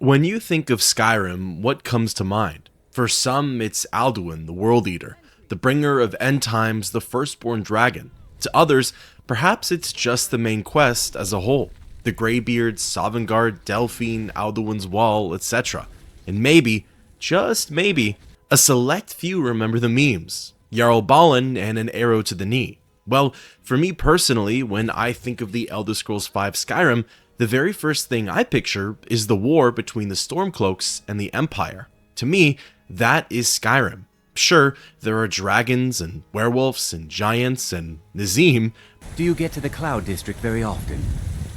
When you think of Skyrim, what comes to mind? For some, it's Alduin, the World Eater, the bringer of end times, the firstborn dragon. To others, perhaps it's just the main quest as a whole. The Greybeards, Sovngarde, Delphine, Alduin's Wall, etc. And maybe, just maybe, a select few remember the memes. Jarl Balin and an arrow to the knee. Well, for me personally, when I think of the Elder Scrolls V Skyrim, the very first thing I picture is the war between the Stormcloaks and the Empire. To me, that is Skyrim. Sure, there are dragons and werewolves and giants and Nazim. Do you get to the Cloud District very often?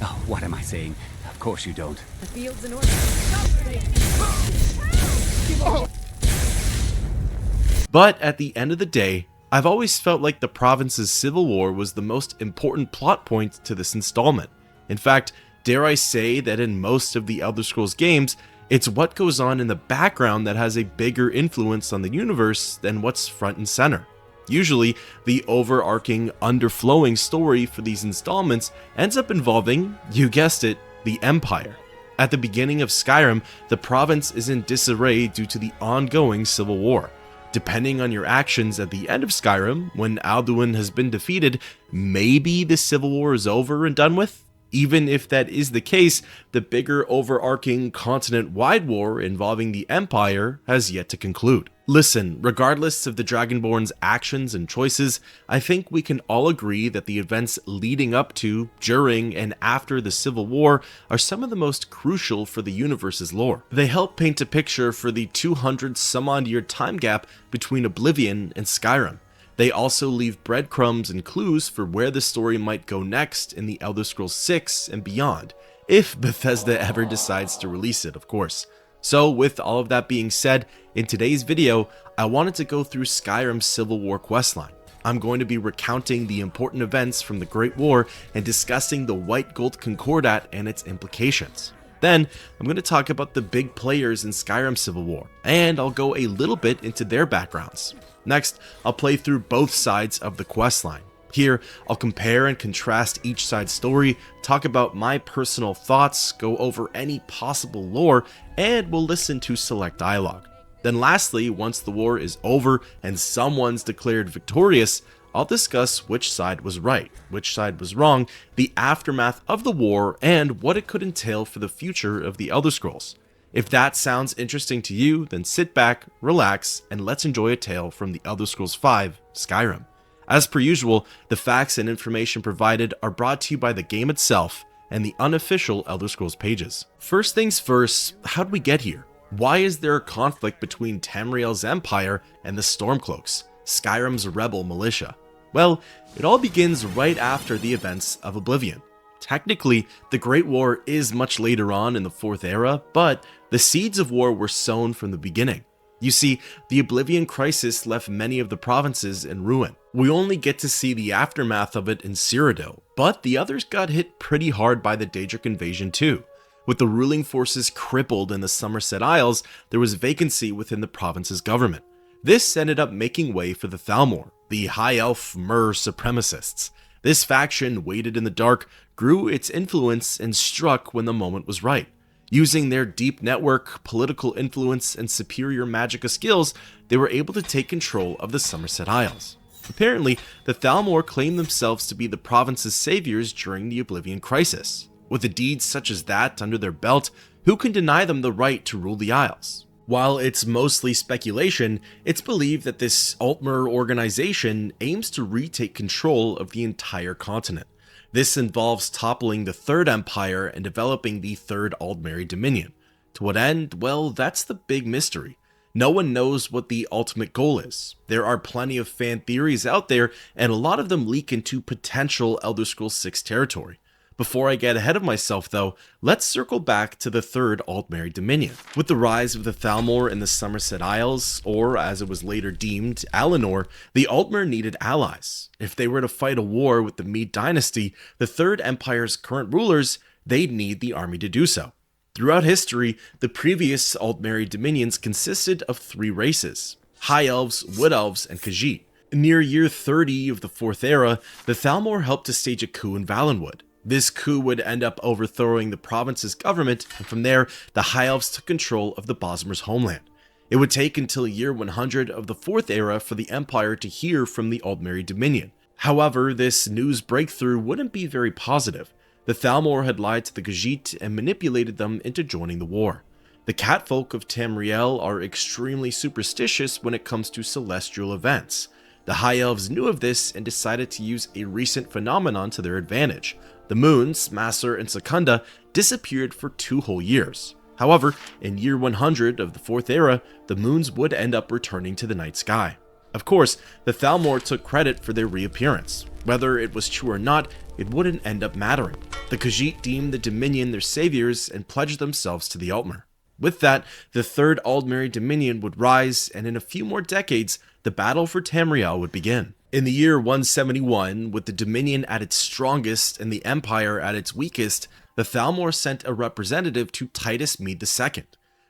Oh, what am I saying? Of course you don't. The fields in order. But at the end of the day, I've always felt like the province's civil war was the most important plot point to this installment. In fact, dare I say that in most of the Elder Scrolls games, it's what goes on in the background that has a bigger influence on the universe than what's front and center. Usually, the overarching, underflowing story for these installments ends up involving, you guessed it, the Empire. At the beginning of Skyrim, the province is in disarray due to the ongoing civil war. Depending on your actions at the end of Skyrim, when Alduin has been defeated, maybe the civil war is over and done with? Even if that is the case, the bigger overarching continent-wide war involving the Empire has yet to conclude. Listen, regardless of the Dragonborn's actions and choices, I think we can all agree that the events leading up to, during, and after the Civil War are some of the most crucial for the universe's lore. They help paint a picture for the 200-some-odd-year time gap between Oblivion and Skyrim. They also leave breadcrumbs and clues for where the story might go next in the Elder Scrolls VI and beyond, if Bethesda ever decides to release it, of course. So with all of that being said, in today's video, I wanted to go through Skyrim's Civil War questline. I'm going to be recounting the important events from the Great War and discussing the White Gold Concordat and its implications. Then, I'm going to talk about the big players in Skyrim Civil War, and I'll go a little bit into their backgrounds. Next, I'll play through both sides of the questline. Here, I'll compare and contrast each side's story, talk about my personal thoughts, go over any possible lore, and we'll listen to select dialogue. Then lastly, once the war is over and someone's declared victorious, I'll discuss which side was right, which side was wrong, the aftermath of the war, and what it could entail for the future of the Elder Scrolls. If that sounds interesting to you, then sit back, relax, and let's enjoy a tale from the Elder Scrolls V Skyrim. As per usual, the facts and information provided are brought to you by the game itself and the unofficial Elder Scrolls pages. First things first, how'd we get here? Why is there a conflict between Tamriel's empire and the Stormcloaks, Skyrim's rebel militia? Well, it all begins right after the events of Oblivion. Technically, the Great War is much later on in the Fourth Era, but the seeds of war were sown from the beginning. You see, the Oblivion crisis left many of the provinces in ruin. We only get to see the aftermath of it in Cyrodiil, but the others got hit pretty hard by the Daedric invasion too. With the ruling forces crippled in the Somerset Isles, there was vacancy within the province's government. This ended up making way for the Thalmor, the High Elf Mer supremacists. This faction, weighted in the dark, grew its influence and struck when the moment was right. Using their deep network, political influence, and superior magicka skills, they were able to take control of the Somerset Isles. Apparently, the Thalmor claimed themselves to be the province's saviors during the Oblivion crisis. With a deed such as that under their belt, who can deny them the right to rule the Isles? While it's mostly speculation, it's believed that this Altmer organization aims to retake control of the entire continent. This involves toppling the Third Empire and developing the Third Aldmeri Dominion. To what end? Well, that's the big mystery. No one knows what the ultimate goal is. There are plenty of fan theories out there, and a lot of them leak into potential Elder Scrolls VI territory. Before I get ahead of myself though, let's circle back to the Third Aldmeri Dominion. With the rise of the Thalmor in the Somerset Isles, or as it was later deemed, Alinor, the Altmer needed allies. If they were to fight a war with the Mede dynasty, the Third Empire's current rulers, they'd need the army to do so. Throughout history, the previous Aldmeri dominions consisted of three races: High Elves, Wood Elves, and Khajiit. Near year 30 of the Fourth Era, the Thalmor helped to stage a coup in Valenwood. This coup would end up overthrowing the province's government, and from there, the High Elves took control of the Bosmer's homeland. It would take until year 100 of the Fourth Era for the Empire to hear from the Aldmeri Dominion. However, this news breakthrough wouldn't be very positive. The Thalmor had lied to the Khajiit and manipulated them into joining the war. The catfolk of Tamriel are extremely superstitious when it comes to celestial events. The High Elves knew of this and decided to use a recent phenomenon to their advantage. The moons, Massor and Secunda, disappeared for 2 whole years. However, in year 100 of the Fourth Era, the moons would end up returning to the night sky. Of course, the Thalmor took credit for their reappearance. Whether it was true or not, it wouldn't end up mattering. The Khajiit deemed the Dominion their saviors and pledged themselves to the Altmer. With that, the Third Aldmeri Dominion would rise, and in a few more decades, the battle for Tamriel would begin. In the year 171, with the Dominion at its strongest and the Empire at its weakest, the Thalmor sent a representative to Titus Mede II.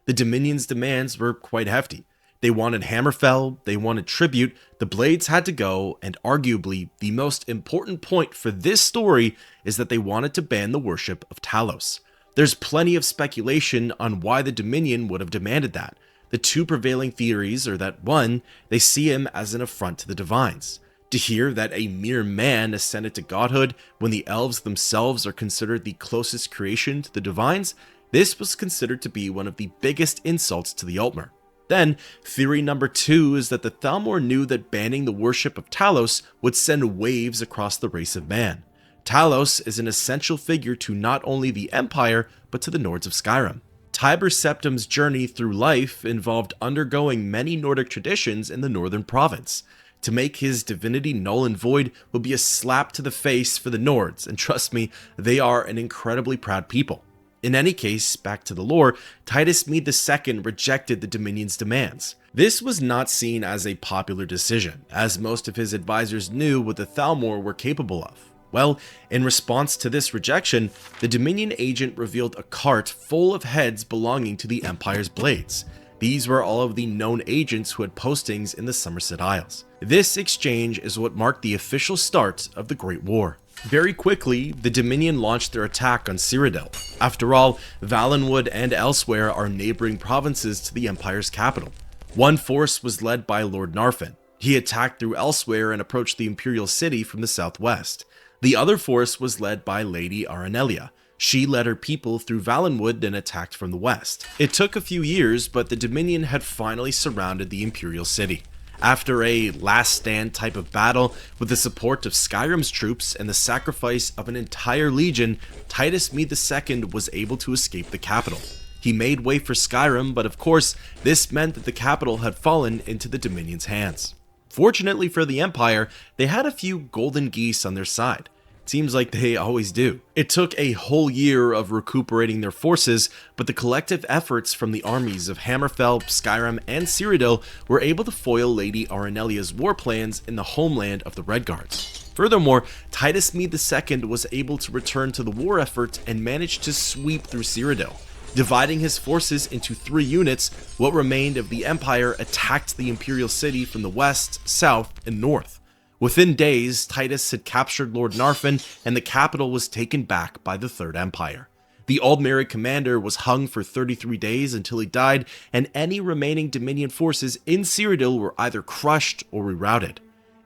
The Dominion's demands were quite hefty. They wanted Hammerfell, they wanted tribute, the Blades had to go, and arguably the most important point for this story is that they wanted to ban the worship of Talos. There's plenty of speculation on why the Dominion would have demanded that. The 2 prevailing theories are that 1, they see him as an affront to the Divines. To hear that a mere man ascended to godhood when the elves themselves are considered the closest creation to the Divines, this was considered to be one of the biggest insults to the Altmer. Then, theory number 2 is that the Thalmor knew that banning the worship of Talos would send waves across the race of man. Talos is an essential figure to not only the Empire, but to the Nords of Skyrim. Tiber Septim's journey through life involved undergoing many Nordic traditions in the northern province. To make his divinity null and void would be a slap to the face for the Nords, and trust me, they are an incredibly proud people. In any case, back to the lore, Titus Mede II rejected the Dominion's demands. This was not seen as a popular decision, as most of his advisors knew what the Thalmor were capable of. Well, in response to this rejection, the Dominion agent revealed a cart full of heads belonging to the Empire's Blades. These were all of the known agents who had postings in the Somerset Isles. This exchange is what marked the official start of the Great War. Very quickly, the Dominion launched their attack on Cyrodiil. After all, Valenwood and elsewhere are neighboring provinces to the Empire's capital. One force was led by Lord Narfin. He attacked through elsewhere and approached the Imperial City from the southwest. The other force was led by Lady Aranelia. She led her people through Valenwood and attacked from the west. It took a few years, but the Dominion had finally surrounded the Imperial City. After a last stand type of battle, with the support of Skyrim's troops and the sacrifice of an entire legion, Titus Mede II was able to escape the capital. He made way for Skyrim, but of course, this meant that the capital had fallen into the Dominion's hands. Fortunately for the Empire, they had a few golden geese on their side. Seems like they always do. It took a whole year of recuperating their forces, but the collective efforts from the armies of Hammerfell, Skyrim, and Cyrodiil were able to foil Lady Aranelia's war plans in the homeland of the Redguards. Furthermore, Titus Mede II was able to return to the war effort and managed to sweep through Cyrodiil. Dividing his forces into 3 units, what remained of the Empire attacked the Imperial City from the west, south, and north. Within days, Titus had captured Lord Narfin, and the capital was taken back by the Third Empire. The Aldmeri commander was hung for 33 days until he died, and any remaining Dominion forces in Cyrodiil were either crushed or rerouted.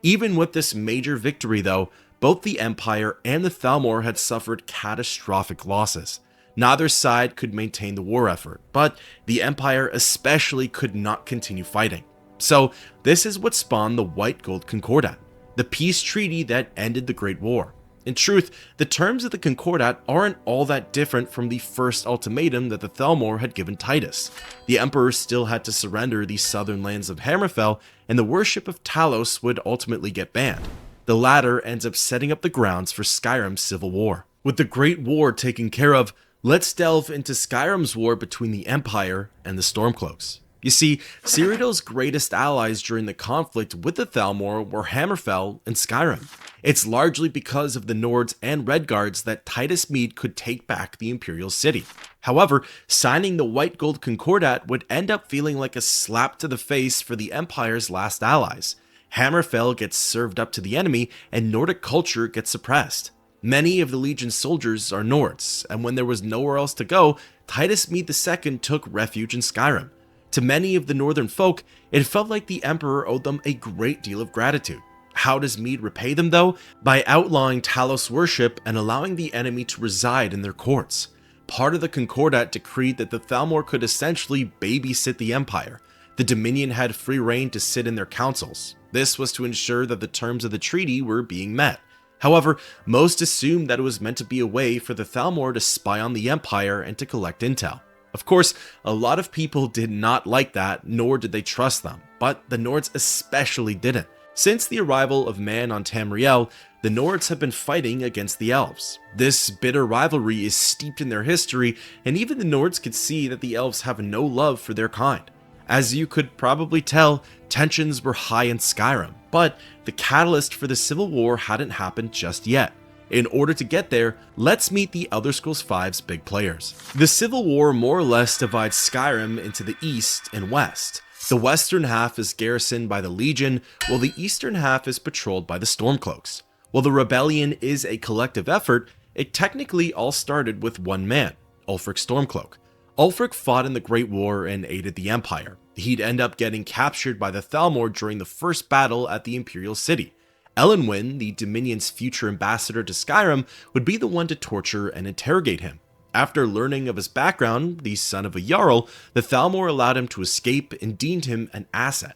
Even with this major victory though, both the Empire and the Thalmor had suffered catastrophic losses. Neither side could maintain the war effort, but the Empire especially could not continue fighting. So this is what spawned the White Gold Concordat, the peace treaty that ended the Great War. In truth, the terms of the Concordat aren't all that different from the first ultimatum that the Thalmor had given Titus. The Emperor still had to surrender the southern lands of Hammerfell, and the worship of Talos would ultimately get banned. The latter ends up setting up the grounds for Skyrim's civil war. With the Great War taken care of, let's delve into Skyrim's war between the Empire and the Stormcloaks. You see, Cyrodiil's greatest allies during the conflict with the Thalmor were Hammerfell and Skyrim. It's largely because of the Nords and Redguards that Titus Mede could take back the Imperial City. However, signing the White Gold Concordat would end up feeling like a slap to the face for the Empire's last allies. Hammerfell gets served up to the enemy, and Nordic culture gets suppressed. Many of the Legion's soldiers are Nords, and when there was nowhere else to go, Titus Mede II took refuge in Skyrim. To many of the northern folk, it felt like the Emperor owed them a great deal of gratitude. How does Mede repay them though? By outlawing Talos worship and allowing the enemy to reside in their courts. Part of the Concordat decreed that the Thalmor could essentially babysit the Empire. The Dominion had free reign to sit in their councils. This was to ensure that the terms of the treaty were being met. However, most assumed that it was meant to be a way for the Thalmor to spy on the Empire and to collect intel. Of course, a lot of people did not like that, nor did they trust them, but the Nords especially didn't. Since the arrival of man on Tamriel, the Nords have been fighting against the Elves. This bitter rivalry is steeped in their history, and even the Nords could see that the Elves have no love for their kind. As you could probably tell, tensions were high in Skyrim, but the catalyst for the Civil War hadn't happened just yet. In order to get there, let's meet the Elder Scrolls V's big players. The Civil War more or less divides Skyrim into the east and west. The western half is garrisoned by the Legion, while the eastern half is patrolled by the Stormcloaks. While the rebellion is a collective effort, it technically all started with one man, Ulfric Stormcloak. Ulfric fought in the Great War and aided the Empire. He'd end up getting captured by the Thalmor during the first battle at the Imperial City. Elenwyn, the Dominion's future ambassador to Skyrim, would be the one to torture and interrogate him. After learning of his background, the son of a Jarl, the Thalmor allowed him to escape and deemed him an asset.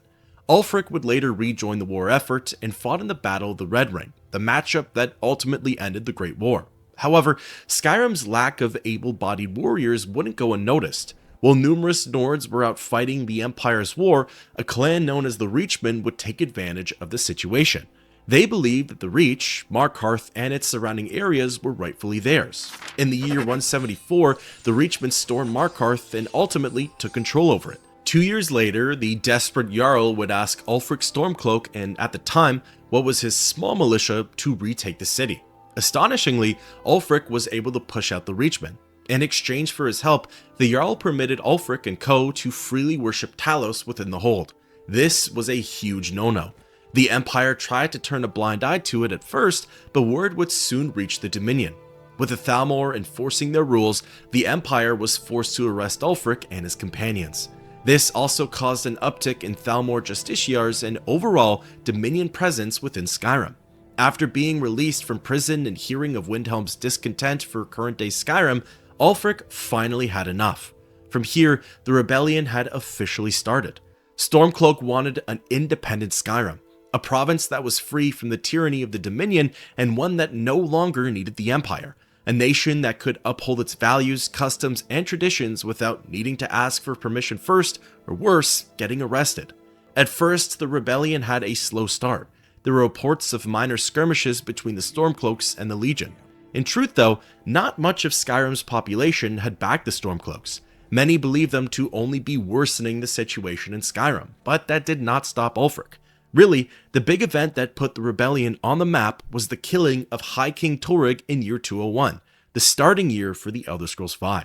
Ulfric would later rejoin the war effort and fought in the Battle of the Red Ring, the matchup that ultimately ended the Great War. However, Skyrim's lack of able-bodied warriors wouldn't go unnoticed. While numerous Nords were out fighting the Empire's war, a clan known as the Reachmen would take advantage of the situation. They believed that the Reach, Markarth, and its surrounding areas were rightfully theirs. In the year 174, the Reachmen stormed Markarth and ultimately took control over it. 2 years later, the desperate Jarl would ask Ulfric Stormcloak, and at the time, what was his small militia, to retake the city. Astonishingly, Ulfric was able to push out the Reachmen. In exchange for his help, the Jarl permitted Ulfric and co. to freely worship Talos within the hold. This was a huge no-no. The Empire tried to turn a blind eye to it at first, but word would soon reach the Dominion. With the Thalmor enforcing their rules, the Empire was forced to arrest Ulfric and his companions. This also caused an uptick in Thalmor justiciars and overall Dominion presence within Skyrim. After being released from prison and hearing of Windhelm's discontent for current-day Skyrim, Ulfric finally had enough. From here, the rebellion had officially started. Stormcloak wanted an independent Skyrim, a province that was free from the tyranny of the Dominion and one that no longer needed the Empire, a nation that could uphold its values, customs, and traditions without needing to ask for permission first, or worse, getting arrested. At first, the rebellion had a slow start. There were reports of minor skirmishes between the Stormcloaks and the Legion. In truth though, not much of Skyrim's population had backed the Stormcloaks. Many believed them to only be worsening the situation in Skyrim, but that did not stop Ulfric. Really, the big event that put the rebellion on the map was the killing of High King Torygg in year 201, the starting year for the Elder Scrolls V.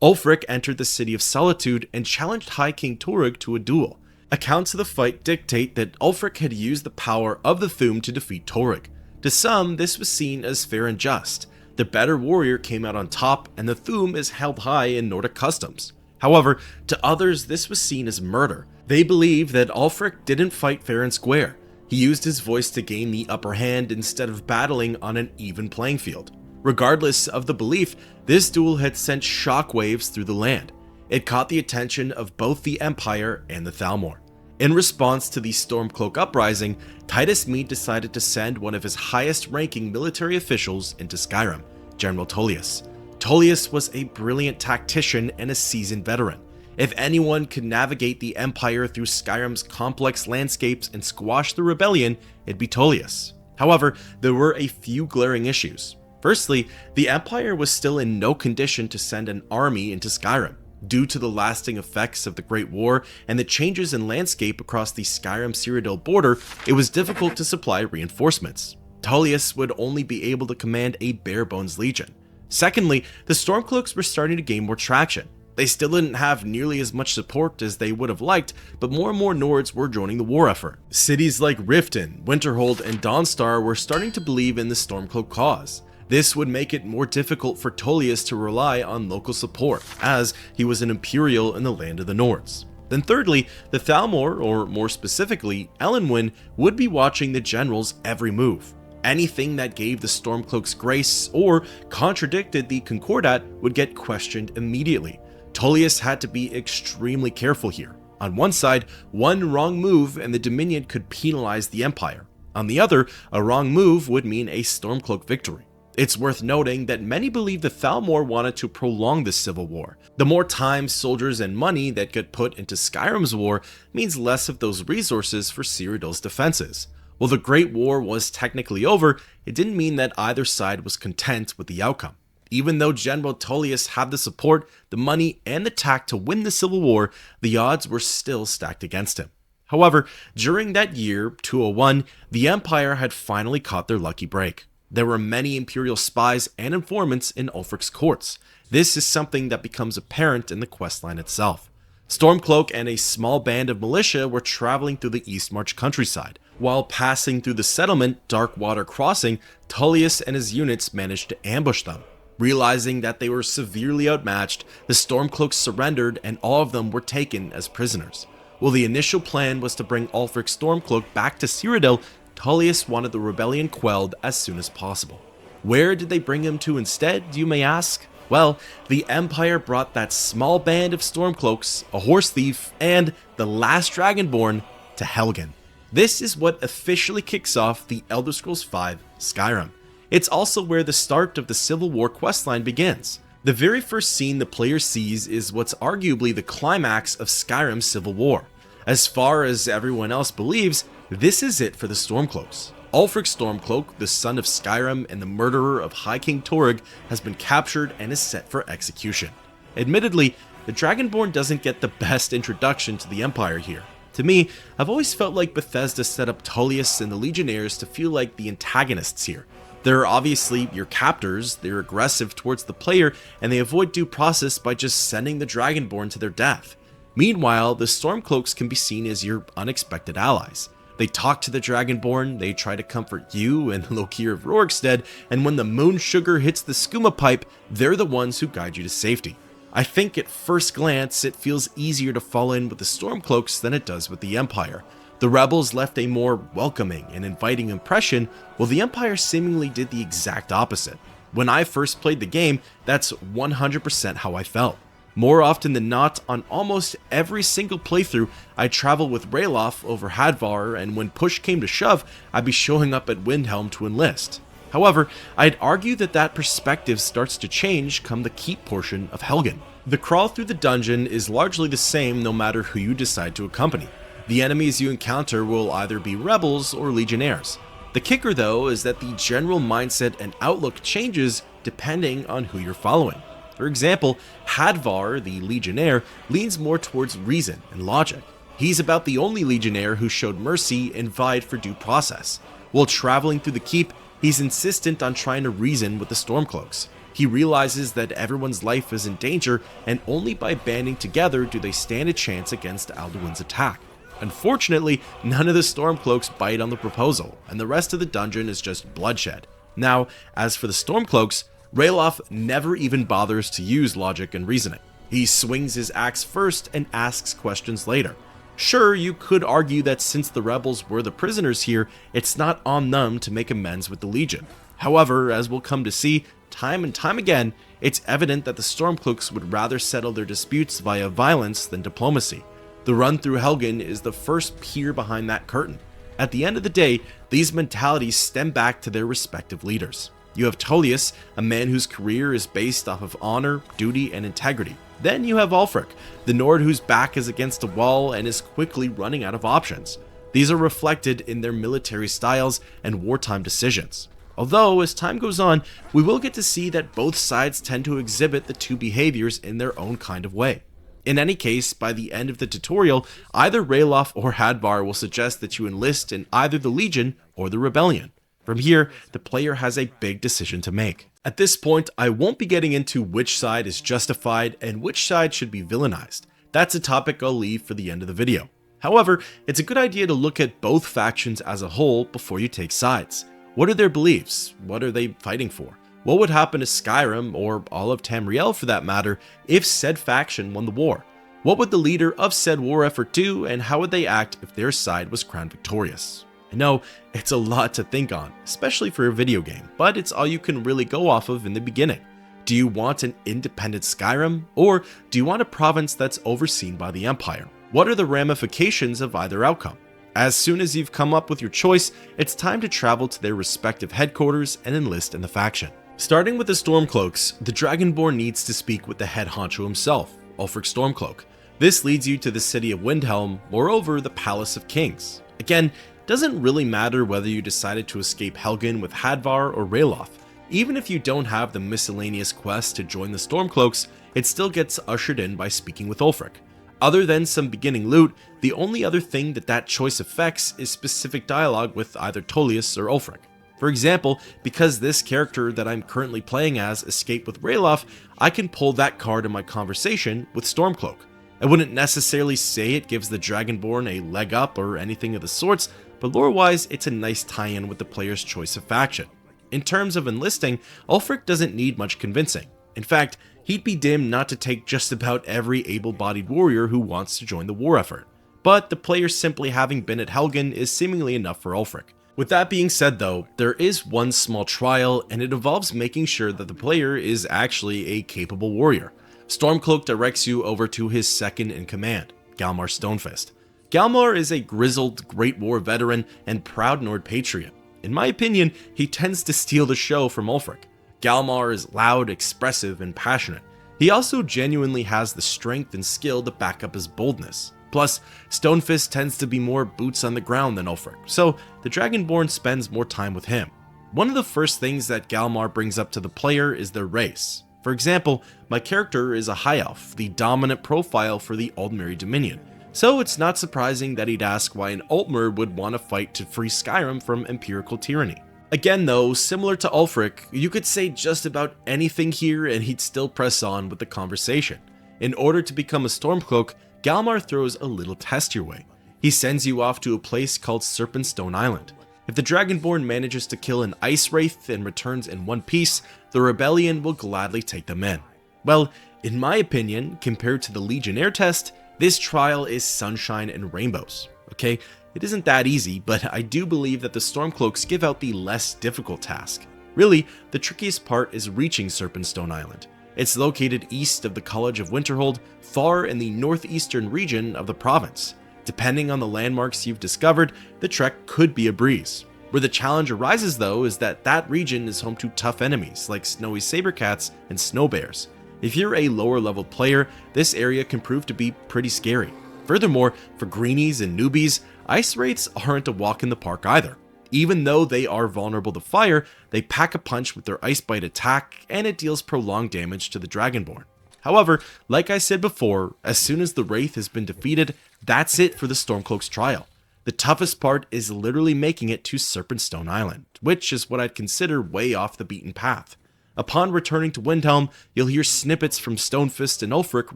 Ulfric entered the city of Solitude and challenged High King Torygg to a duel. Accounts of the fight dictate that Ulfric had used the power of the Thu'um to defeat Torygg. To some, this was seen as fair and just. The better warrior came out on top, and the Thu'um is held high in Nordic customs. However, to others, this was seen as murder. They believed that Ulfric didn't fight fair and square. He used his voice to gain the upper hand instead of battling on an even playing field. Regardless of the belief, this duel had sent shockwaves through the land. It caught the attention of both the Empire and the Thalmor. In response to the Stormcloak uprising, Titus Mede decided to send one of his highest-ranking military officials into Skyrim, General Tullius. Tullius was a brilliant tactician and a seasoned veteran. If anyone could navigate the Empire through Skyrim's complex landscapes and squash the rebellion, it'd be Tullius. However, there were a few glaring issues. Firstly, the Empire was still in no condition to send an army into Skyrim. Due to the lasting effects of the Great War and the changes in landscape across the Skyrim-Cyrodiil border, it was difficult to supply reinforcements. Tullius would only be able to command a bare-bones legion. Secondly, the Stormcloaks were starting to gain more traction. They still didn't have nearly as much support as they would have liked, but more and more Nords were joining the war effort. Cities like Riften, Winterhold, and Dawnstar were starting to believe in the Stormcloak cause. This would make it more difficult for Tullius to rely on local support, as he was an Imperial in the land of the Nords. Then thirdly, the Thalmor, or more specifically, Elenwen, would be watching the general's every move. Anything that gave the Stormcloaks grace or contradicted the Concordat would get questioned immediately. Tullius had to be extremely careful here. On one side, one wrong move and the Dominion could penalize the Empire. On the other, a wrong move would mean a Stormcloak victory. It's worth noting that many believe the Thalmor wanted to prolong this civil war. The more time, soldiers, and money that get put into Skyrim's war means less of those resources for Cyrodiil's defenses. While the Great War was technically over, it didn't mean that either side was content with the outcome. Even though General Tullius had the support, the money, and the tact to win the civil war, the odds were still stacked against him. However, during that year, 201, the Empire had finally caught their lucky break. There were many Imperial spies and informants in Ulfric's courts. This is something that becomes apparent in the questline itself. Stormcloak and a small band of militia were traveling through the Eastmarch countryside. While passing through the settlement Darkwater Crossing, Tullius and his units managed to ambush them. Realizing that they were severely outmatched, the Stormcloaks surrendered and all of them were taken as prisoners. While the initial plan was to bring Ulfric's Stormcloak back to Cyrodiil, Tullius wanted the rebellion quelled as soon as possible. Where did they bring him to instead, you may ask? Well, the Empire brought that small band of Stormcloaks, a horse thief, and the last Dragonborn to Helgen. This is what officially kicks off the Elder Scrolls V Skyrim. It's also where the start of the Civil War questline begins. The very first scene the player sees is what's arguably the climax of Skyrim's Civil War. As far as everyone else believes, this is it for the Stormcloaks. Ulfric Stormcloak, the son of Skyrim and the murderer of High King Torygg, has been captured and is set for execution. Admittedly, the Dragonborn doesn't get the best introduction to the Empire here. To me, I've always felt like Bethesda set up Tullius and the Legionnaires to feel like the antagonists here. They're obviously your captors, they're aggressive towards the player, and they avoid due process by just sending the Dragonborn to their death. Meanwhile, the Stormcloaks can be seen as your unexpected allies. They talk to the Dragonborn, they try to comfort you and Lokir of Rorikstead, and when the moon sugar hits the skooma pipe, they're the ones who guide you to safety. I think at first glance, it feels easier to fall in with the Stormcloaks than it does with the Empire. The rebels left a more welcoming and inviting impression, while the Empire seemingly did the exact opposite. When I first played the game, that's 100% how I felt. More often than not, on almost every single playthrough, I'd travel with Ralof over Hadvar, and when push came to shove, I'd be showing up at Windhelm to enlist. However, I'd argue that perspective starts to change come the keep portion of Helgen. The crawl through the dungeon is largely the same no matter who you decide to accompany. The enemies you encounter will either be rebels or legionnaires. The kicker though is that the general mindset and outlook changes depending on who you're following. For example, Hadvar, the Legionnaire, leans more towards reason and logic. He's about the only Legionnaire who showed mercy and vied for due process. While traveling through the keep, he's insistent on trying to reason with the Stormcloaks. He realizes that everyone's life is in danger, and only by banding together do they stand a chance against Alduin's attack. Unfortunately, none of the Stormcloaks bite on the proposal, and the rest of the dungeon is just bloodshed. Now, as for the Stormcloaks, Ralof never even bothers to use logic and reasoning. He swings his axe first and asks questions later. Sure, you could argue that since the rebels were the prisoners here, it's not on them to make amends with the Legion. However, as we'll come to see, time and time again, it's evident that the Stormcloaks would rather settle their disputes via violence than diplomacy. The run through Helgen is the first peer behind that curtain. At the end of the day, these mentalities stem back to their respective leaders. You have Tullius, a man whose career is based off of honor, duty, and integrity. Then you have Ulfric, the Nord whose back is against a wall and is quickly running out of options. These are reflected in their military styles and wartime decisions. Although, as time goes on, we will get to see that both sides tend to exhibit the two behaviors in their own kind of way. In any case, by the end of the tutorial, either Ralof or Hadvar will suggest that you enlist in either the Legion or the Rebellion. From here, the player has a big decision to make. At this point, I won't be getting into which side is justified and which side should be villainized. That's a topic I'll leave for the end of the video. However, it's a good idea to look at both factions as a whole before you take sides. What are their beliefs? What are they fighting for? What would happen to Skyrim, or all of Tamriel for that matter, if said faction won the war? What would the leader of said war effort do, and how would they act if their side was crowned victorious? I know, it's a lot to think on, especially for a video game, but it's all you can really go off of in the beginning. Do you want an independent Skyrim, or do you want a province that's overseen by the Empire? What are the ramifications of either outcome? As soon as you've come up with your choice, it's time to travel to their respective headquarters and enlist in the faction. Starting with the Stormcloaks, the Dragonborn needs to speak with the head honcho himself, Ulfric Stormcloak. This leads you to the city of Windhelm, moreover the Palace of Kings. Again, doesn't really matter whether you decided to escape Helgen with Hadvar or Ralof. Even if you don't have the miscellaneous quest to join the Stormcloaks, it still gets ushered in by speaking with Ulfric. Other than some beginning loot, the only other thing that choice affects is specific dialogue with either Tullius or Ulfric. For example, because this character that I'm currently playing as escaped with Ralof, I can pull that card in my conversation with Stormcloak. I wouldn't necessarily say it gives the Dragonborn a leg up or anything of the sorts, but lore-wise, it's a nice tie-in with the player's choice of faction. In terms of enlisting, Ulfric doesn't need much convincing. In fact, he'd be dim not to take just about every able-bodied warrior who wants to join the war effort. But the player simply having been at Helgen is seemingly enough for Ulfric. With that being said though, there is one small trial, and it involves making sure that the player is actually a capable warrior. Stormcloak directs you over to his second in command, Galmar Stonefist. Galmar is a grizzled Great War veteran and proud Nord patriot. In my opinion, he tends to steal the show from Ulfric. Galmar is loud, expressive, and passionate. He also genuinely has the strength and skill to back up his boldness. Plus, Stonefist tends to be more boots on the ground than Ulfric, so the Dragonborn spends more time with him. One of the first things that Galmar brings up to the player is their race. For example, my character is a High Elf, the dominant profile for the Aldmeri Dominion, so it's not surprising that he'd ask why an Altmer would want to fight to free Skyrim from Imperial tyranny. Again though, similar to Ulfric, you could say just about anything here and he'd still press on with the conversation. In order to become a Stormcloak, Galmar throws a little test your way. He sends you off to a place called Serpentstone Island. If the Dragonborn manages to kill an Ice Wraith and returns in one piece, the Rebellion will gladly take them in. Well, in my opinion, compared to the Legionnaire test, this trial is sunshine and rainbows. Okay, it isn't that easy, but I do believe that the Stormcloaks give out the less difficult task. Really, the trickiest part is reaching Serpentstone Island. It's located east of the College of Winterhold, far in the northeastern region of the province. Depending on the landmarks you've discovered, the trek could be a breeze. Where the challenge arises though is that region is home to tough enemies like snowy sabercats and snow bears. If you're a lower level player, this area can prove to be pretty scary. Furthermore, for greenies and newbies, ice wraiths aren't a walk in the park either. Even though they are vulnerable to fire, they pack a punch with their ice bite attack, and it deals prolonged damage to the Dragonborn. However, like I said before, as soon as the Wraith has been defeated, that's it for the Stormcloak's trial. The toughest part is literally making it to Serpentstone Island, which is what I'd consider way off the beaten path. Upon returning to Windhelm, you'll hear snippets from Stonefist and Ulfric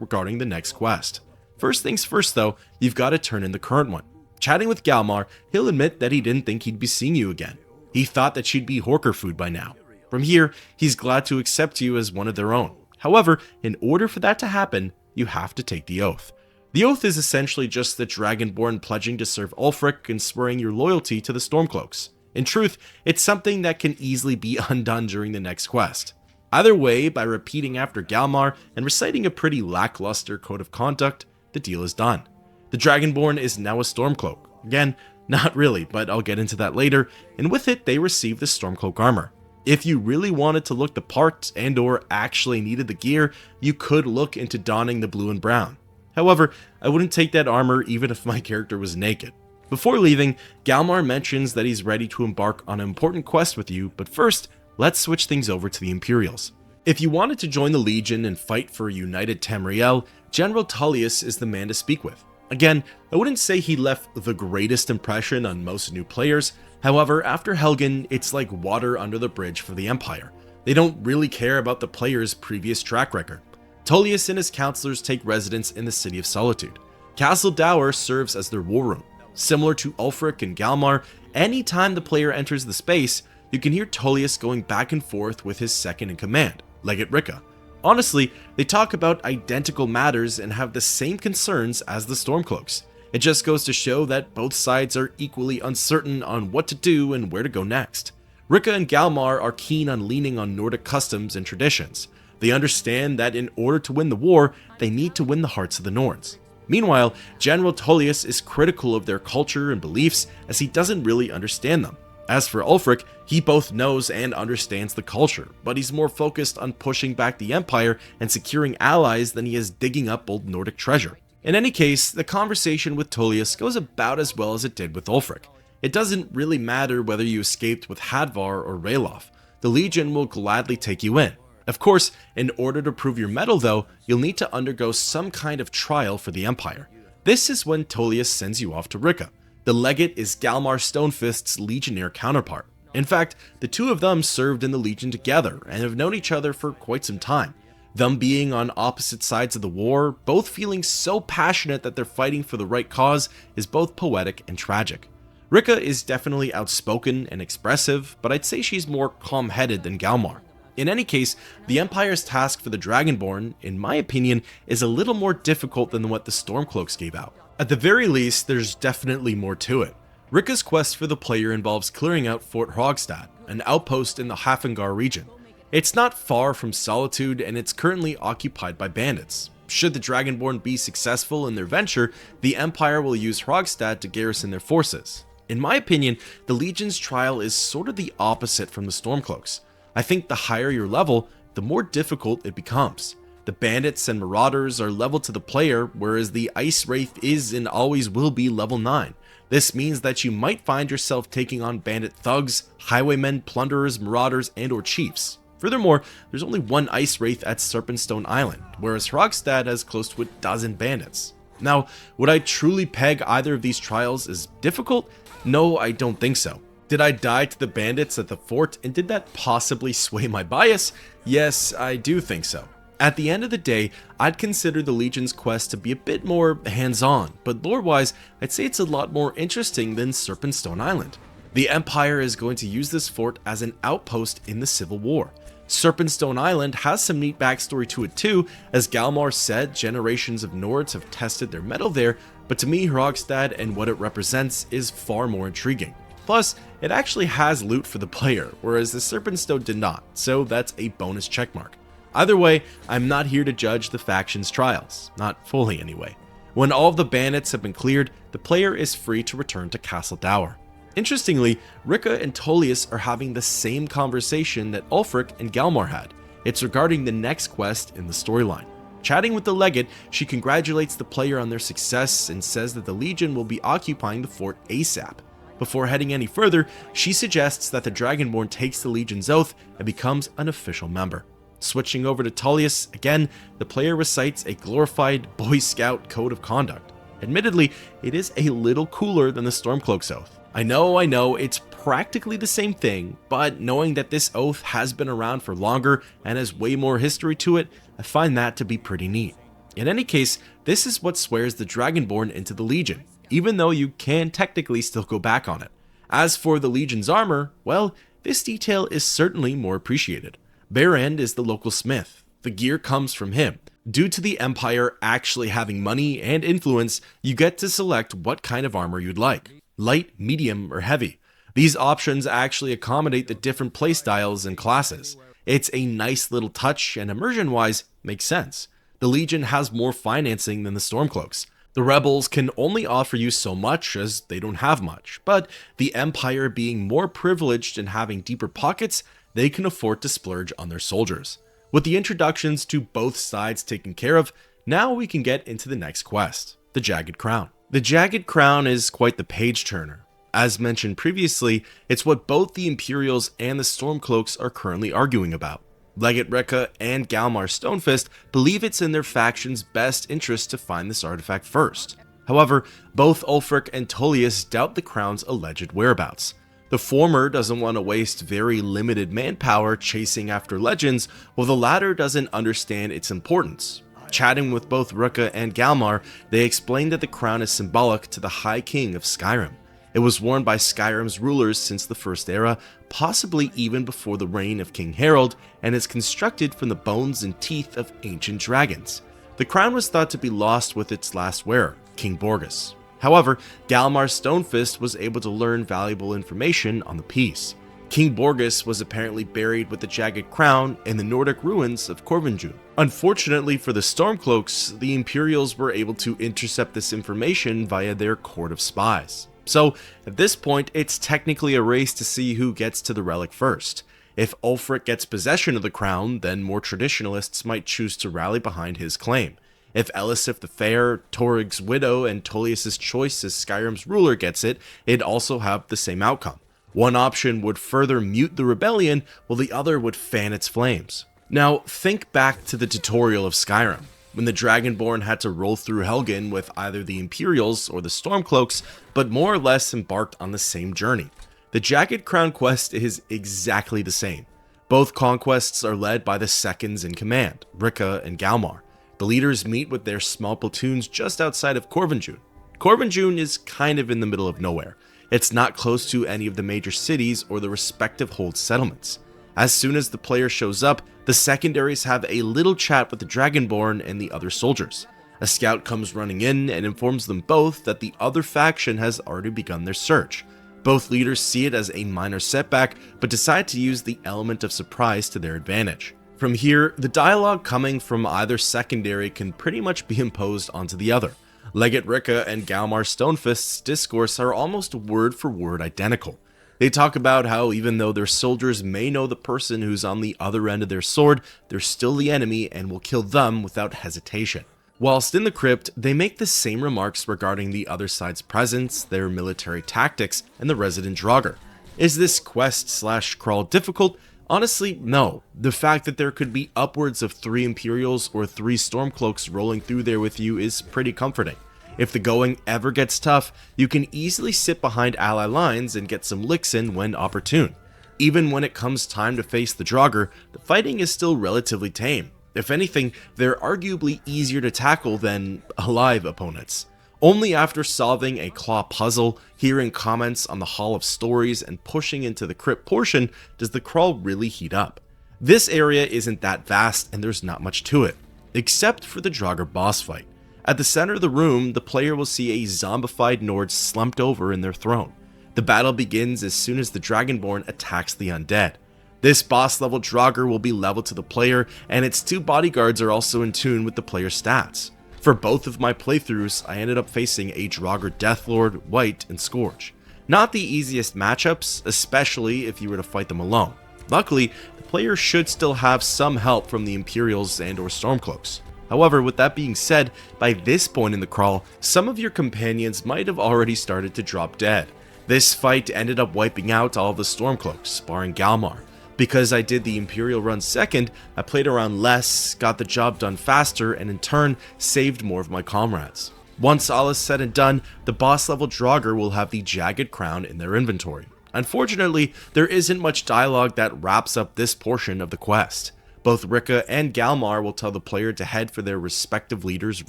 regarding the next quest. First things first though, you've got to turn in the current one. Chatting with Galmar, he'll admit that he didn't think he'd be seeing you again. He thought that she'd be Horker food by now. From here, he's glad to accept you as one of their own. However, in order for that to happen, you have to take the oath. The oath is essentially just the Dragonborn pledging to serve Ulfric and swearing your loyalty to the Stormcloaks. In truth, it's something that can easily be undone during the next quest. Either way, by repeating after Galmar and reciting a pretty lackluster code of conduct, the deal is done. The Dragonborn is now a Stormcloak. Again, not really, but I'll get into that later, and with it they receive the Stormcloak armor. If you really wanted to look the part and or actually needed the gear, you could look into donning the blue and brown. However, I wouldn't take that armor even if my character was naked. Before leaving, Galmar mentions that he's ready to embark on an important quest with you, but first, let's switch things over to the Imperials. If you wanted to join the Legion and fight for a united Tamriel, General Tullius is the man to speak with. Again, I wouldn't say he left the greatest impression on most new players. However, after Helgen, it's like water under the bridge for the Empire. They don't really care about the player's previous track record. Tullius and his counselors take residence in the city of Solitude. Castle Dower serves as their war room. Similar to Ulfric and Galmar, anytime the player enters the space, you can hear Tullius going back and forth with his second in command, Legate Ricca. Honestly, they talk about identical matters and have the same concerns as the Stormcloaks. It just goes to show that both sides are equally uncertain on what to do and where to go next. Ricca and Galmar are keen on leaning on Nordic customs and traditions. They understand that in order to win the war, they need to win the hearts of the Norns. Meanwhile, General Tullius is critical of their culture and beliefs as he doesn't really understand them. As for Ulfric, he both knows and understands the culture, but he's more focused on pushing back the Empire and securing allies than he is digging up old Nordic treasure. In any case, the conversation with Tullius goes about as well as it did with Ulfric. It doesn't really matter whether you escaped with Hadvar or Ralof. The Legion will gladly take you in. Of course, in order to prove your mettle though, you'll need to undergo some kind of trial for the Empire. This is when Tullius sends you off to Ricca. The legate is Galmar Stonefist's legionnaire counterpart. In fact, the two of them served in the Legion together and have known each other for quite some time. Them being on opposite sides of the war, both feeling so passionate that they're fighting for the right cause, is both poetic and tragic. Ricca is definitely outspoken and expressive, but I'd say she's more calm-headed than Galmar. In any case, the Empire's task for the Dragonborn, in my opinion, is a little more difficult than what the Stormcloaks gave out. At the very least, there's definitely more to it. Ricca's quest for the player involves clearing out Fort Hrogstad, an outpost in the Hafengar region. It's not far from Solitude and it's currently occupied by bandits. Should the Dragonborn be successful in their venture, the Empire will use Hrogstad to garrison their forces. In my opinion, the Legion's trial is sort of the opposite from the Stormcloaks. I think the higher your level, the more difficult it becomes. The bandits and marauders are level to the player, whereas the Ice Wraith is and always will be level 9. This means that you might find yourself taking on bandit thugs, highwaymen, plunderers, marauders, and or chiefs. Furthermore, there's only one Ice Wraith at Serpentstone Island, whereas Hrogstad has close to a dozen bandits. Now, would I truly peg either of these trials as difficult? No, I don't think so. Did I die to the bandits at the fort, and did that possibly sway my bias? Yes, I do think so. At the end of the day, I'd consider the Legion's quest to be a bit more hands-on, but lore-wise, I'd say it's a lot more interesting than Serpentstone Island. The Empire is going to use this fort as an outpost in the Civil War. Serpentstone Island has some neat backstory to it too, as Galmar said generations of Nords have tested their mettle there, but to me Hrogstad and what it represents is far more intriguing. Plus, it actually has loot for the player, whereas the Serpentstone did not, so that's a bonus checkmark. Either way, I'm not here to judge the faction's trials, not fully anyway. When all of the bandits have been cleared, the player is free to return to Castle Dour. Interestingly, Ricca and Tullius are having the same conversation that Ulfric and Galmar had. It's regarding the next quest in the storyline. Chatting with the Legate, she congratulates the player on their success and says that the Legion will be occupying the fort ASAP. Before heading any further, she suggests that the Dragonborn takes the Legion's oath and becomes an official member. Switching over to Tullius, again, the player recites a glorified Boy Scout code of conduct. Admittedly, it is a little cooler than the Stormcloak's oath. I know, it's practically the same thing, but knowing that this oath has been around for longer and has way more history to it, I find that to be pretty neat. In any case, this is what swears the Dragonborn into the Legion, even though you can technically still go back on it. As for the Legion's armor, well, this detail is certainly more appreciated. Barend is the local smith. The gear comes from him. Due to the Empire actually having money and influence, you get to select what kind of armor you'd like. Light, medium, or heavy. These options actually accommodate the different playstyles and classes. It's a nice little touch and immersion-wise makes sense. The Legion has more financing than the Stormcloaks. The rebels can only offer you so much as they don't have much, but the Empire being more privileged and having deeper pockets, they can afford to splurge on their soldiers. With the introductions to both sides taken care of, now we can get into the next quest, the Jagged Crown. The Jagged Crown is quite the page turner. As mentioned previously, it's what both the Imperials and the Stormcloaks are currently arguing about. Legate Ricca and Galmar Stonefist believe it's in their faction's best interest to find this artifact first. However, both Ulfric and Tullius doubt the crown's alleged whereabouts. The former doesn't want to waste very limited manpower chasing after legends, while the latter doesn't understand its importance. Chatting with both Ricca and Galmar, they explain that the crown is symbolic to the High King of Skyrim. It was worn by Skyrim's rulers since the First Era, possibly even before the reign of King Harald, and is constructed from the bones and teeth of ancient dragons. The crown was thought to be lost with its last wearer, King Borgus. However, Galmar Stonefist was able to learn valuable information on the piece. King Borgus was apparently buried with the Jagged Crown in the Nordic ruins of Corvinjun. Unfortunately for the Stormcloaks, the Imperials were able to intercept this information via their court of spies. So, at this point, it's technically a race to see who gets to the relic first. If Ulfric gets possession of the crown, then more traditionalists might choose to rally behind his claim. If Elisif the Fair, Torig's widow, and Tullius' choice as Skyrim's ruler gets it, it'd also have the same outcome. One option would further mute the rebellion, while the other would fan its flames. Now, think back to the tutorial of Skyrim, when the Dragonborn had to roll through Helgen with either the Imperials or the Stormcloaks, but more or less embarked on the same journey. The Jagged Crown quest is exactly the same. Both conquests are led by the seconds in command, Rikka and Galmar. The leaders meet with their small platoons just outside of Corvinjun. Corvinjun is kind of in the middle of nowhere. It's not close to any of the major cities or the respective hold settlements. As soon as the player shows up, the secondaries have a little chat with the Dragonborn and the other soldiers. A scout comes running in and informs them both that the other faction has already begun their search. Both leaders see it as a minor setback, but decide to use the element of surprise to their advantage. From here, the dialogue coming from either secondary can pretty much be imposed onto the other. Legate Rikka and Galmar Stonefist's discourse are almost word for word identical. They talk about how even though their soldiers may know the person who's on the other end of their sword, they're still the enemy and will kill them without hesitation. Whilst in the crypt, they make the same remarks regarding the other side's presence, their military tactics, and the resident Draugr. Is this quest/crawl difficult? Honestly, no. The fact that there could be upwards of 3 Imperials or 3 Stormcloaks rolling through there with you is pretty comforting. If the going ever gets tough, you can easily sit behind ally lines and get some licks in when opportune. Even when it comes time to face the Draugr, the fighting is still relatively tame. If anything, they're arguably easier to tackle than alive opponents. Only after solving a claw puzzle, hearing comments on the Hall of Stories, and pushing into the crypt portion does the crawl really heat up. This area isn't that vast and there's not much to it, except for the Draugr boss fight. At the center of the room, the player will see a zombified Nord slumped over in their throne. The battle begins as soon as the Dragonborn attacks the undead. This boss level Draugr will be leveled to the player, and its 2 bodyguards are also in tune with the player's stats. For both of my playthroughs, I ended up facing a Draugr Deathlord, White, and Scourge. Not the easiest matchups, especially if you were to fight them alone. Luckily, the player should still have some help from the Imperials and or Stormcloaks. However, with that being said, by this point in the crawl, some of your companions might have already started to drop dead. This fight ended up wiping out all of the Stormcloaks, barring Galmar. Because I did the Imperial run second, I played around less, got the job done faster, and in turn, saved more of my comrades. Once all is said and done, the boss level Draugr will have the Jagged Crown in their inventory. Unfortunately, there isn't much dialogue that wraps up this portion of the quest. Both Rikka and Galmar will tell the player to head for their respective leaders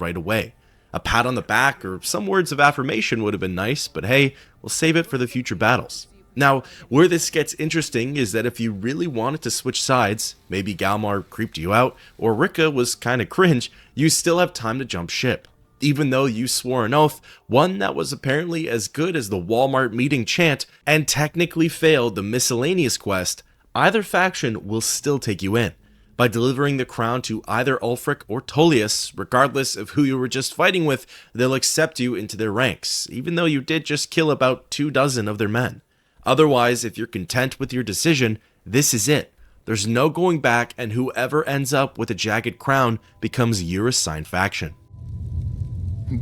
right away. A pat on the back or some words of affirmation would have been nice, but hey, we'll save it for the future battles. Now, where this gets interesting is that if you really wanted to switch sides, maybe Galmar creeped you out, or Rikka was kinda cringe, you still have time to jump ship. Even though you swore an oath, one that was apparently as good as the Walmart meeting chant, and technically failed the miscellaneous quest, either faction will still take you in. By delivering the crown to either Ulfric or Tullius, regardless of who you were just fighting with, they'll accept you into their ranks, even though you did just kill about 24 of their men. Otherwise, if you're content with your decision, this is it. There's no going back, and whoever ends up with a Jagged Crown becomes your assigned faction.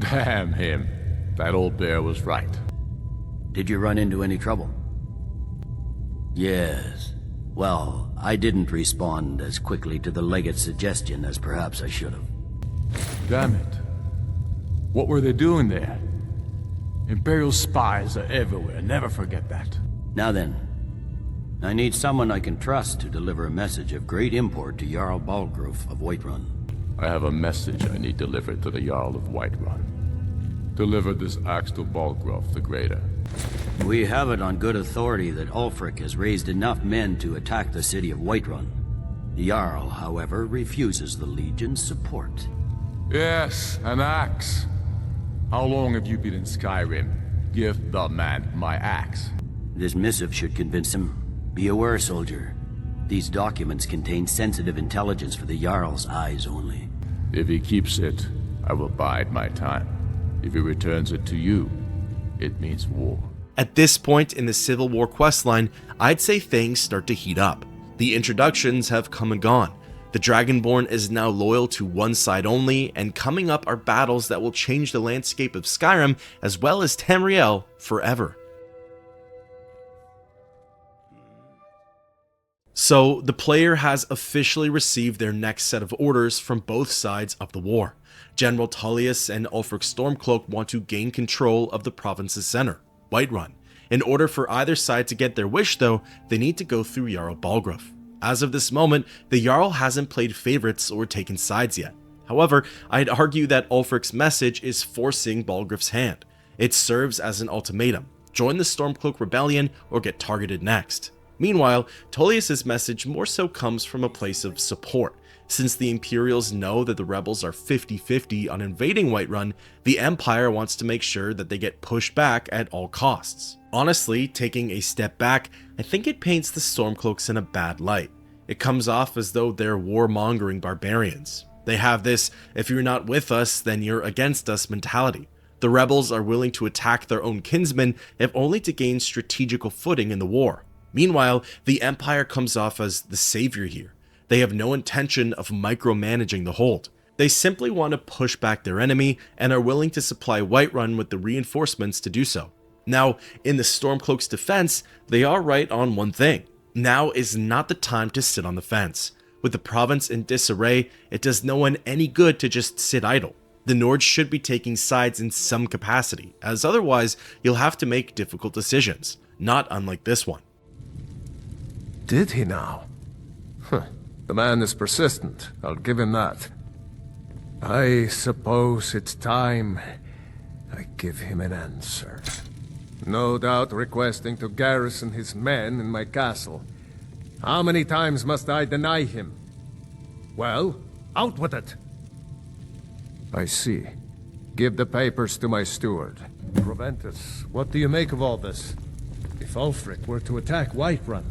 Damn him. That old bear was right. Did you run into any trouble? Yes. Well, I didn't respond as quickly to the legate's suggestion as perhaps I should have. Damn it. What were they doing there? Imperial spies are everywhere, never forget that. Now then, I need someone I can trust to deliver a message of great import to Jarl Balgruf of Whiterun. I have a message I need delivered to the Jarl of Whiterun. Deliver this axe to Balgruf the Greater. We have it on good authority that Ulfric has raised enough men to attack the city of Whiterun. The Jarl, however, refuses the Legion's support. Yes, an axe. How long have you been in Skyrim? Give the man my axe. This missive should convince him. Be aware, soldier. These documents contain sensitive intelligence for the Jarl's eyes only. If he keeps it, I will bide my time. If he returns it to you, it means war. At this point in the Civil War questline, I'd say things start to heat up. The introductions have come and gone. The Dragonborn is now loyal to one side only, and coming up are battles that will change the landscape of Skyrim as well as Tamriel forever. So, the player has officially received their next set of orders from both sides of the war. General Tullius and Ulfric Stormcloak want to gain control of the province's center, Whiterun. In order for either side to get their wish though, they need to go through Jarl Balgruuf. As of this moment, the Jarl hasn't played favorites or taken sides yet. However, I'd argue that Ulfric's message is forcing Balgruuf's hand. It serves as an ultimatum: join the Stormcloak Rebellion or get targeted next. Meanwhile, Tullius's message more so comes from a place of support. Since the Imperials know that the rebels are 50-50 on invading Whiterun, the Empire wants to make sure that they get pushed back at all costs. Honestly, taking a step back, I think it paints the Stormcloaks in a bad light. It comes off as though they're warmongering barbarians. They have this "if you're not with us, then you're against us" mentality. The rebels are willing to attack their own kinsmen if only to gain strategical footing in the war. Meanwhile, the Empire comes off as the savior here. They have no intention of micromanaging the hold. They simply want to push back their enemy and are willing to supply Whiterun with the reinforcements to do so. Now, in the Stormcloak's defense, they are right on one thing. Now is not the time to sit on the fence. With the province in disarray, it does no one any good to just sit idle. The Nords should be taking sides in some capacity, as otherwise you'll have to make difficult decisions, not unlike this one. Did he now? The man is persistent, I'll give him that. I suppose it's time I give him an answer. No doubt requesting to garrison his men in my castle. How many times must I deny him? Well, out with it! I see. Give the papers to my steward. Proventus, what do you make of all this? If Ulfric were to attack Whiterun...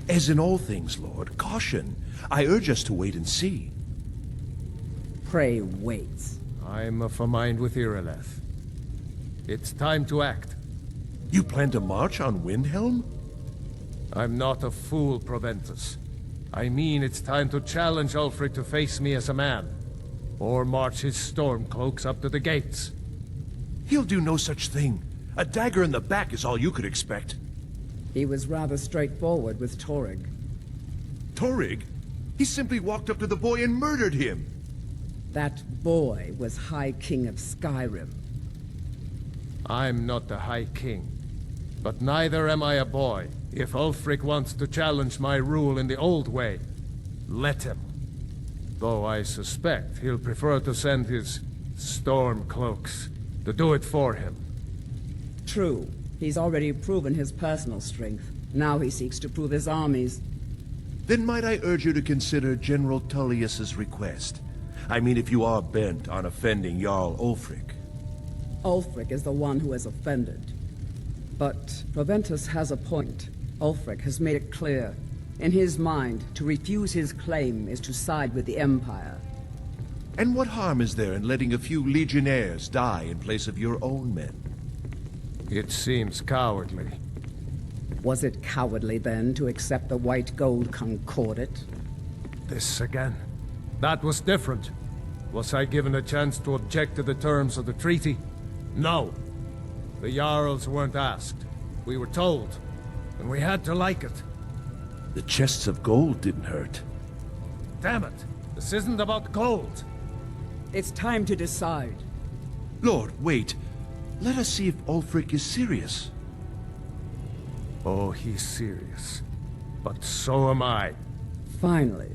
As in all things, Lord, caution. I urge us to wait and see. Pray wait. I'm of a mind with Irileth. It's time to act. You plan to march on Windhelm? I'm not a fool, Proventus. I mean it's time to challenge Ulfric to face me as a man. Or march his Stormcloaks up to the gates. He'll do no such thing. A dagger in the back is all you could expect. He was rather straightforward with Torrig. Torrig? He simply walked up to the boy and murdered him. That boy was High King of Skyrim. I'm not the High King. But neither am I a boy. If Ulfric wants to challenge my rule in the old way, let him. Though I suspect he'll prefer to send his Stormcloaks to do it for him. True. He's already proven his personal strength. Now he seeks to prove his armies. Then might I urge you to consider General Tullius's request? I mean, if you are bent on offending Jarl Ulfric. Ulfric is the one who has offended. But Proventus has a point. Ulfric has made it clear. In his mind, to refuse his claim is to side with the Empire. And what harm is there in letting a few legionnaires die in place of your own men? It seems cowardly. Was it cowardly then to accept the white gold concordat? This again. That was different. Was I given a chance to object to the terms of the treaty? No. The Jarls weren't asked. We were told. And we had to like it. The chests of gold didn't hurt. Damn it! This isn't about gold! It's time to decide. Lord, wait. Let us see if Ulfric is serious. Oh, he's serious. But so am I. Finally.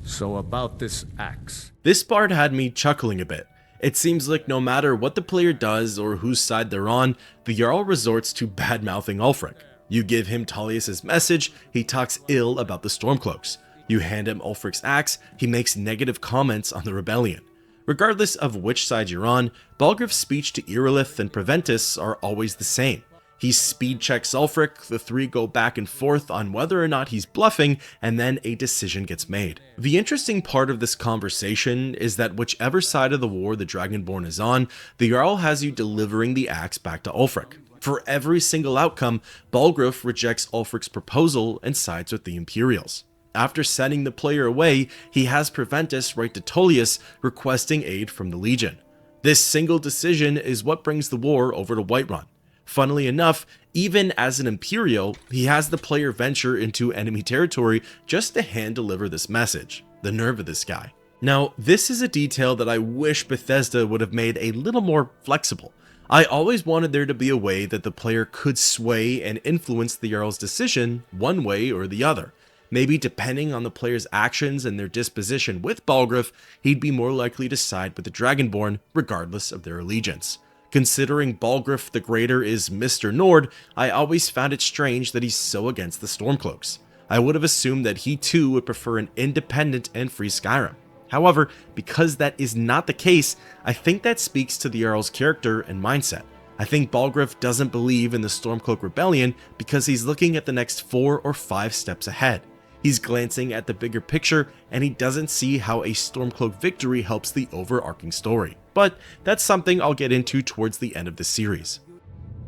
So about this axe. This part had me chuckling a bit. It seems like no matter what the player does or whose side they're on, the Jarl resorts to bad-mouthing Ulfric. You give him Tullius' message, he talks ill about the Stormcloaks. You hand him Ulfric's axe, he makes negative comments on the rebellion. Regardless of which side you're on, Balgruuf's speech to Irilith and Proventus are always the same. He speed checks Ulfric, the three go back and forth on whether or not he's bluffing, and then a decision gets made. The interesting part of this conversation is that whichever side of the war the Dragonborn is on, the Jarl has you delivering the axe back to Ulfric. For every single outcome, Balgruuf rejects Ulfric's proposal and sides with the Imperials. After sending the player away, he has Proventus write to Tullius requesting aid from the Legion. This single decision is what brings the war over to Whiterun. Funnily enough, even as an Imperial, he has the player venture into enemy territory just to hand-deliver this message. The nerve of this guy. Now, this is a detail that I wish Bethesda would have made a little more flexible. I always wanted there to be a way that the player could sway and influence the Jarl's decision one way or the other. Maybe depending on the player's actions and their disposition with Balgruuf, he'd be more likely to side with the Dragonborn regardless of their allegiance. Considering Balgruuf the Greater is Mr. Nord, I always found it strange that he's so against the Stormcloaks. I would have assumed that he too would prefer an independent and free Skyrim. However, because that is not the case, I think that speaks to the Jarl's character and mindset. I think Balgruuf doesn't believe in the Stormcloak Rebellion because he's looking at the next 4 or 5 steps ahead. He's glancing at the bigger picture, and he doesn't see how a Stormcloak victory helps the overarching story. But that's something I'll get into towards the end of the series.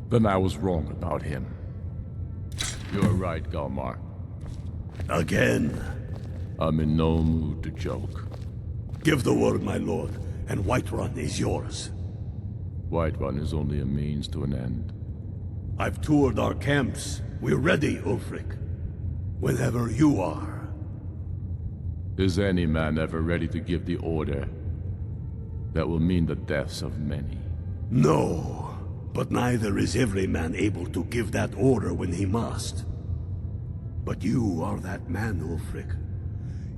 Then I was wrong about him. You're right, Galmar. Again. I'm in no mood to joke. Give the word, my lord, and Whiterun is yours. Whiterun is only a means to an end. I've toured our camps. We're ready, Ulfric. Whenever you are. Is any man ever ready to give the order that will mean the deaths of many? No, but neither is every man able to give that order when he must. But you are that man, Ulfric.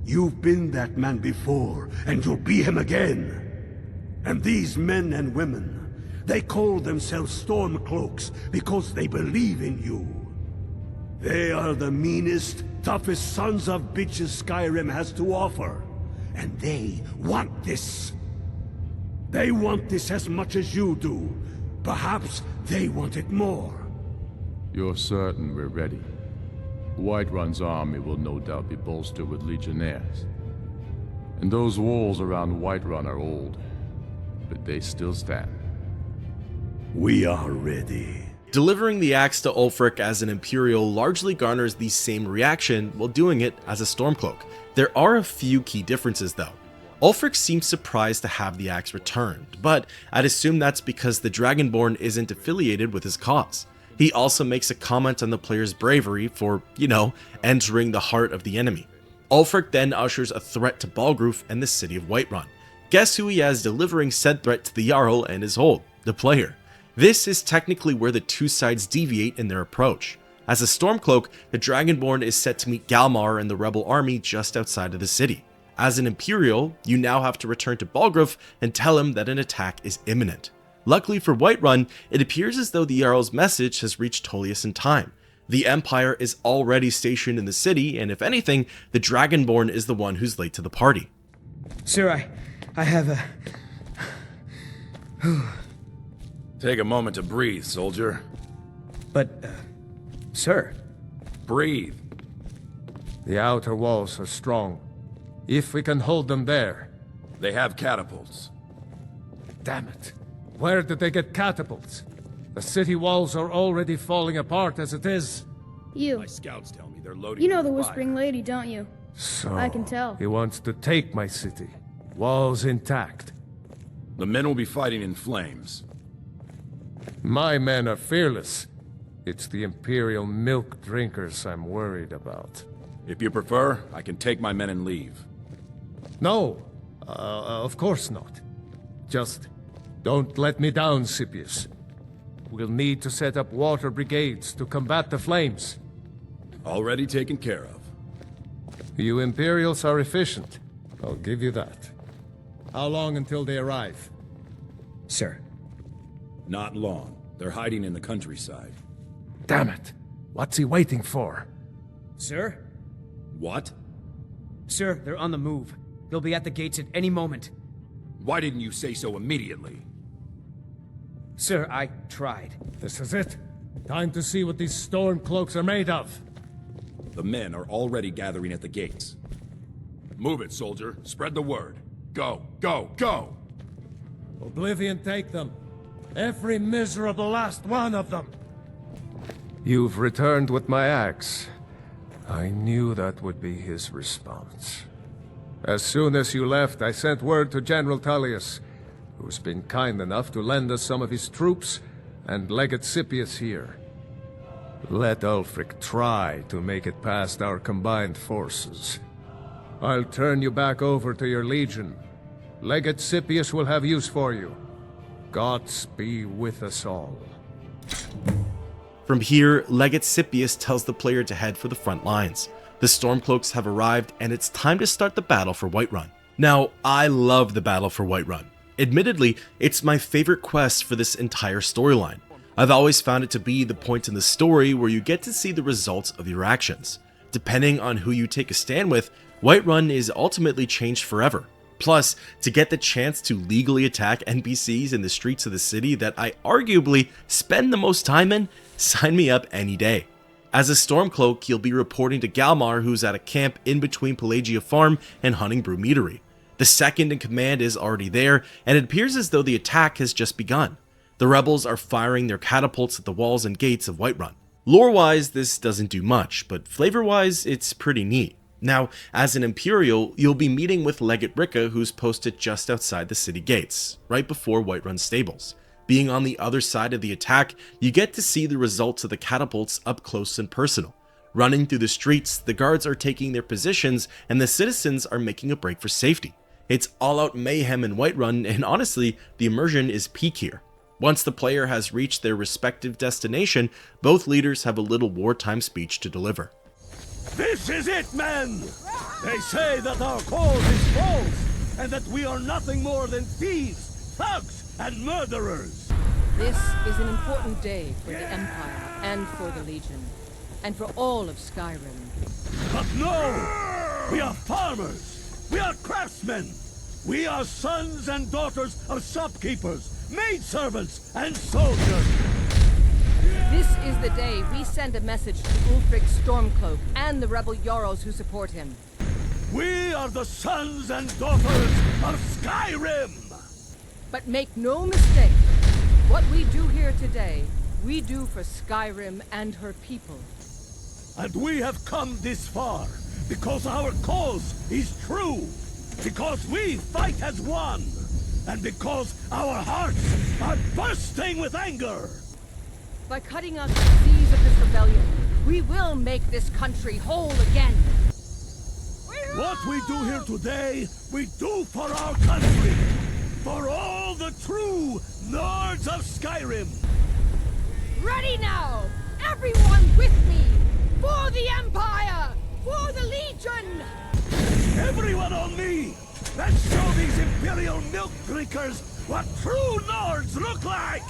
You've been that man before, and you'll be him again. And these men and women, they call themselves Stormcloaks because they believe in you. They are the meanest, toughest sons of bitches Skyrim has to offer. And they want this. They want this as much as you do. Perhaps they want it more. You're certain we're ready? Whiterun's army will no doubt be bolstered with legionnaires. And those walls around Whiterun are old, but they still stand. We are ready. Delivering the axe to Ulfric as an Imperial largely garners the same reaction while doing it as a Stormcloak. There are a few key differences though. Ulfric seems surprised to have the axe returned, but I'd assume that's because the Dragonborn isn't affiliated with his cause. He also makes a comment on the player's bravery for, entering the heart of the enemy. Ulfric then ushers a threat to Balgruuf and the city of Whiterun. Guess who he has delivering said threat to the Jarl and his hold? The player. This is technically where the two sides deviate in their approach. As a Stormcloak, the Dragonborn is set to meet Galmar and the rebel army just outside of the city. As an Imperial, you now have to return to Balgruuf and tell him that an attack is imminent. Luckily for Whiterun, it appears as though the Jarl's message has reached Tullius in time. The Empire is already stationed in the city, and if anything, the Dragonborn is the one who's late to the party. Sir, I have a... Take a moment to breathe, soldier. But, sir... Breathe. The outer walls are strong. If we can hold them there. They have catapults. Damn it. Where did they get catapults? The city walls are already falling apart as it is. My scouts tell me they're loading. You know the Whispering Lady, don't you? So, I can tell. He wants to take my city. Walls intact. The men will be fighting in flames. My men are fearless. It's the Imperial milk drinkers I'm worried about. If you prefer, I can take my men and leave. No, of course not. Just don't let me down, Scipius. We'll need to set up water brigades to combat the flames. Already taken care of. You Imperials are efficient. I'll give you that. How long until they arrive? Sir. Not long. They're hiding in the countryside. Damn it! What's he waiting for? Sir? What? Sir, they're on the move. They'll be at the gates at any moment. Why didn't you say so immediately? Sir, I tried. This is it. Time to see what these storm cloaks are made of. The men are already gathering at the gates. Move it, soldier. Spread the word. Go, go, go! Oblivion take them. Every miserable last one of them. You've returned with my axe. I knew that would be his response. As soon as you left, I sent word to General Tullius, who's been kind enough to lend us some of his troops, and Legate Scipius here. Let Ulfric try to make it past our combined forces. I'll turn you back over to your legion. Legate Scipius will have use for you. Gods be with us all. From here, Legate Scipius tells the player to head for the front lines. The Stormcloaks have arrived, and it's time to start the Battle for Whiterun. Now, I love the Battle for Whiterun. Admittedly, it's my favorite quest for this entire storyline. I've always found it to be the point in the story where you get to see the results of your actions. Depending on who you take a stand with, Whiterun is ultimately changed forever. Plus, to get the chance to legally attack NPCs in the streets of the city that I arguably spend the most time in, sign me up any day. As a Stormcloak, you'll be reporting to Galmar, who's at a camp in between Pelagia Farm and Hunting Brew Meadery. The second in command is already there, and it appears as though the attack has just begun. The rebels are firing their catapults at the walls and gates of Whiterun. Lore-wise, this doesn't do much, but flavor-wise, it's pretty neat. Now, as an Imperial, you'll be meeting with Legate Ricca, who's posted just outside the city gates, right before Whiterun stables. Being on the other side of the attack, you get to see the results of the catapults up close and personal. Running through the streets, the guards are taking their positions, and the citizens are making a break for safety. It's all-out mayhem in Whiterun, and honestly, the immersion is peak here. Once the player has reached their respective destination, both leaders have a little wartime speech to deliver. This is it, men! They say that our cause is false, and that we are nothing more than thieves, thugs, and murderers! This is an important day for the Empire, and for the Legion, and for all of Skyrim. But no! We are farmers! We are craftsmen! We are sons and daughters of shopkeepers, maidservants, and soldiers! This is the day we send a message to Ulfric Stormcloak and the rebel Jarls who support him. We are the sons and daughters of Skyrim! But make no mistake, what we do here today, we do for Skyrim and her people. And we have come this far because our cause is true, because we fight as one, and because our hearts are bursting with anger! By cutting us the seas of this rebellion, we will make this country whole again. What we do here today, we do for our country, for all the true Nords of Skyrim. Ready now! Everyone with me! For the Empire! For the Legion! Everyone on me! Let's show these Imperial milk drinkers what true Nords look like!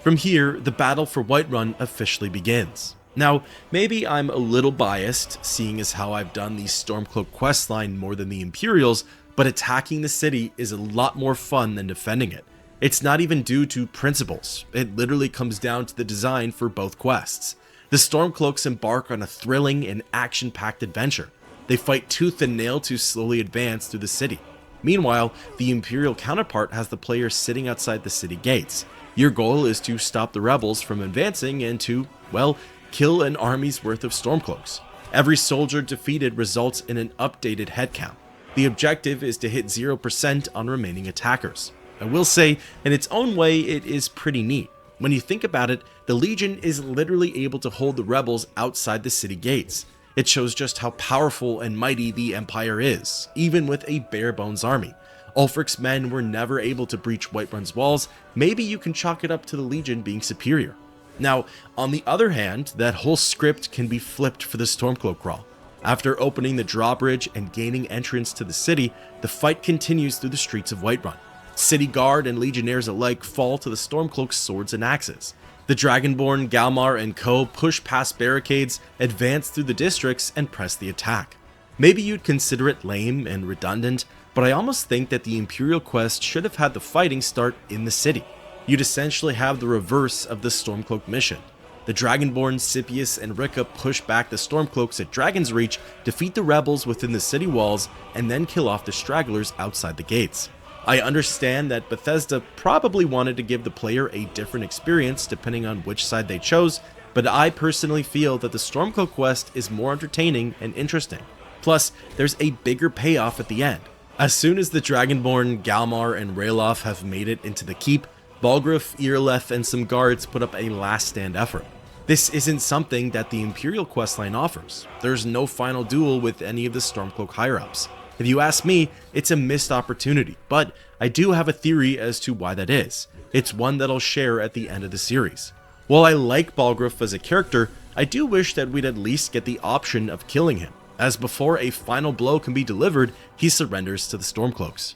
From here, the Battle for Whiterun officially begins. Now, maybe I'm a little biased, seeing as how I've done the Stormcloak questline more than the Imperials, but attacking the city is a lot more fun than defending it. It's not even due to principles, it literally comes down to the design for both quests. The Stormcloaks embark on a thrilling and action-packed adventure. They fight tooth and nail to slowly advance through the city. Meanwhile, the Imperial counterpart has the player sitting outside the city gates. Your goal is to stop the rebels from advancing and to, well, kill an army's worth of Stormcloaks. Every soldier defeated results in an updated head count. The objective is to hit 0% on remaining attackers. I will say, in its own way, it is pretty neat. When you think about it, the Legion is literally able to hold the rebels outside the city gates. It shows just how powerful and mighty the Empire is, even with a bare-bones army. Ulfric's men were never able to breach Whiterun's walls. Maybe you can chalk it up to the Legion being superior. Now, on the other hand, that whole script can be flipped for the Stormcloak crawl. After opening the drawbridge and gaining entrance to the city, the fight continues through the streets of Whiterun. City guard and legionnaires alike fall to the Stormcloak's swords and axes. The Dragonborn, Galmar, and co. push past barricades, advance through the districts, and press the attack. Maybe you'd consider it lame and redundant, but I almost think that the Imperial quest should have had the fighting start in the city. You'd essentially have the reverse of the Stormcloak mission. The Dragonborn, Scipius, and Ricca push back the Stormcloaks at Dragon's Reach, defeat the rebels within the city walls, and then kill off the stragglers outside the gates. I understand that Bethesda probably wanted to give the player a different experience depending on which side they chose, but I personally feel that the Stormcloak quest is more entertaining and interesting. Plus, there's a bigger payoff at the end. As soon as the Dragonborn, Galmar, and Ralof have made it into the keep, Balgruuf, Irileth, and some guards put up a last stand effort. This isn't something that the Imperial questline offers. There's no final duel with any of the Stormcloak higher-ups. If you ask me, it's a missed opportunity, but I do have a theory as to why that is. It's one that I'll share at the end of the series. While I like Balgruuf as a character, I do wish that we'd at least get the option of killing him, as before a final blow can be delivered, he surrenders to the Stormcloaks.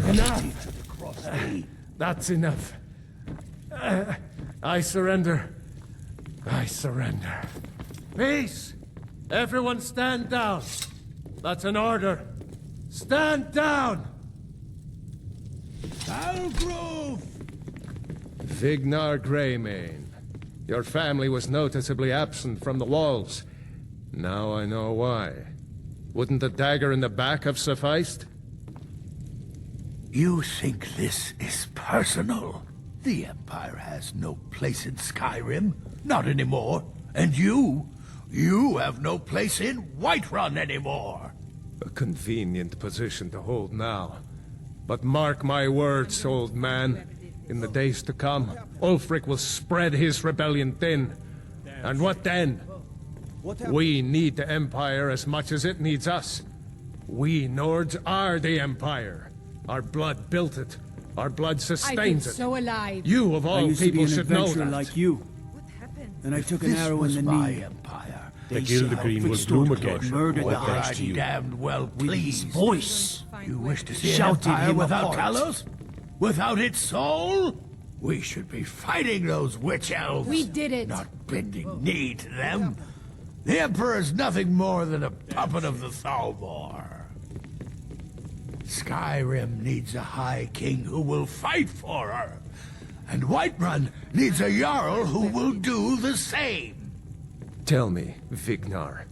Enough! That's enough. I surrender. I surrender. Peace! Everyone stand down. That's an order. Stand down! Balgruuf! Vignar Greymane. Your family was noticeably absent from the walls. Now I know why. Wouldn't the dagger in the back have sufficed? You think this is personal? The Empire has no place in Skyrim. Not anymore. And you have no place in Whiterun anymore. A convenient position to hold now. But mark my words, old man. In the days to come, Ulfric will spread his rebellion thin. And what then? We need the Empire as much as it needs us. We Nords are the Empire. Our blood built it. Our blood sustains it. So alive. You of all people should know that. Like you. What happened? And I took an arrow in the knee. Empire. The Gildergreen will bloom again. Murdered the I to you. Damned well pleased. With his voice. You wish to see an Shouted empire him without apart. Talos? Without its soul? We should be fighting those witch elves. We did it. Not bending knee to them. The Emperor is nothing more than a puppet of the Thalmor. Skyrim needs a High King who will fight for her. And Whiterun needs a Jarl who will do the same. Tell me, Vignar,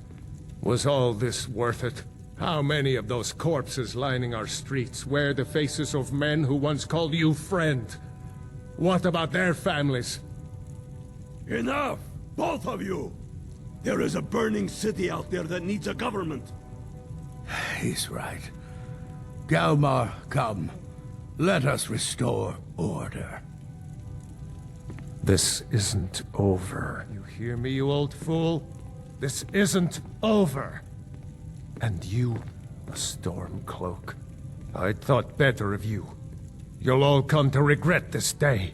was all this worth it? How many of those corpses lining our streets wear the faces of men who once called you friend? What about their families? Enough! Both of you! There is a burning city out there that needs a government. He's right. Galmar, come. Let us restore order. This isn't over. You hear me, you old fool? This isn't over. And you, a Stormcloak. I'd thought better of you. You'll all come to regret this day.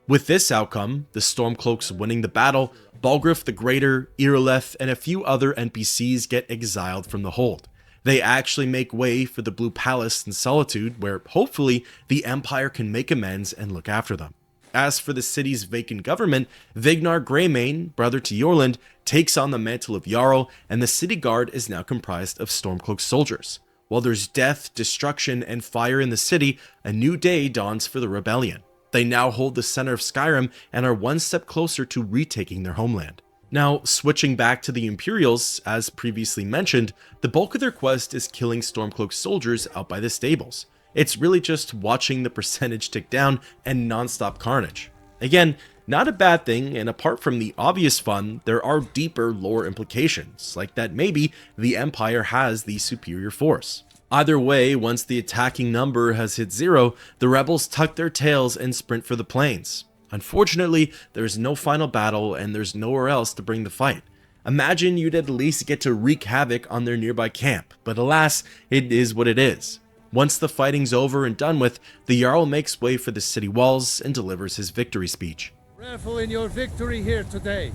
With this outcome, the Stormcloaks winning the battle, Balgruuf the Greater, Irileth, and a few other NPCs get exiled from the hold. They actually make way for the Blue Palace in Solitude, where hopefully the Empire can make amends and look after them. As for the city's vacant government, Vignar Greymane, brother to Jorlund, takes on the mantle of Jarl, and the city guard is now comprised of Stormcloak soldiers. While there's death, destruction, and fire in the city, a new day dawns for the rebellion. They now hold the center of Skyrim and are one step closer to retaking their homeland. Now, switching back to the Imperials, as previously mentioned, the bulk of their quest is killing Stormcloak soldiers out by the stables. It's really just watching the percentage tick down and non-stop carnage. Again, not a bad thing, and apart from the obvious fun, there are deeper lore implications, like that maybe the Empire has the superior force. Either way, once the attacking number has hit 0, the rebels tuck their tails and sprint for the plains. Unfortunately, there's no final battle and there's nowhere else to bring the fight. Imagine you'd at least get to wreak havoc on their nearby camp, but alas, it is what it is. Once the fighting's over and done with, the Jarl makes way for the city walls and delivers his victory speech. Revel in your victory here today.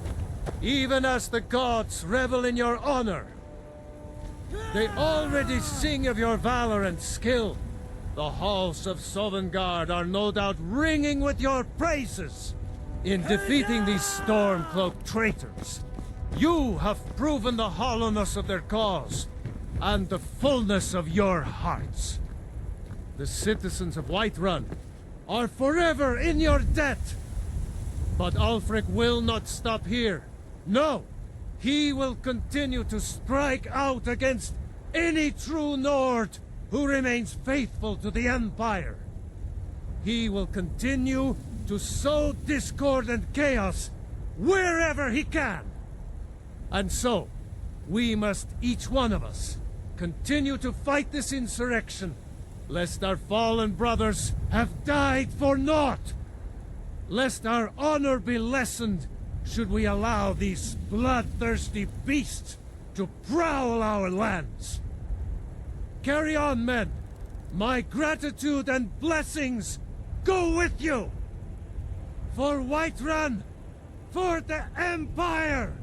even as the gods revel in your honor. They already sing of your valor and skill. The halls of Sovngarde are no doubt ringing with your praises. In defeating these Stormcloak traitors, you have proven the hollowness of their cause, and the fullness of your hearts. The citizens of Whiterun are forever in your debt. But Ulfric will not stop here. No! He will continue to strike out against any true Nord who remains faithful to the Empire. He will continue to sow discord and chaos wherever he can. And so, we must, each one of us, continue to fight this insurrection, lest our fallen brothers have died for naught. Lest our honor be lessened should we allow these bloodthirsty beasts to prowl our lands. Carry on, men. My gratitude and blessings go with you. For Whiterun, for the Empire!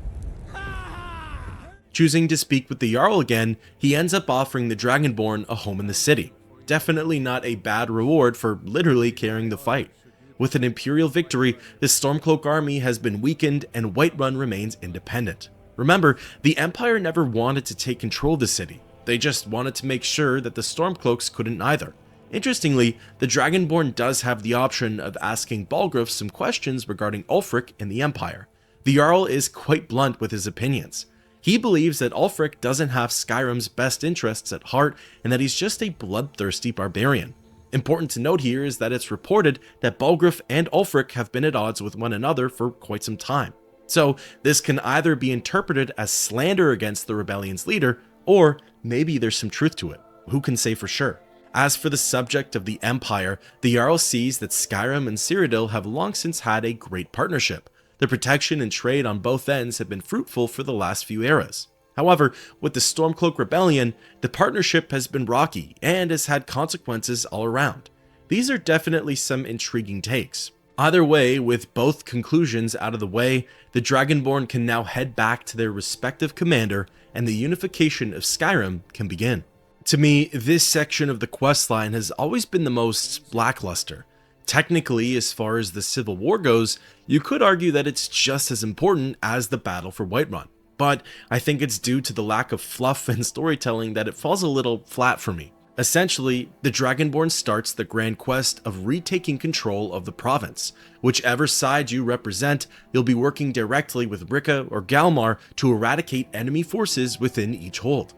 Choosing to speak with the Jarl again, he ends up offering the Dragonborn a home in the city. Definitely not a bad reward for literally carrying the fight. With an Imperial victory, the Stormcloak army has been weakened and Whiterun remains independent. Remember, the Empire never wanted to take control of the city. They just wanted to make sure that the Stormcloaks couldn't either. Interestingly, the Dragonborn does have the option of asking Balgruuf some questions regarding Ulfric and the Empire. The Jarl is quite blunt with his opinions. He believes that Ulfric doesn't have Skyrim's best interests at heart and that he's just a bloodthirsty barbarian. Important to note here is that it's reported that Balgruuf and Ulfric have been at odds with one another for quite some time. So this can either be interpreted as slander against the rebellion's leader, or maybe there's some truth to it. Who can say for sure? As for the subject of the Empire, the Jarl sees that Skyrim and Cyrodiil have long since had a great partnership. The protection and trade on both ends have been fruitful for the last few eras. However, with the Stormcloak Rebellion, the partnership has been rocky and has had consequences all around. These are definitely some intriguing takes. Either way, with both conclusions out of the way, the Dragonborn can now head back to their respective commander and the unification of Skyrim can begin. To me, this section of the questline has always been the most lackluster. Technically, as far as the Civil War goes, you could argue that it's just as important as the Battle for Whiterun. But I think it's due to the lack of fluff and storytelling that it falls a little flat for me. Essentially, the Dragonborn starts the grand quest of retaking control of the province. Whichever side you represent, you'll be working directly with Rika or Galmar to eradicate enemy forces within each hold.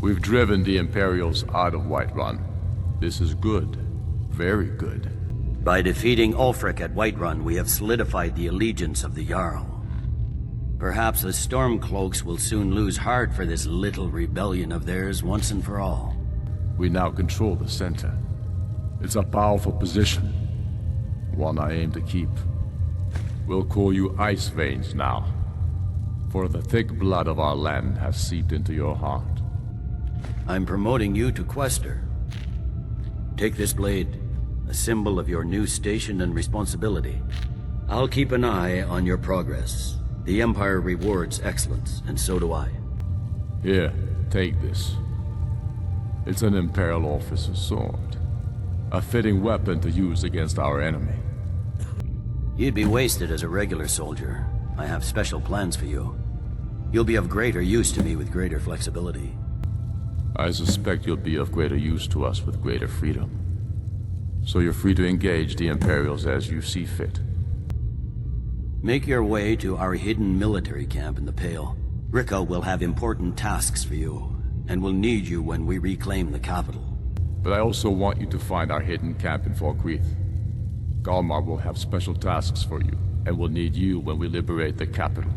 We've driven the Imperials out of Whiterun. This is good. Very good. By defeating Ulfric at Whiterun, we have solidified the allegiance of the Jarl. Perhaps the Stormcloaks will soon lose heart for this little rebellion of theirs once and for all. We now control the center. It's a powerful position. One I aim to keep. We'll call you Ice Veins now. For the thick blood of our land has seeped into your heart. I'm promoting you to Quester. Take this blade, a symbol of your new station and responsibility. I'll keep an eye on your progress. The Empire rewards excellence, and so do I. Here, take this. It's an Imperial officer's sword. A fitting weapon to use against our enemy. You'd be wasted as a regular soldier. I have special plans for you. You'll be of greater use to me with greater flexibility. I suspect you'll be of greater use to us with greater freedom. So you're free to engage the Imperials as you see fit. Make your way to our hidden military camp in the Pale. Rika will have important tasks for you, and will need you when we reclaim the capital. But I also want you to find our hidden camp in Falkreath. Galmar will have special tasks for you, and will need you when we liberate the capital.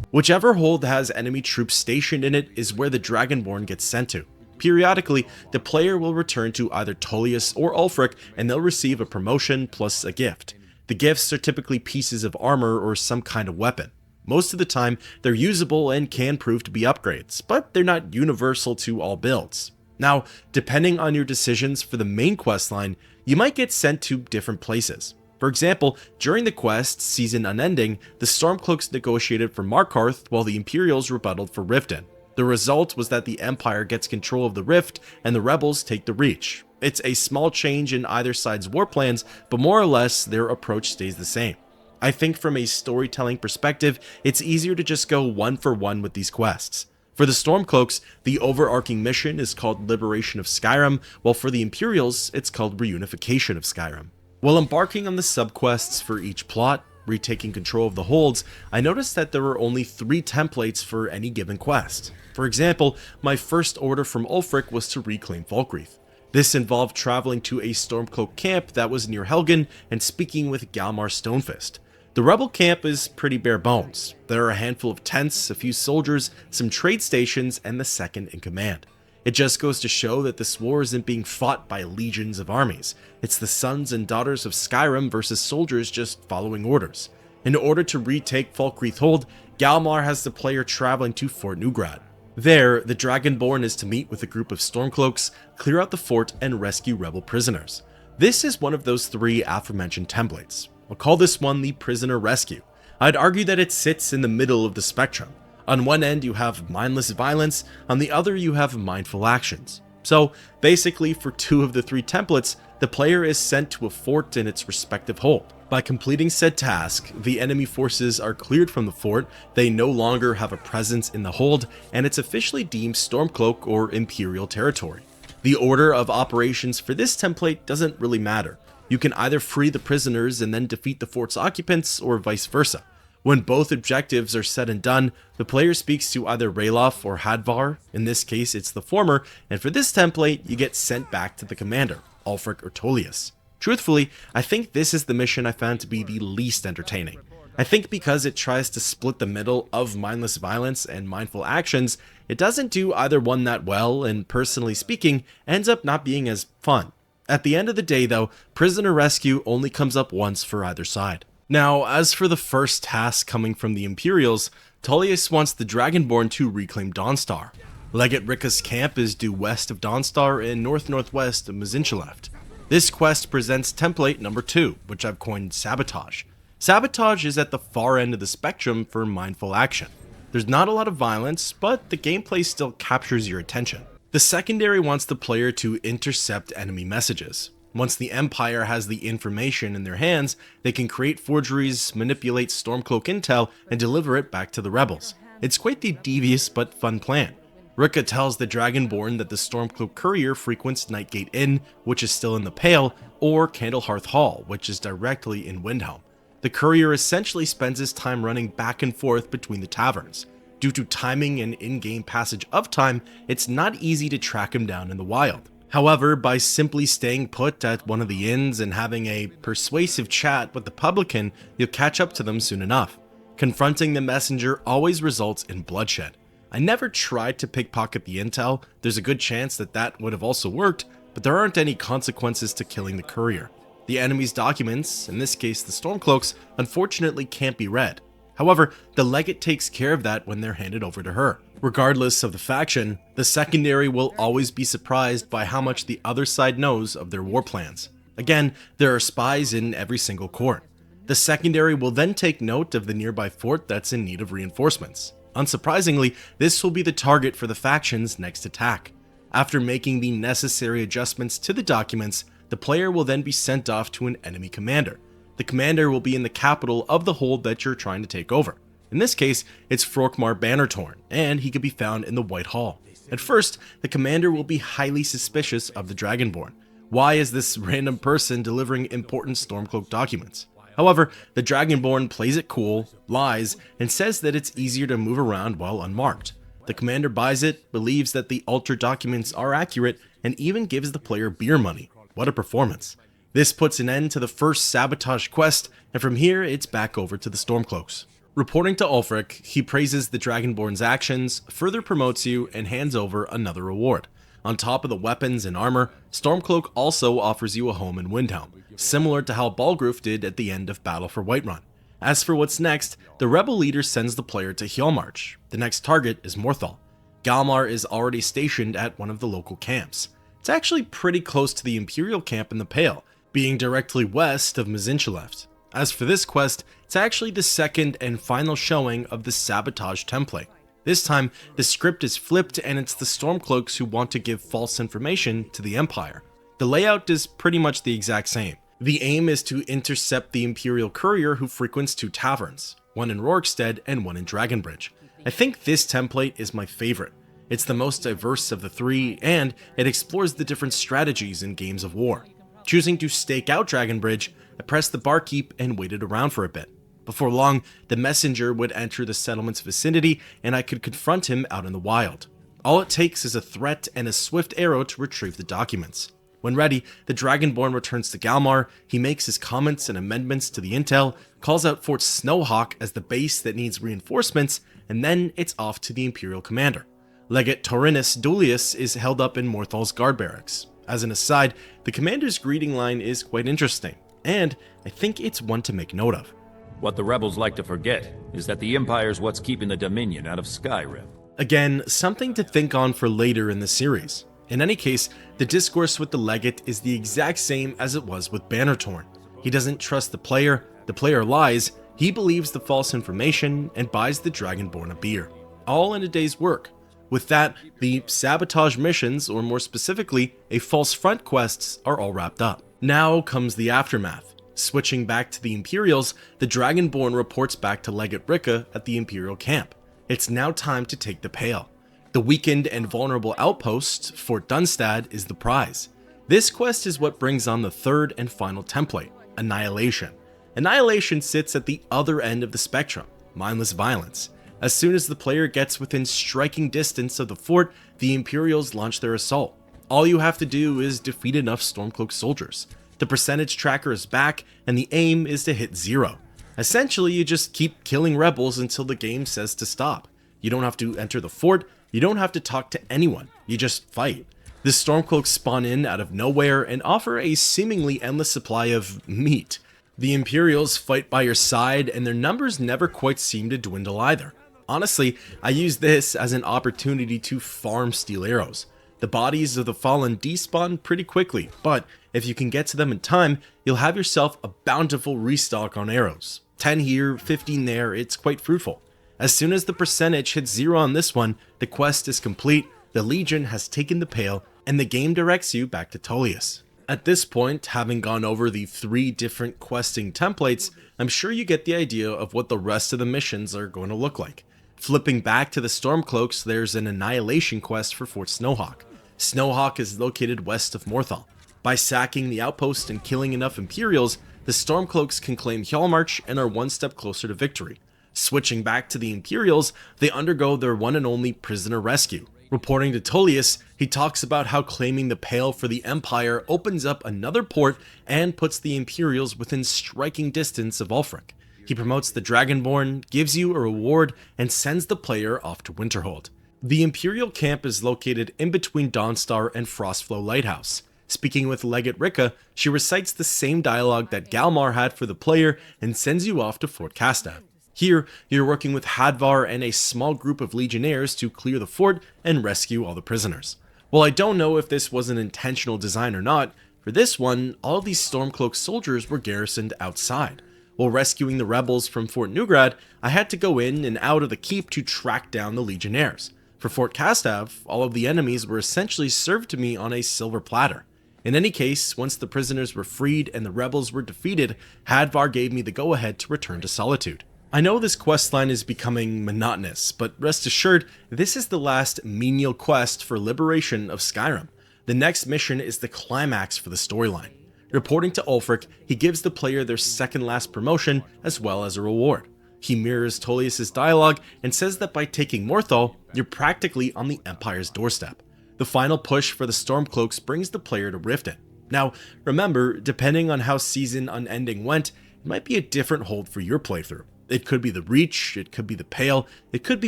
Whichever hold has enemy troops stationed in it is where the Dragonborn gets sent to. Periodically, the player will return to either Tullius or Ulfric, and they'll receive a promotion plus a gift. The gifts are typically pieces of armor or some kind of weapon. Most of the time, they're usable and can prove to be upgrades, but they're not universal to all builds. Now, depending on your decisions for the main questline, you might get sent to different places. For example, during the quest, Season Unending, the Stormcloaks negotiated for Markarth while the Imperials rebutted for Riften. The result was that the Empire gets control of the Rift and the Rebels take the Reach. It's a small change in either side's war plans, but more or less their approach stays the same. I think from a storytelling perspective, it's easier to just go one for one with these quests. For the Stormcloaks, the overarching mission is called Liberation of Skyrim, while for the Imperials, it's called Reunification of Skyrim. While embarking on the subquests for each plot, retaking control of the holds, I noticed that there were only 3 templates for any given quest. For example, my first order from Ulfric was to reclaim Falkreath. This involved traveling to a Stormcloak camp that was near Helgen and speaking with Galmar Stonefist. The rebel camp is pretty bare bones. There are a handful of tents, a few soldiers, some trade stations, and the second in command. It just goes to show that this war isn't being fought by legions of armies. It's the sons and daughters of Skyrim versus soldiers just following orders. In order to retake Falkreath Hold, Galmar has the player traveling to Fort Neugrad. There, the Dragonborn is to meet with a group of Stormcloaks, clear out the fort, and rescue rebel prisoners. This is one of those 3 aforementioned templates. I'll call this one the Prisoner Rescue. I'd argue that it sits in the middle of the spectrum. On one end you have mindless violence, on the other you have mindful actions. So basically for 2 of the 3 templates, the player is sent to a fort in its respective hold. By completing said task, the enemy forces are cleared from the fort, they no longer have a presence in the hold, and it's officially deemed Stormcloak or Imperial territory. The order of operations for this template doesn't really matter. You can either free the prisoners and then defeat the fort's occupants, or vice versa. When both objectives are said and done, the player speaks to either Ralof or Hadvar, in this case it's the former, and for this template you get sent back to the commander, Ulfric or Tullius. Truthfully, I think this is the mission I found to be the least entertaining. I think because it tries to split the middle of mindless violence and mindful actions, it doesn't do either one that well, and personally speaking, ends up not being as fun. At the end of the day though, Prisoner Rescue only comes up once for either side. Now, as for the first task coming from the Imperials, Tullius wants the Dragonborn to reclaim Dawnstar. Legate Ricka's camp is due west of Dawnstar and north-northwest of Mazinchileft. This quest presents template number 2, which I've coined Sabotage. Sabotage is at the far end of the spectrum for mindful action. There's not a lot of violence, but the gameplay still captures your attention. The secondary wants the player to intercept enemy messages. Once the Empire has the information in their hands, they can create forgeries, manipulate Stormcloak intel, and deliver it back to the rebels. It's quite the devious but fun plan. Ricka tells the Dragonborn that the Stormcloak courier frequents Nightgate Inn, which is still in the Pale, or Candlehearth Hall, which is directly in Windhelm. The courier essentially spends his time running back and forth between the taverns. Due to timing and in-game passage of time, it's not easy to track him down in the wild. However, by simply staying put at one of the inns and having a persuasive chat with the publican, you'll catch up to them soon enough. Confronting the messenger always results in bloodshed. I never tried to pickpocket the intel, there's a good chance that would have also worked, but there aren't any consequences to killing the courier. The enemy's documents, in this case the Stormcloaks, unfortunately can't be read. However, the Legate takes care of that when they're handed over to her. Regardless of the faction, the secondary will always be surprised by how much the other side knows of their war plans. Again, there are spies in every single court. The secondary will then take note of the nearby fort that's in need of reinforcements. Unsurprisingly, this will be the target for the faction's next attack. After making the necessary adjustments to the documents, the player will then be sent off to an enemy commander. The commander will be in the capital of the hold that you're trying to take over. In this case, it's Frokmar Bannertorn, and he can be found in the White Hall. At first, the commander will be highly suspicious of the Dragonborn. Why is this random person delivering important Stormcloak documents? However, the Dragonborn plays it cool, lies, and says that it's easier to move around while unmarked. The commander buys it, believes that the altered documents are accurate, and even gives the player beer money. What a performance. This puts an end to the first Sabotage quest, and from here it's back over to the Stormcloaks. Reporting to Ulfric, he praises the Dragonborn's actions, further promotes you, and hands over another reward. On top of the weapons and armor, Stormcloak also offers you a home in Windhelm, similar to how Balgruuf did at the end of Battle for Whiterun. As for what's next, the rebel leader sends the player to Hjalmarch. The next target is Morthal. Galmar is already stationed at one of the local camps. It's actually pretty close to the Imperial camp in the Pale, being directly west of Mazincheleft. As for this quest, it's actually the second and final showing of the Sabotage template. This time, the script is flipped and it's the Stormcloaks who want to give false information to the Empire. The layout is pretty much the exact same. The aim is to intercept the Imperial courier who frequents 2 taverns, one in Rorikstead and one in Dragonbridge. I think this template is my favorite. It's the most diverse of the 3, and it explores the different strategies in games of war. Choosing to stake out Dragonbridge, I pressed the barkeep and waited around for a bit. Before long, the messenger would enter the settlement's vicinity and I could confront him out in the wild. All it takes is a threat and a swift arrow to retrieve the documents. When ready, the Dragonborn returns to Galmar, he makes his comments and amendments to the intel, calls out Fort Snowhawk as the base that needs reinforcements, and then it's off to the Imperial commander. Legate Taurinus Dulius is held up in Morthal's guard barracks. As an aside, the commander's greeting line is quite interesting, and I think it's one to make note of. What the rebels like to forget is that the Empire's what's keeping the Dominion out of Skyrim. Again, something to think on for later in the series. In any case, the discourse with the Legate is the exact same as it was with Bannertorn. He doesn't trust the player lies, he believes the false information, and buys the Dragonborn a beer. All in a day's work. With that, the Sabotage missions, or more specifically, a False Front quests, are all wrapped up. Now comes the aftermath. Switching back to the Imperials, the Dragonborn reports back to Legate Ricca at the Imperial camp. It's now time to take the Pale. The weakened and vulnerable outpost, Fort Dunstad, is the prize. This quest is what brings on the third and final template, Annihilation. Annihilation sits at the other end of the spectrum, mindless violence. As soon as the player gets within striking distance of the fort, the Imperials launch their assault. All you have to do is defeat enough Stormcloak soldiers. The percentage tracker is back, and the aim is to hit 0. Essentially, you just keep killing rebels until the game says to stop. You don't have to enter the fort, you don't have to talk to anyone, you just fight. The Stormcloaks spawn in out of nowhere and offer a seemingly endless supply of meat. The Imperials fight by your side, and their numbers never quite seem to dwindle either. Honestly, I use this as an opportunity to farm steel arrows. The bodies of the fallen despawn pretty quickly, but if you can get to them in time, you'll have yourself a bountiful restock on arrows. 10 here, 15 there, it's quite fruitful. As soon as the percentage hits 0 on this one, the quest is complete, the Legion has taken the Pale, and the game directs you back to Tullius. At this point, having gone over the 3 different questing templates, I'm sure you get the idea of what the rest of the missions are going to look like. Flipping back to the Stormcloaks, there's an Annihilation quest for Fort Snowhawk. Snowhawk is located west of Morthal. By sacking the outpost and killing enough Imperials, the Stormcloaks can claim Hjalmarch and are one step closer to victory. Switching back to the Imperials, they undergo their one and only prisoner rescue. Reporting to Tullius, he talks about how claiming the Pale for the Empire opens up another port and puts the Imperials within striking distance of Ulfric. He promotes the Dragonborn, gives you a reward, and sends the player off to Winterhold. The Imperial camp is located in between Dawnstar and Frostflow Lighthouse. Speaking with Legate Ricca, she recites the same dialogue that Galmar had for the player and sends you off to Fort Castav. Here, you're working with Hadvar and a small group of legionnaires to clear the fort and rescue all the prisoners. While I don't know if this was an intentional design or not, for this one, all these Stormcloak soldiers were garrisoned outside. While rescuing the rebels from Fort Neugrad, I had to go in and out of the keep to track down the legionnaires. For Fort Castav, all of the enemies were essentially served to me on a silver platter. In any case, once the prisoners were freed and the rebels were defeated, Hadvar gave me the go-ahead to return to Solitude. I know this questline is becoming monotonous, but rest assured, this is the last menial quest for liberation of Skyrim. The next mission is the climax for the storyline. Reporting to Ulfric, he gives the player their second last promotion as well as a reward. He mirrors Tullius' dialogue and says that by taking Morthal, you're practically on the Empire's doorstep. The final push for the Stormcloaks brings the player to Riften. Now, remember, depending on how Season Unending went, it might be a different hold for your playthrough. It could be the Reach, it could be the Pale, it could be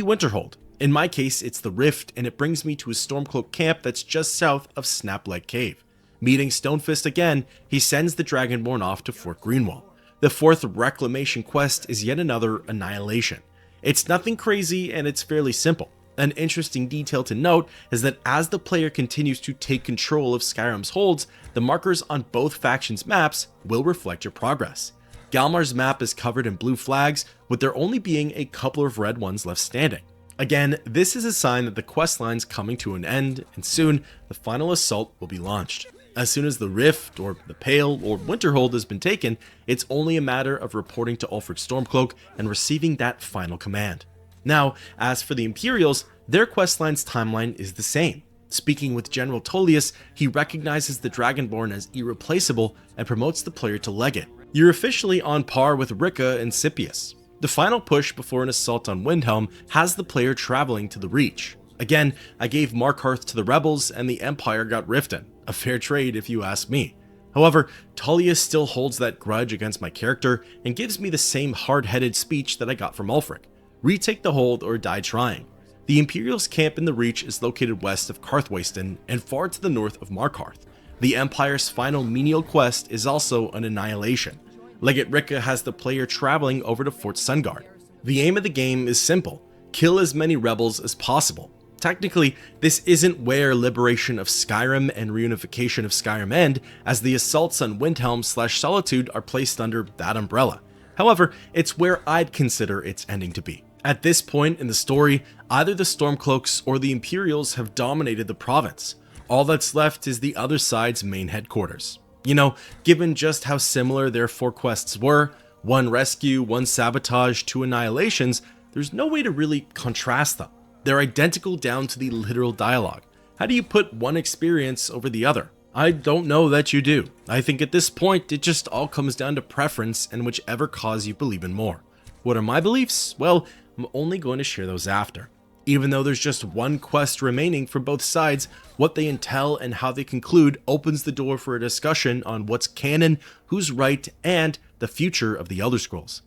Winterhold. In my case, it's the Rift, and it brings me to a Stormcloak camp that's just south of Snapleg Cave. Meeting Stonefist again, he sends the Dragonborn off to Fort Greenwall. The fourth Reclamation quest is yet another Annihilation. It's nothing crazy and it's fairly simple. An interesting detail to note is that as the player continues to take control of Skyrim's holds, the markers on both factions' maps will reflect your progress. Galmar's map is covered in blue flags, with there only being a couple of red ones left standing. Again, this is a sign that the questline's coming to an end, and soon the final assault will be launched. As soon as the Rift, or the Pale, or Winterhold has been taken, it's only a matter of reporting to Ulfric Stormcloak and receiving that final command. Now, as for the Imperials, their questline's timeline is the same. Speaking with General Tullius, he recognizes the Dragonborn as irreplaceable and promotes the player to Legate. You're officially on par with Ricca and Scipius. The final push before an assault on Windhelm has the player traveling to the Reach. Again, I gave Markarth to the rebels and the Empire got Riften. A fair trade if you ask me. However, Tullius still holds that grudge against my character and gives me the same hard-headed speech that I got from Ulfric. Retake the hold or die trying. The Imperials' camp in the Reach is located west of Karthwasten and far to the north of Markarth. The Empire's final menial quest is also an annihilation. Legate Ricca has the player traveling over to Fort Sungard. The aim of the game is simple: kill as many rebels as possible. Technically, this isn't where Liberation of Skyrim and Reunification of Skyrim end, as the assaults on Windhelm/Solitude are placed under that umbrella. However, it's where I'd consider its ending to be. At this point in the story, either the Stormcloaks or the Imperials have dominated the province. All that's left is the other side's main headquarters. You know, given just how similar their 4 quests were, one rescue, one sabotage, 2 annihilations, there's no way to really contrast them. They're identical down to the literal dialogue. How do you put one experience over the other? I don't know that you do. I think at this point, it just all comes down to preference and whichever cause you believe in more. What are my beliefs? Well, I'm only going to share those after. Even though there's just one quest remaining for both sides, what they entail and how they conclude opens the door for a discussion on what's canon, who's right, and the future of the Elder Scrolls.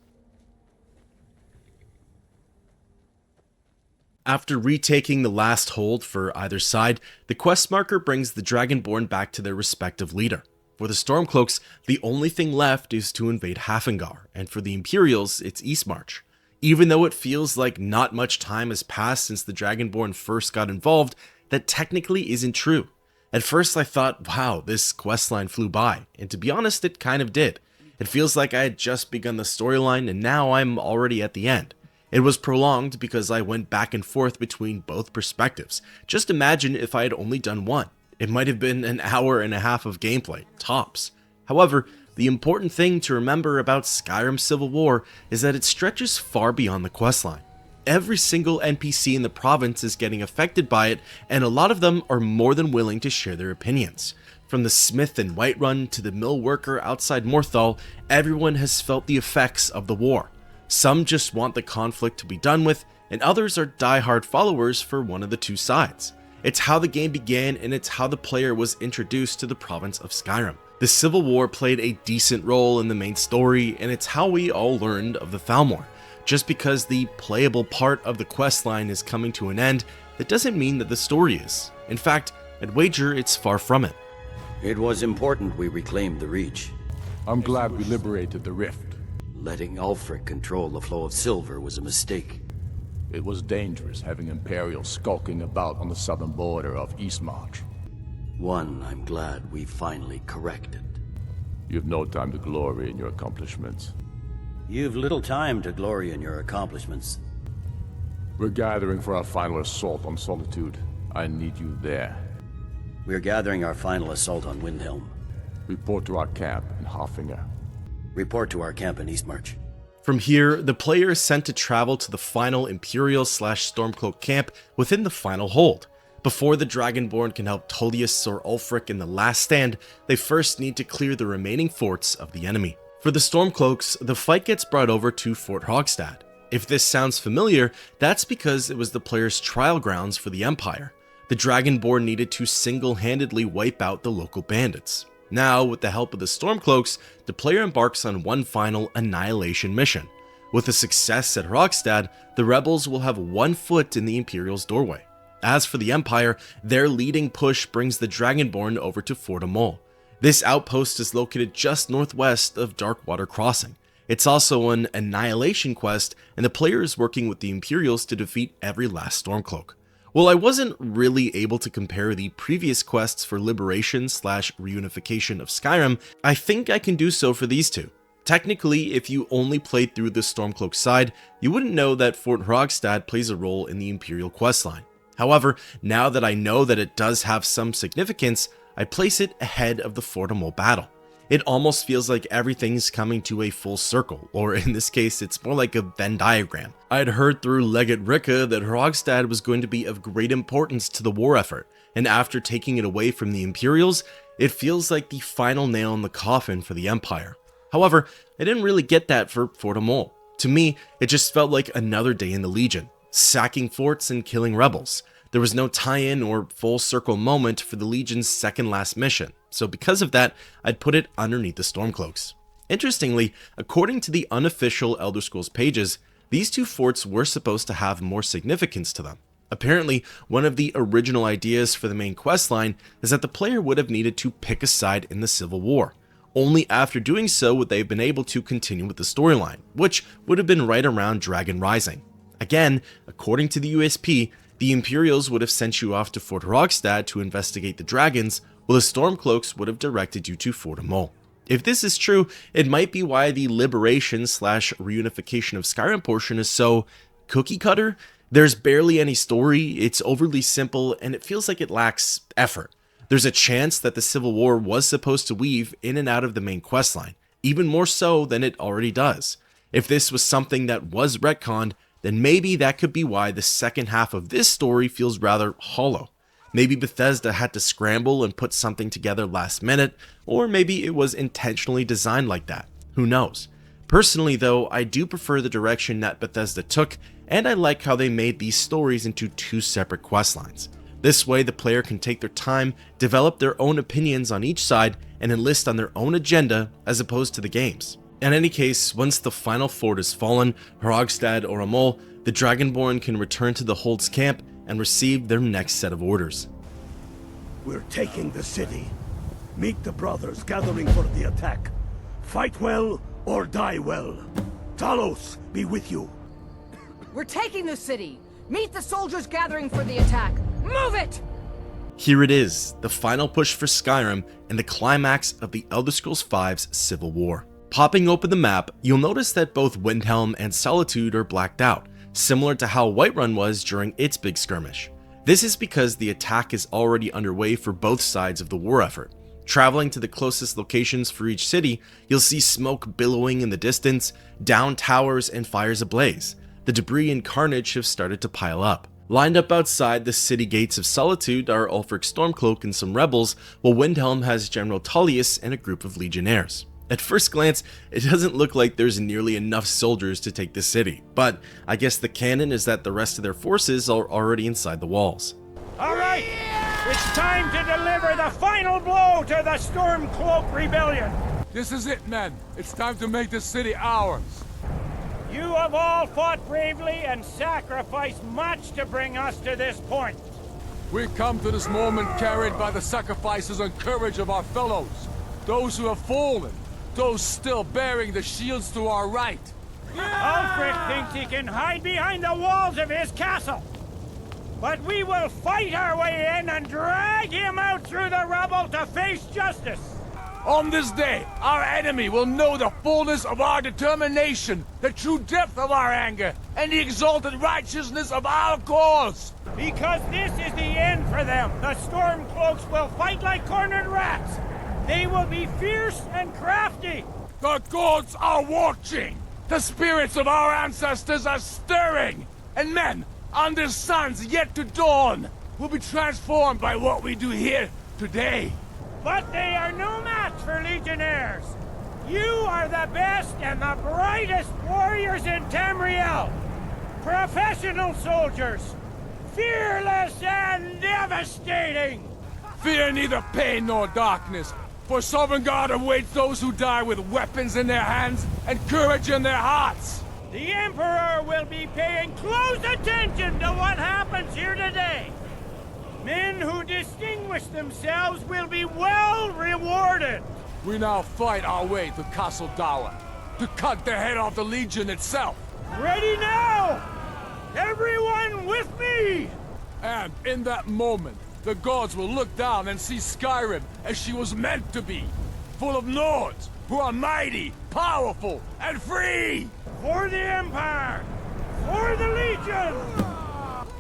After retaking the last hold for either side, the quest marker brings the Dragonborn back to their respective leader. For the Stormcloaks, the only thing left is to invade Hafengar, and for the Imperials, it's Eastmarch. Even though it feels like not much time has passed since the Dragonborn first got involved, that technically isn't true. At first I thought, wow, this questline flew by, and to be honest, it kind of did. It feels like I had just begun the storyline and now I'm already at the end. It was prolonged because I went back and forth between both perspectives. Just imagine if I had only done one. It might have been an hour and a half of gameplay, tops. However, the important thing to remember about Skyrim Civil War is that it stretches far beyond the questline. Every single NPC in the province is getting affected by it, and a lot of them are more than willing to share their opinions. From the smith in Whiterun to the mill worker outside Morthal, everyone has felt the effects of the war. Some just want the conflict to be done with, and others are die-hard followers for one of the two sides. It's how the game began, and it's how the player was introduced to the province of Skyrim. The Civil War played a decent role in the main story, and it's how we all learned of the Thalmor. Just because the playable part of the questline is coming to an end, that doesn't mean that the story is. In fact, I'd wager it's far from it. It was important we reclaimed the Reach. I'm glad we liberated the Rift. Letting Ulfric control the flow of silver was a mistake. It was dangerous having Imperials skulking about on the southern border of Eastmarch. One I'm glad we finally corrected. You have no time to glory in your accomplishments. You've little time to glory in your accomplishments. We're gathering for our final assault on Solitude. I need you there. We're gathering our final assault on Windhelm. Report to our camp in Hafengar. Report to our camp in Eastmarch. From here, the player is sent to travel to the final Imperial/Stormcloak camp within the final hold. Before the Dragonborn can help Tullius or Ulfric in the last stand, they first need to clear the remaining forts of the enemy. For the Stormcloaks, the fight gets brought over to Fort Hogstad. If this sounds familiar, that's because it was the player's trial grounds for the Empire. The Dragonborn needed to single-handedly wipe out the local bandits. Now, with the help of the Stormcloaks, the player embarks on one final annihilation mission. With a success at Hogstad, the rebels will have one foot in the Imperial's doorway. As for the Empire, their leading push brings the Dragonborn over to Fort Amol. This outpost is located just northwest of Darkwater Crossing. It's also an annihilation quest, and the player is working with the Imperials to defeat every last Stormcloak. While I wasn't really able to compare the previous quests for Liberation / Reunification of Skyrim, I think I can do so for these two. Technically, if you only played through the Stormcloak side, you wouldn't know that Fort Hrogstad plays a role in the Imperial questline. However, now that I know that it does have some significance, I place it ahead of the Fort Amol battle. It almost feels like everything's coming to a full circle, or in this case, it's more like a Venn diagram. I'd heard through Legate Ricka that Hrogstad was going to be of great importance to the war effort, and after taking it away from the Imperials, it feels like the final nail in the coffin for the Empire. However, I didn't really get that for Fort Amol. To me, it just felt like another day in the Legion, sacking forts and killing rebels. There was no tie-in or full circle moment for the Legion's second last mission, so because of that, I'd put it underneath the Stormcloaks. Interestingly, according to the unofficial Elder Scrolls pages, these two forts were supposed to have more significance to them. Apparently, one of the original ideas for the main questline is that the player would have needed to pick a side in the Civil War. Only after doing so would they have been able to continue with the storyline, which would have been right around Dragon Rising. Again, according to the USP, the Imperials would have sent you off to Fort Hrogstad to investigate the dragons, while the Stormcloaks would have directed you to Fort Amol. If this is true, it might be why the Liberation / Reunification of Skyrim portion is so cookie cutter. There's barely any story, it's overly simple, and it feels like it lacks effort. There's a chance that the Civil War was supposed to weave in and out of the main questline, even more so than it already does. If this was something that was retconned, then maybe that could be why the second half of this story feels rather hollow. Maybe Bethesda had to scramble and put something together last minute, or maybe it was intentionally designed like that. Who knows? Personally though, I do prefer the direction that Bethesda took, and I like how they made these stories into two separate questlines. This way the player can take their time, develop their own opinions on each side, and enlist on their own agenda as opposed to the game's. In any case, once the final fort is fallen, Hrogstad or Amol, the Dragonborn can return to the Hold's camp and receive their next set of orders. We're taking the city. Meet the brothers gathering for the attack. Fight well or die well. Talos be with you. We're taking the city. Meet the soldiers gathering for the attack. Move it! Here it is, the final push for Skyrim and the climax of the Elder Scrolls V's Civil War. Popping open the map, you'll notice that both Windhelm and Solitude are blacked out, similar to how Whiterun was during its big skirmish. This is because the attack is already underway for both sides of the war effort. Traveling to the closest locations for each city, you'll see smoke billowing in the distance, downed towers and fires ablaze. The debris and carnage have started to pile up. Lined up outside the city gates of Solitude are Ulfric Stormcloak and some rebels, while Windhelm has General Tullius and a group of legionnaires. At first glance, it doesn't look like there's nearly enough soldiers to take the city, but I guess the canon is that the rest of their forces are already inside the walls. Alright, it's time to deliver the final blow to the Stormcloak Rebellion! This is it, men. It's time to make this city ours. You have all fought bravely and sacrificed much to bring us to this point. We come to this moment carried by the sacrifices and courage of our fellows, those who have fallen, those still bearing the shields to our right. Ulfric thinks he can hide behind the walls of his castle. But we will fight our way in and drag him out through the rubble to face justice. On this day, our enemy will know the fullness of our determination, the true depth of our anger, and the exalted righteousness of our cause. Because this is the end for them. The Stormcloaks will fight like cornered rats. They will be fierce and crafty. The gods are watching. The spirits of our ancestors are stirring. And men, under suns yet to dawn, will be transformed by what we do here today. But they are no match for legionnaires. You are the best and the brightest warriors in Tamriel. Professional soldiers. Fearless and devastating. Fear neither pain nor darkness. For Sovereign God awaits those who die with weapons in their hands and courage in their hearts. The Emperor will be paying close attention to what happens here today. Men who distinguish themselves will be well rewarded. We now fight our way to Castle Dower. to cut the head off the Legion itself. Ready now! Everyone with me! And in that moment, the gods will look down and see Skyrim as she was meant to be, full of lords who are mighty, powerful, and free! For the Empire! For the Legion!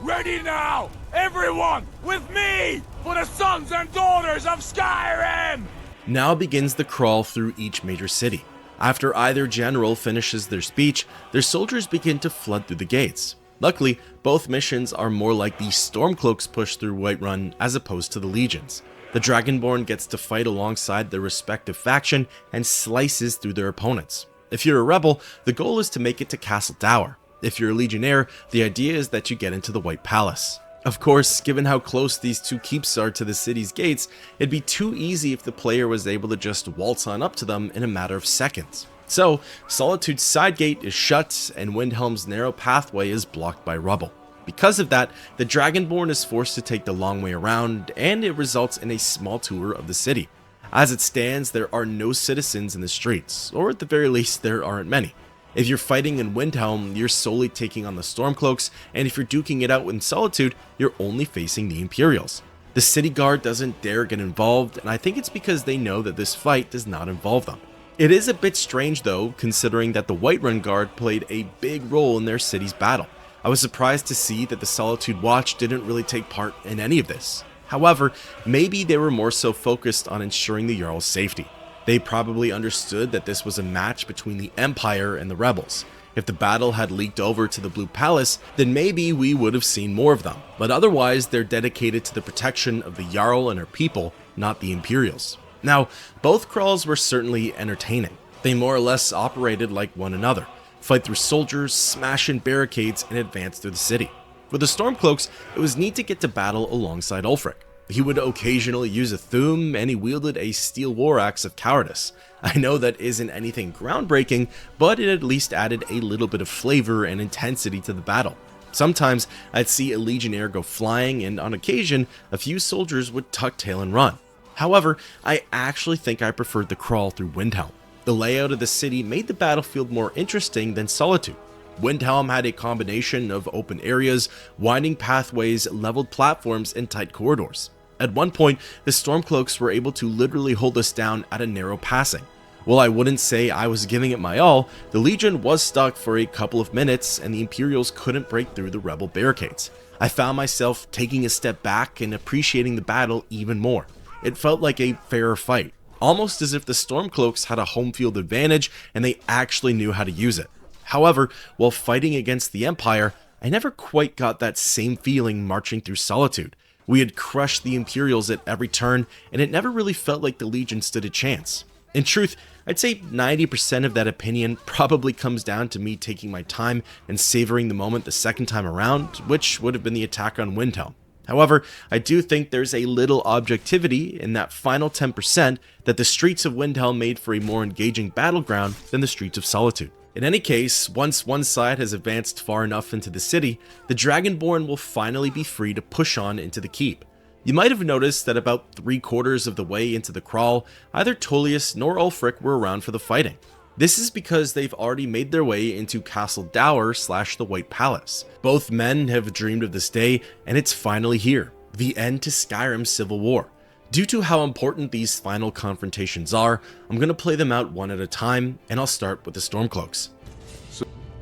Ready now! Everyone, with me! For the sons and daughters of Skyrim! Now begins the crawl through each major city. After either general finishes their speech, their soldiers begin to flood through the gates. Luckily, both missions are more like the Stormcloaks push through Whiterun as opposed to the Legions. The Dragonborn gets to fight alongside their respective faction and slices through their opponents. If you're a rebel, the goal is to make it to Castle Dour. If you're a Legionnaire, the idea is that you get into the White Palace. Of course, given how close these two keeps are to the city's gates, it'd be too easy if the player was able to just waltz on up to them in a matter of seconds. So, Solitude's side gate is shut and Windhelm's narrow pathway is blocked by rubble. Because of that, the Dragonborn is forced to take the long way around, and it results in a small tour of the city. As it stands, there are no citizens in the streets, or at the very least, there aren't many. If you're fighting in Windhelm, you're solely taking on the Stormcloaks, and if you're duking it out in Solitude, you're only facing the Imperials. The city guard doesn't dare get involved, and I think it's because they know that this fight does not involve them. It is a bit strange though, considering that the Whiterun Guard played a big role in their city's battle. I was surprised to see that the Solitude Watch didn't really take part in any of this. However, maybe they were more so focused on ensuring the Jarl's safety. They probably understood that this was a match between the Empire and the rebels. If the battle had leaked over to the Blue Palace, then maybe we would have seen more of them, but otherwise they're dedicated to the protection of the Jarl and her people, not the Imperials. Now, both crawls were certainly entertaining. They more or less operated like one another. Fight through soldiers, smash in barricades, and advance through the city. For the Stormcloaks, it was neat to get to battle alongside Ulfric. He would occasionally use a Thuum, and he wielded a steel war axe of cowardice. I know that isn't anything groundbreaking, but it at least added a little bit of flavor and intensity to the battle. Sometimes I'd see a Legionnaire go flying, and on occasion, a few soldiers would tuck tail and run. However, I actually think I preferred the crawl through Windhelm. The layout of the city made the battlefield more interesting than Solitude. Windhelm had a combination of open areas, winding pathways, leveled platforms, and tight corridors. At one point, the Stormcloaks were able to literally hold us down at a narrow passing. While I wouldn't say I was giving it my all, the Legion was stuck for a couple of minutes and the Imperials couldn't break through the rebel barricades. I found myself taking a step back and appreciating the battle even more. It felt like a fairer fight, almost as if the Stormcloaks had a home field advantage and they actually knew how to use it. However, while fighting against the Empire, I never quite got that same feeling marching through Solitude. We had crushed the Imperials at every turn, and it never really felt like the Legion stood a chance. In truth, I'd say 90% of that opinion probably comes down to me taking my time and savoring the moment the second time around, which would have been the attack on Windhelm. However, I do think there's a little objectivity in that final 10% that the streets of Windhelm made for a more engaging battleground than the streets of Solitude. In any case, once one side has advanced far enough into the city, the Dragonborn will finally be free to push on into the keep. You might have noticed that about 3/4 of the way into the crawl, neither Tullius nor Ulfric were around for the fighting. This is because they've already made their way into Castle Dour / the White Palace. Both men have dreamed of this day, and it's finally here, the end to Skyrim's civil war. Due to how important these final confrontations are, I'm going to play them out one at a time, and I'll start with the Stormcloaks.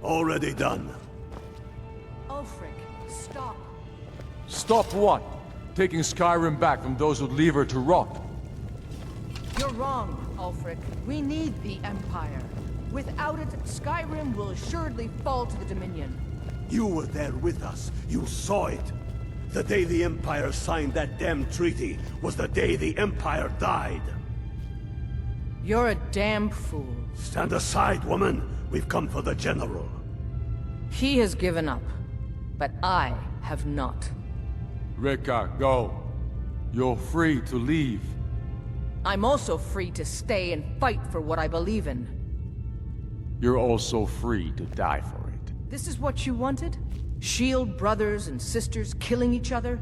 Already done. Ulfric, stop. Stop what? Taking Skyrim back from those who'd leave her to rot. You're wrong, Ulfric. We need the Empire. Without it, Skyrim will assuredly fall to the Dominion. You were there with us. You saw it. The day the Empire signed that damn treaty was the day the Empire died. You're a damn fool. Stand aside, woman. We've come for the General. He has given up, but I have not. Rika, go. You're free to leave. I'm also free to stay and fight for what I believe in. You're also free to die for it. This is what you wanted? Shield brothers and sisters killing each other?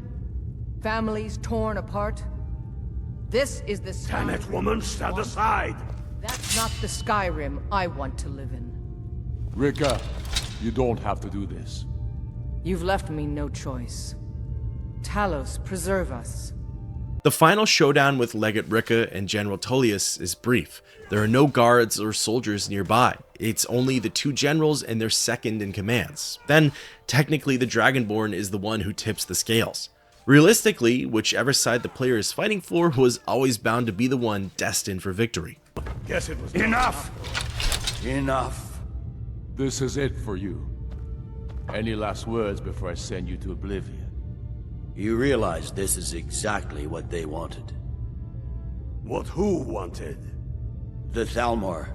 Families torn apart? This is the Damn it, woman, stand aside! That's not the Skyrim I want to live in. Rika, you don't have to do this. You've left me no choice. Talos, preserve us. The final showdown with Legate Rika and General Tullius is brief. There are no guards or soldiers nearby. It's only the two generals and their second in commands. Then, technically the Dragonborn is the one who tips the scales. Realistically, whichever side the player is fighting for was always bound to be the one destined for victory. Guess it was enough! Enough. This is it for you. Any last words before I send you to oblivion? You realize this is exactly what they wanted. What who wanted? The Thalmor.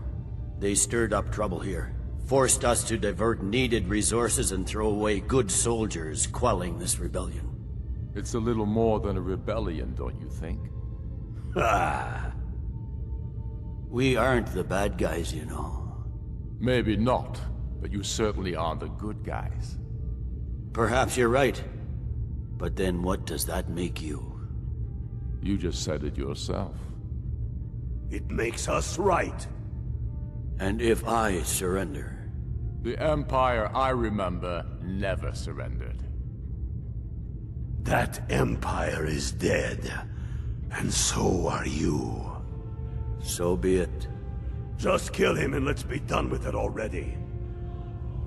They stirred up trouble here. Forced us to divert needed resources and throw away good soldiers, quelling this rebellion. It's a little more than a rebellion, don't you think? Ah. We aren't the bad guys, you know. Maybe not, but you certainly are the good guys. Perhaps you're right. But then what does that make you? You just said it yourself. It makes us right. And if I surrender? The Empire I remember never surrendered. That Empire is dead. And so are you. So be it. Just kill him and let's be done with it already.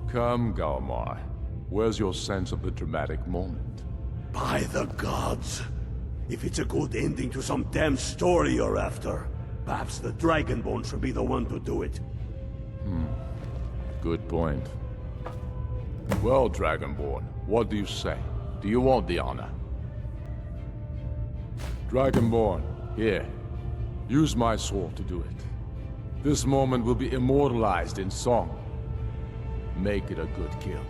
Come, Galmar. Where's your sense of the dramatic moment? By the gods. If it's a good ending to some damn story you're after, perhaps the Dragonborn should be the one to do it. Good point. Well, Dragonborn, what do you say? Do you want the honor? Dragonborn, here. Use my sword to do it. This moment will be immortalized in song. Make it a good kill.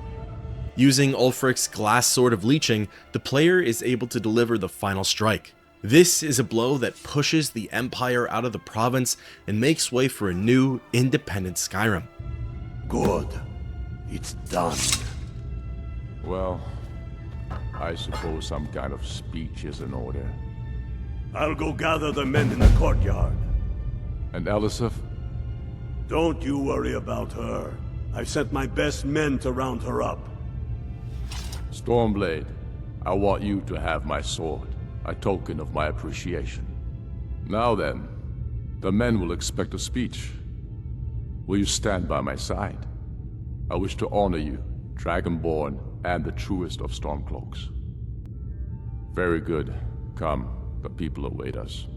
Using Ulfric's glass sword of leeching, the player is able to deliver the final strike. This is a blow that pushes the Empire out of the province and makes way for a new, independent Skyrim. Good. It's done. Well, I suppose some kind of speech is in order. I'll go gather the men in the courtyard. And Elisif? Don't you worry about her. I've sent my best men to round her up. Stormblade, I want you to have my sword, a token of my appreciation. Now then, the men will expect a speech. Will you stand by my side? I wish to honor you, Dragonborn, and the truest of Stormcloaks. Very good. Come, the people await us.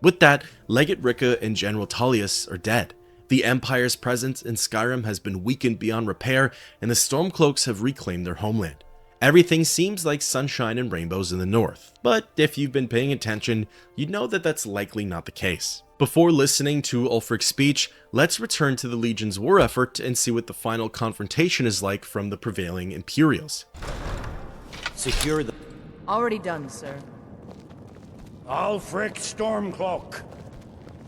With that, Legate Rika and General Tullius are dead. The Empire's presence in Skyrim has been weakened beyond repair, and the Stormcloaks have reclaimed their homeland. Everything seems like sunshine and rainbows in the north, but if you've been paying attention, you'd know that that's likely not the case. Before listening to Ulfric's speech, let's return to the Legion's war effort and see what the final confrontation is like from the prevailing Imperials. Secure the... Already done, sir. Ulfric Stormcloak,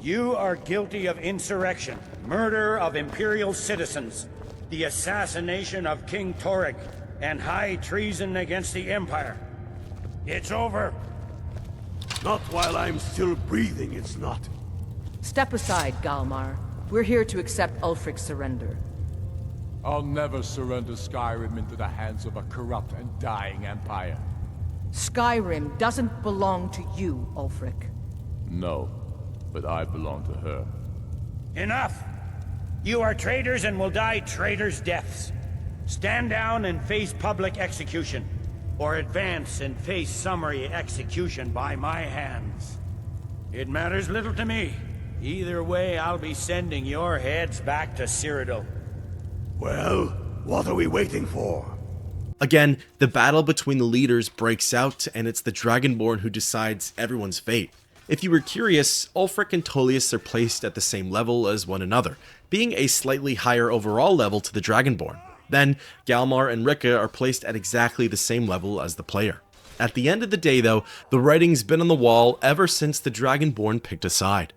you are guilty of insurrection, murder of Imperial citizens, the assassination of King Torek, and high treason against the Empire. It's over. Not while I'm still breathing, it's not. Step aside, Galmar. We're here to accept Ulfric's surrender. I'll never surrender Skyrim into the hands of a corrupt and dying empire. Skyrim doesn't belong to you, Ulfric. No, but I belong to her. Enough! You are traitors and will die traitors' deaths. Stand down and face public execution, or advance and face summary execution by my hands. It matters little to me. Either way, I'll be sending your heads back to Cyrodiil. Well, what are we waiting for? Again, the battle between the leaders breaks out, and it's the Dragonborn who decides everyone's fate. If you were curious, Ulfric and Tullius are placed at the same level as one another, being a slightly higher overall level to the Dragonborn. Then, Galmar and Rika are placed at exactly the same level as the player. At the end of the day though, the writing's been on the wall ever since the Dragonborn picked a side.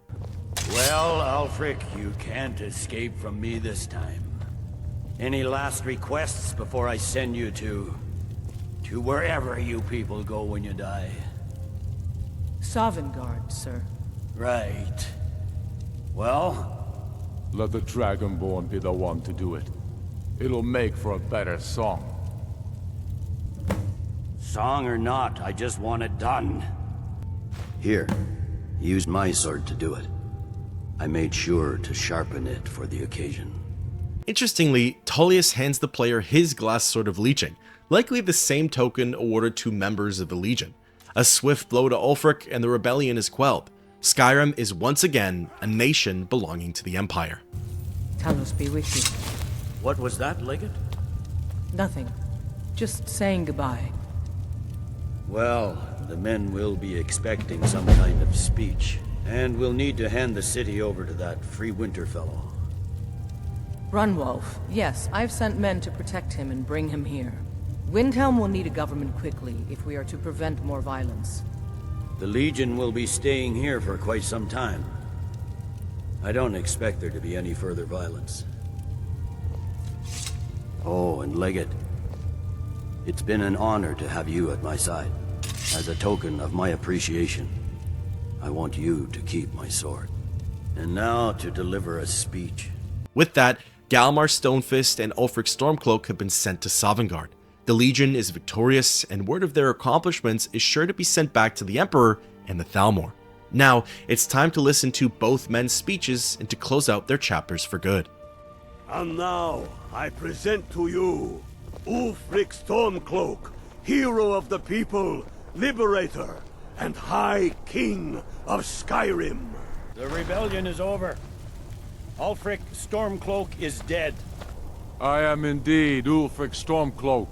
Well, Ulfric, you can't escape from me this time. Any last requests before I send you to wherever you people go when you die? Sovngarde, sir. Right. Well, Let the Dragonborn be the one to do it. It'll make for a better song. Song or not, I just want it done. Here, use my sword to do it. I made sure to sharpen it for the occasion. Interestingly, Tullius hands the player his glass sword of leeching, likely the same token awarded to members of the Legion. A swift blow to Ulfric and the rebellion is quelled. Skyrim is once again a nation belonging to the Empire. Talos be with you. What was that, Legate? Nothing. Just saying goodbye. Well, the men will be expecting some kind of speech, and we'll need to hand the city over to that free winter fellow. Runwolf. Yes, I've sent men to protect him and bring him here. Windhelm will need a government quickly if we are to prevent more violence. The Legion will be staying here for quite some time. I don't expect there to be any further violence. Oh, and Legate, it's been an honor to have you at my side. As a token of my appreciation, I want you to keep my sword. And now to deliver a speech. With that, Galmar Stonefist and Ulfric Stormcloak have been sent to Sovngarde. The Legion is victorious, and word of their accomplishments is sure to be sent back to the Emperor and the Thalmor. Now, it's time to listen to both men's speeches and to close out their chapters for good. And now, I present to you Ulfric Stormcloak, hero of the people, liberator, and High King of Skyrim. The rebellion is over. Ulfric Stormcloak is dead. I am indeed Ulfric Stormcloak,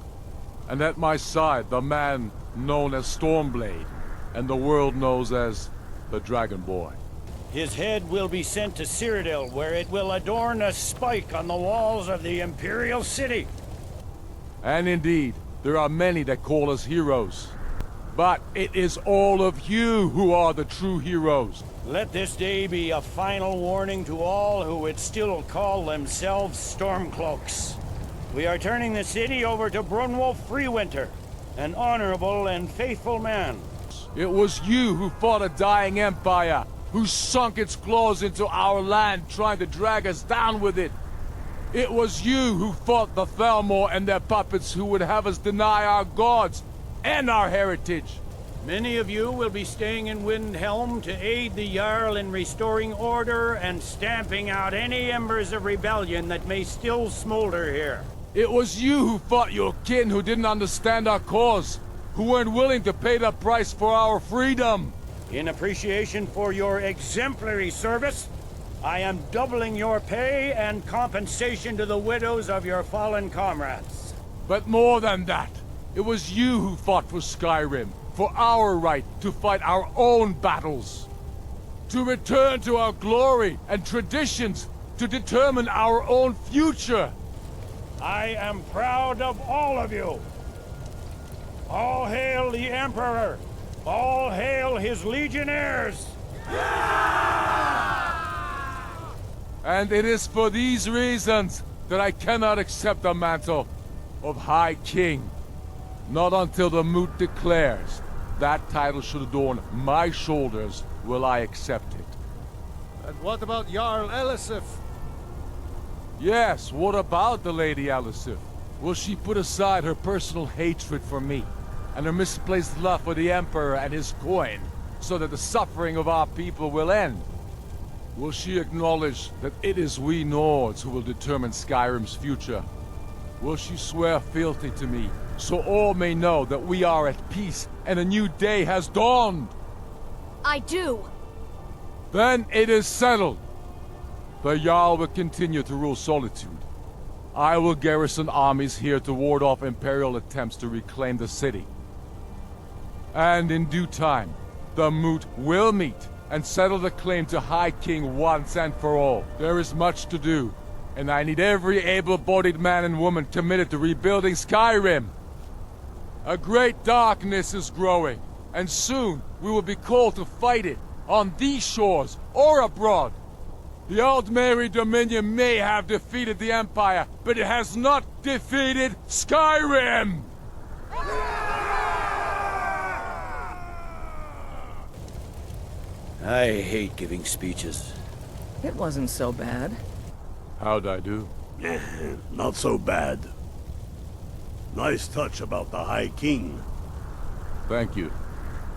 and at my side the man known as Stormblade, and the world knows as the Dragonborn. His head will be sent to Cyrodiil, where it will adorn a spike on the walls of the Imperial City. And indeed, there are many that call us heroes. But it is all of you who are the true heroes. Let this day be a final warning to all who would still call themselves Stormcloaks. We are turning the city over to Brunwolf Freewinter, an honorable and faithful man. It was you who fought a dying empire, who sunk its claws into our land trying to drag us down with it. It was you who fought the Thalmor and their puppets who would have us deny our gods and our heritage. Many of you will be staying in Windhelm to aid the Jarl in restoring order and stamping out any embers of rebellion that may still smolder here. It was you who fought your kin who didn't understand our cause, who weren't willing to pay the price for our freedom. In appreciation for your exemplary service, I am doubling your pay and compensation to the widows of your fallen comrades. But more than that, it was you who fought for Skyrim, for our right to fight our own battles. To return to our glory and traditions, to determine our own future. I am proud of all of you. All hail the Emperor! All hail his legionnaires! And it is for these reasons that I cannot accept the mantle of High King. Not until the moot declares that title should adorn my shoulders will I accept it. And what about Jarl Elisif? Yes, what about the Lady Elisif? Will she put aside her personal hatred for me and her misplaced love for the Emperor and his coin so that the suffering of our people will end? Will she acknowledge that it is we Nords who will determine Skyrim's future? Will she swear fealty to me, so all may know that we are at peace and a new day has dawned? I do. Then it is settled. The Jarl will continue to rule Solitude. I will garrison armies here to ward off Imperial attempts to reclaim the city. And in due time, the Moot will meet and settle the claim to High King once and for all. There is much to do, and I need every able-bodied man and woman committed to rebuilding Skyrim. A great darkness is growing, and soon we will be called to fight it, on these shores or abroad. The Aldmeri Dominion may have defeated the Empire, but it has not defeated Skyrim! I hate giving speeches. It wasn't so bad. How'd I do? Not so bad. Nice touch about the High King. Thank you.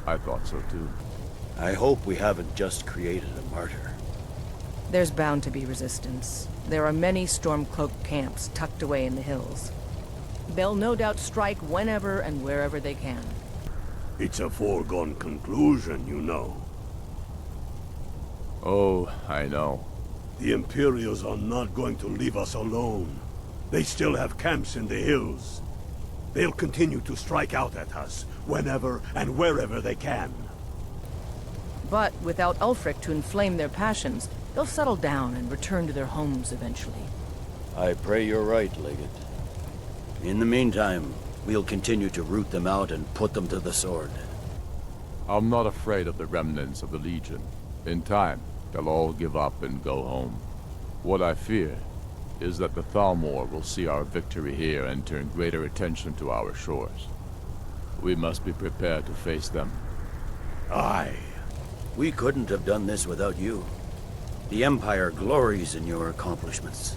I thought so too. I hope we haven't just created a martyr. There's bound to be resistance. There are many Stormcloak camps tucked away in the hills. They'll no doubt strike whenever and wherever they can. It's a foregone conclusion, you know. Oh, I know. The Imperials are not going to leave us alone. They still have camps in the hills. They'll continue to strike out at us, whenever and wherever they can. But without Ulfric to inflame their passions, they'll settle down and return to their homes eventually. I pray you're right, Legate. In the meantime, we'll continue to root them out and put them to the sword. I'm not afraid of the remnants of the Legion. In time, they'll all give up and go home. What I fear is that the Thalmor will see our victory here and turn greater attention to our shores. We must be prepared to face them. Aye. We couldn't have done this without you. The Empire glories in your accomplishments.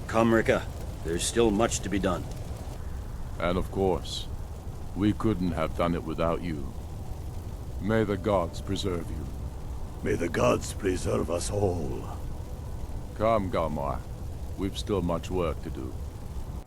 Come, Rika. There's still much to be done. And of course, we couldn't have done it without you. May the gods preserve you. May the gods preserve us all. Come, Galmar. We've still much work to do.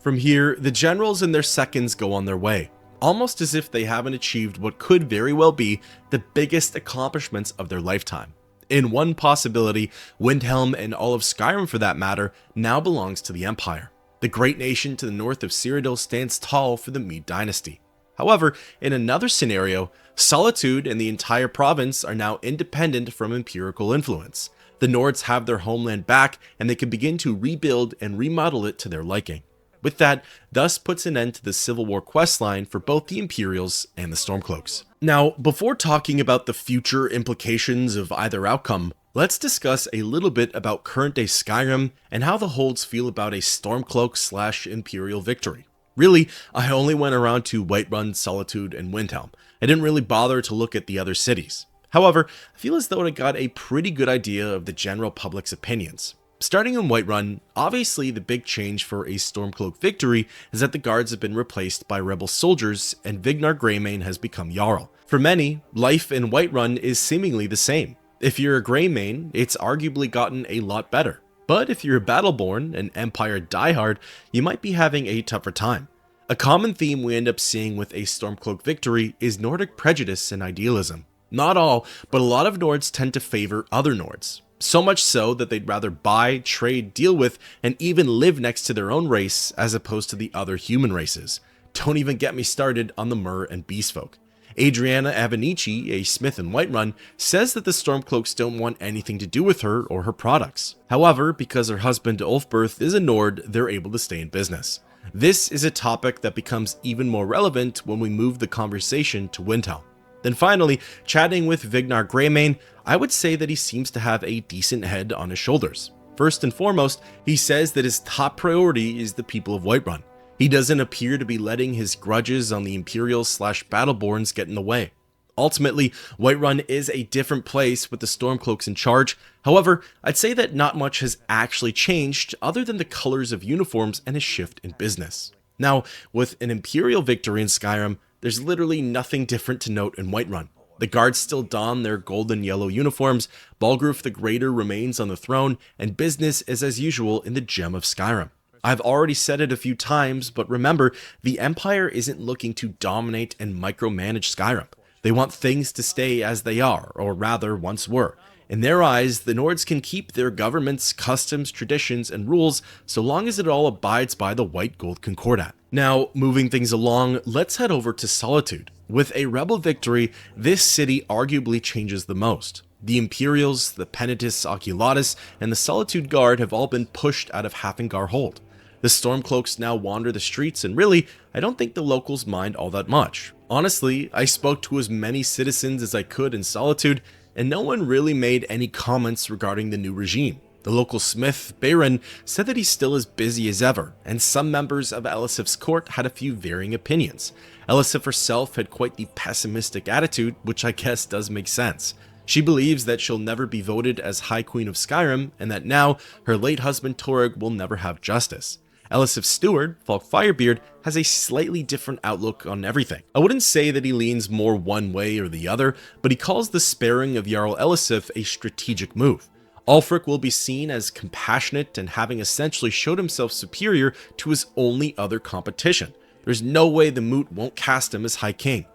From here, the generals and their seconds go on their way, almost as if they haven't achieved what could very well be the biggest accomplishments of their lifetime. In one possibility, Windhelm and all of Skyrim for that matter now belongs to the Empire. The great nation to the north of Cyrodiil stands tall for the Mede dynasty. However, in another scenario, Solitude and the entire province are now independent from imperial influence. The Nords have their homeland back, and they can begin to rebuild and remodel it to their liking. With that, thus puts an end to the Civil War questline for both the Imperials and the Stormcloaks. Now, before talking about the future implications of either outcome, let's discuss a little bit about current-day Skyrim and how the Holds feel about a Stormcloak/Imperial victory. Really, I only went around to Whiterun, Solitude, and Windhelm. I didn't really bother to look at the other cities. However, I feel as though I got a pretty good idea of the general public's opinions. Starting in Whiterun, obviously the big change for a Stormcloak victory is that the guards have been replaced by rebel soldiers and Vignar Greymane has become Jarl. For many, life in Whiterun is seemingly the same. If you're a Greymane, it's arguably gotten a lot better. But if you're a Battleborn, an Empire diehard, you might be having a tougher time. A common theme we end up seeing with a Stormcloak victory is Nordic prejudice and idealism. Not all, but a lot of Nords tend to favor other Nords. So much so that they'd rather buy, trade, deal with, and even live next to their own race as opposed to the other human races. Don't even get me started on the Mer and Beastfolk. Adriana Avenici, a smith in Whiterun, says that the Stormcloaks don't want anything to do with her or her products. However, because her husband Ulfberth is a Nord, they're able to stay in business. This is a topic that becomes even more relevant when we move the conversation to Windhelm. Then finally, chatting with Vignar Greymane, I would say that he seems to have a decent head on his shoulders. First and foremost, he says that his top priority is the people of Whiterun. He doesn't appear to be letting his grudges on the Imperials/Battleborns get in the way. Ultimately, Whiterun is a different place with the Stormcloaks in charge. However, I'd say that not much has actually changed other than the colors of uniforms and a shift in business. Now, with an Imperial victory in Skyrim, there's literally nothing different to note in Whiterun. The guards still don their golden yellow uniforms, Balgruuf the Greater remains on the throne, and business is as usual in the Gem of Skyrim. I've already said it a few times, but remember, the Empire isn't looking to dominate and micromanage Skyrim. They want things to stay as they are, or rather once were. In their eyes, the Nords can keep their governments, customs, traditions, and rules so long as it all abides by the White Gold Concordat. Now, moving things along, let's head over to Solitude. With a rebel victory, this city arguably changes the most. The Imperials, the Penitus Oculatus, and the Solitude Guard have all been pushed out of Hafingar Hold. The Stormcloaks now wander the streets, and really, I don't think the locals mind all that much. Honestly, I spoke to as many citizens as I could in Solitude, and no one really made any comments regarding the new regime. The local smith, Baron, said that he's still as busy as ever, and some members of Elisif's court had a few varying opinions. Elisif herself had quite the pessimistic attitude, which I guess does make sense. She believes that she'll never be voted as High Queen of Skyrim, and that now her late husband Torug will never have justice. Elisif's steward, Falk Firebeard, has a slightly different outlook on everything. I wouldn't say that he leans more one way or the other, but he calls the sparing of Jarl Elisif a strategic move. Ulfric will be seen as compassionate and having essentially showed himself superior to his only other competition. There's no way the Moot won't cast him as High King.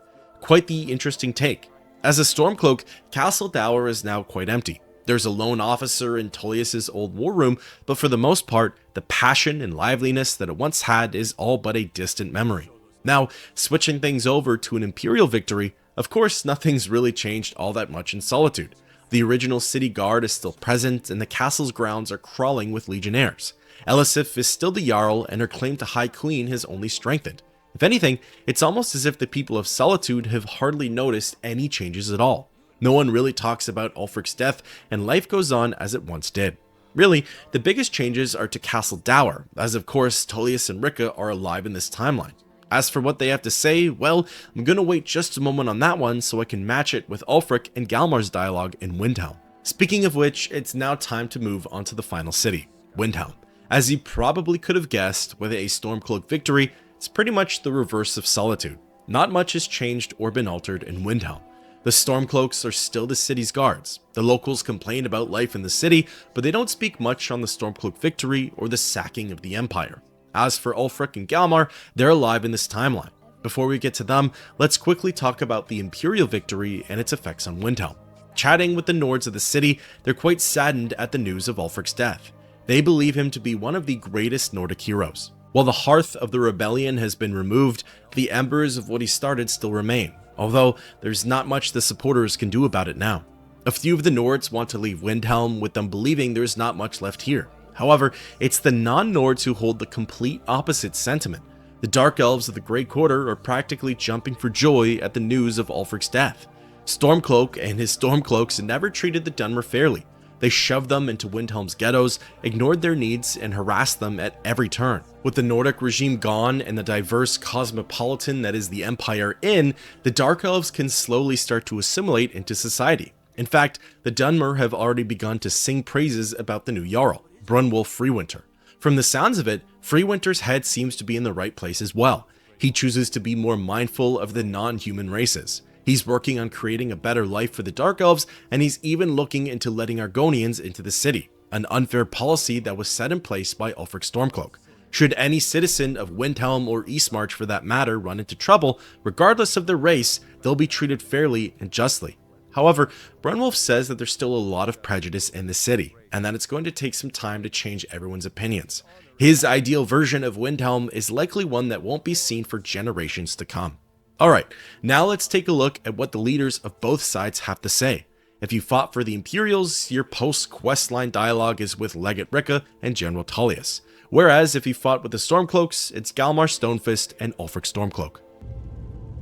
Quite the interesting take. As a Stormcloak, Castle Dour is now quite empty. There's a lone officer in Tullius's old war room, but for the most part, the passion and liveliness that it once had is all but a distant memory. Now, switching things over to an Imperial victory, of course nothing's really changed all that much in Solitude. The original city guard is still present, and the castle's grounds are crawling with legionnaires. Elisif is still the Jarl, and her claim to High Queen has only strengthened. If anything, it's almost as if the people of Solitude have hardly noticed any changes at all. No one really talks about Ulfric's death, and life goes on as it once did. Really, the biggest changes are to Castle Dour, as of course Tullius and Rikka are alive in this timeline. As for what they have to say, well, I'm gonna wait just a moment on that one so I can match it with Ulfric and Galmar's dialogue in Windhelm. Speaking of which, it's now time to move on to the final city, Windhelm. As you probably could have guessed, with a Stormcloak victory, it's pretty much the reverse of Solitude. Not much has changed or been altered in Windhelm. The Stormcloaks are still the city's guards. The locals complain about life in the city, but they don't speak much on the Stormcloak victory or the sacking of the Empire. As for Ulfric and Galmar, they're alive in this timeline. Before we get to them, let's quickly talk about the Imperial victory and its effects on Windhelm. Chatting with the Nords of the city, they're quite saddened at the news of Ulfric's death. They believe him to be one of the greatest Nordic heroes. While the hearth of the rebellion has been removed, the embers of what he started still remain, although there's not much the supporters can do about it now. A few of the Nords want to leave Windhelm, with them believing there's not much left here. However, it's the non-Nords who hold the complete opposite sentiment. The Dark Elves of the Grey Quarter are practically jumping for joy at the news of Ulfric's death. Stormcloak and his Stormcloaks never treated the Dunmer fairly. They shoved them into Windhelm's ghettos, ignored their needs, and harassed them at every turn. With the Nordic regime gone and the diverse cosmopolitan that is the Empire in, the Dark Elves can slowly start to assimilate into society. In fact, the Dunmer have already begun to sing praises about the new Jarl, Brunwulf Freewinter. From the sounds of it, Freewinter's head seems to be in the right place as well. He chooses to be more mindful of the non-human races. He's working on creating a better life for the Dark Elves, and he's even looking into letting Argonians into the city, an unfair policy that was set in place by Ulfric Stormcloak. Should any citizen of Windhelm or Eastmarch for that matter run into trouble, regardless of their race, they'll be treated fairly and justly. However, Brunwulf says that there's still a lot of prejudice in the city, and that it's going to take some time to change everyone's opinions. His ideal version of Windhelm is likely one that won't be seen for generations to come. Alright, now let's take a look at what the leaders of both sides have to say. If you fought for the Imperials, your post-questline dialogue is with Legate Rikka and General Tullius. Whereas if you fought with the Stormcloaks, it's Galmar Stonefist and Ulfric Stormcloak.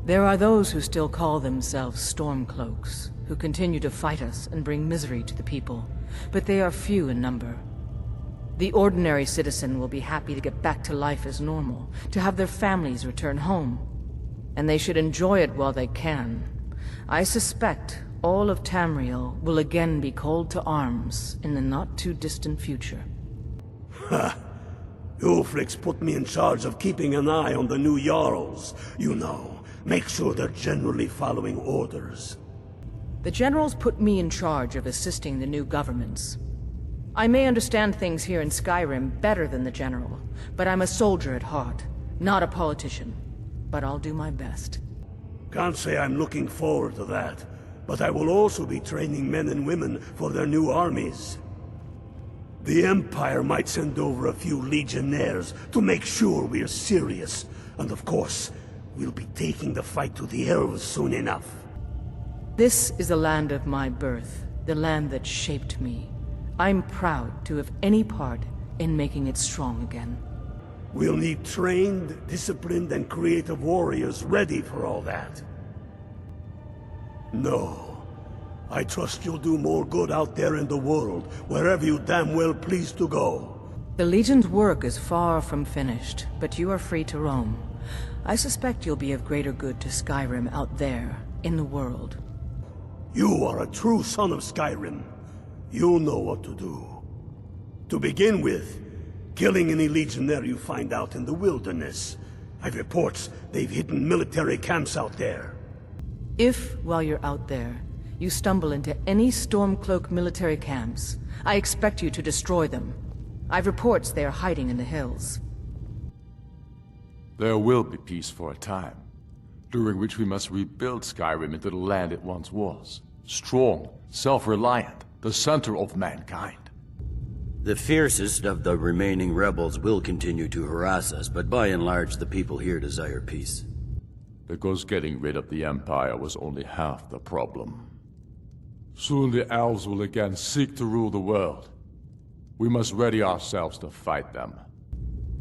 There are those who still call themselves Stormcloaks, who continue to fight us and bring misery to the people, but they are few in number. The ordinary citizen will be happy to get back to life as normal, to have their families return home. And they should enjoy it while they can. I suspect all of Tamriel will again be called to arms in the not-too-distant future. Ha! Ulfric's put me in charge of keeping an eye on the new Jarls. You know, make sure they're generally following orders. The generals put me in charge of assisting the new governments. I may understand things here in Skyrim better than the general, but I'm a soldier at heart, not a politician. But I'll do my best. Can't say I'm looking forward to that, but I will also be training men and women for their new armies. The Empire might send over a few legionnaires to make sure we're serious, and of course, we'll be taking the fight to the elves soon enough. This is the land of my birth, the land that shaped me. I'm proud to have any part in making it strong again. We'll need trained, disciplined, and creative warriors ready for all that. No. I trust you'll do more good out there in the world, wherever you damn well please to go. The Legion's work is far from finished, but you are free to roam. I suspect you'll be of greater good to Skyrim out there, in the world. You are a true son of Skyrim. You know what to do. To begin with, killing any legionnaire you find out in the wilderness. I've reports they've hidden military camps out there. If, while you're out there, you stumble into any Stormcloak military camps, I expect you to destroy them. I've reports they are hiding in the hills. There will be peace for a time, during which we must rebuild Skyrim into the land it once was. Strong, self-reliant, the center of mankind. The fiercest of the remaining rebels will continue to harass us, but by and large the people here desire peace. Because getting rid of the Empire was only half the problem. Soon the elves will again seek to rule the world. We must ready ourselves to fight them.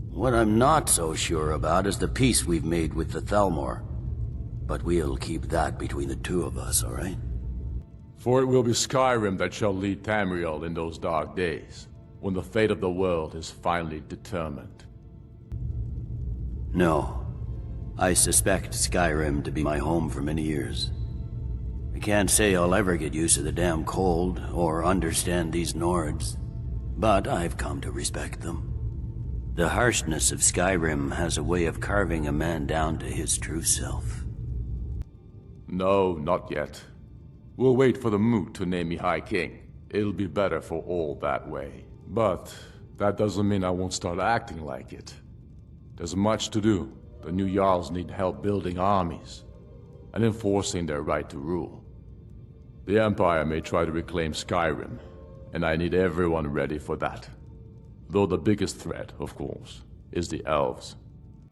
What I'm not so sure about is the peace we've made with the Thalmor. But we'll keep that between the two of us, alright? For it will be Skyrim that shall lead Tamriel in those dark days, when the fate of the world is finally determined. No. I suspect Skyrim to be my home for many years. I can't say I'll ever get used to the damn cold, or understand these Nords, but I've come to respect them. The harshness of Skyrim has a way of carving a man down to his true self. No, not yet. We'll wait for the moot to name me High King. It'll be better for all that way. But that doesn't mean I won't start acting like it. There's much to do. The new Jarls need help building armies and enforcing their right to rule. The Empire may try to reclaim Skyrim, and I need everyone ready for that. Though the biggest threat, of course, is the elves.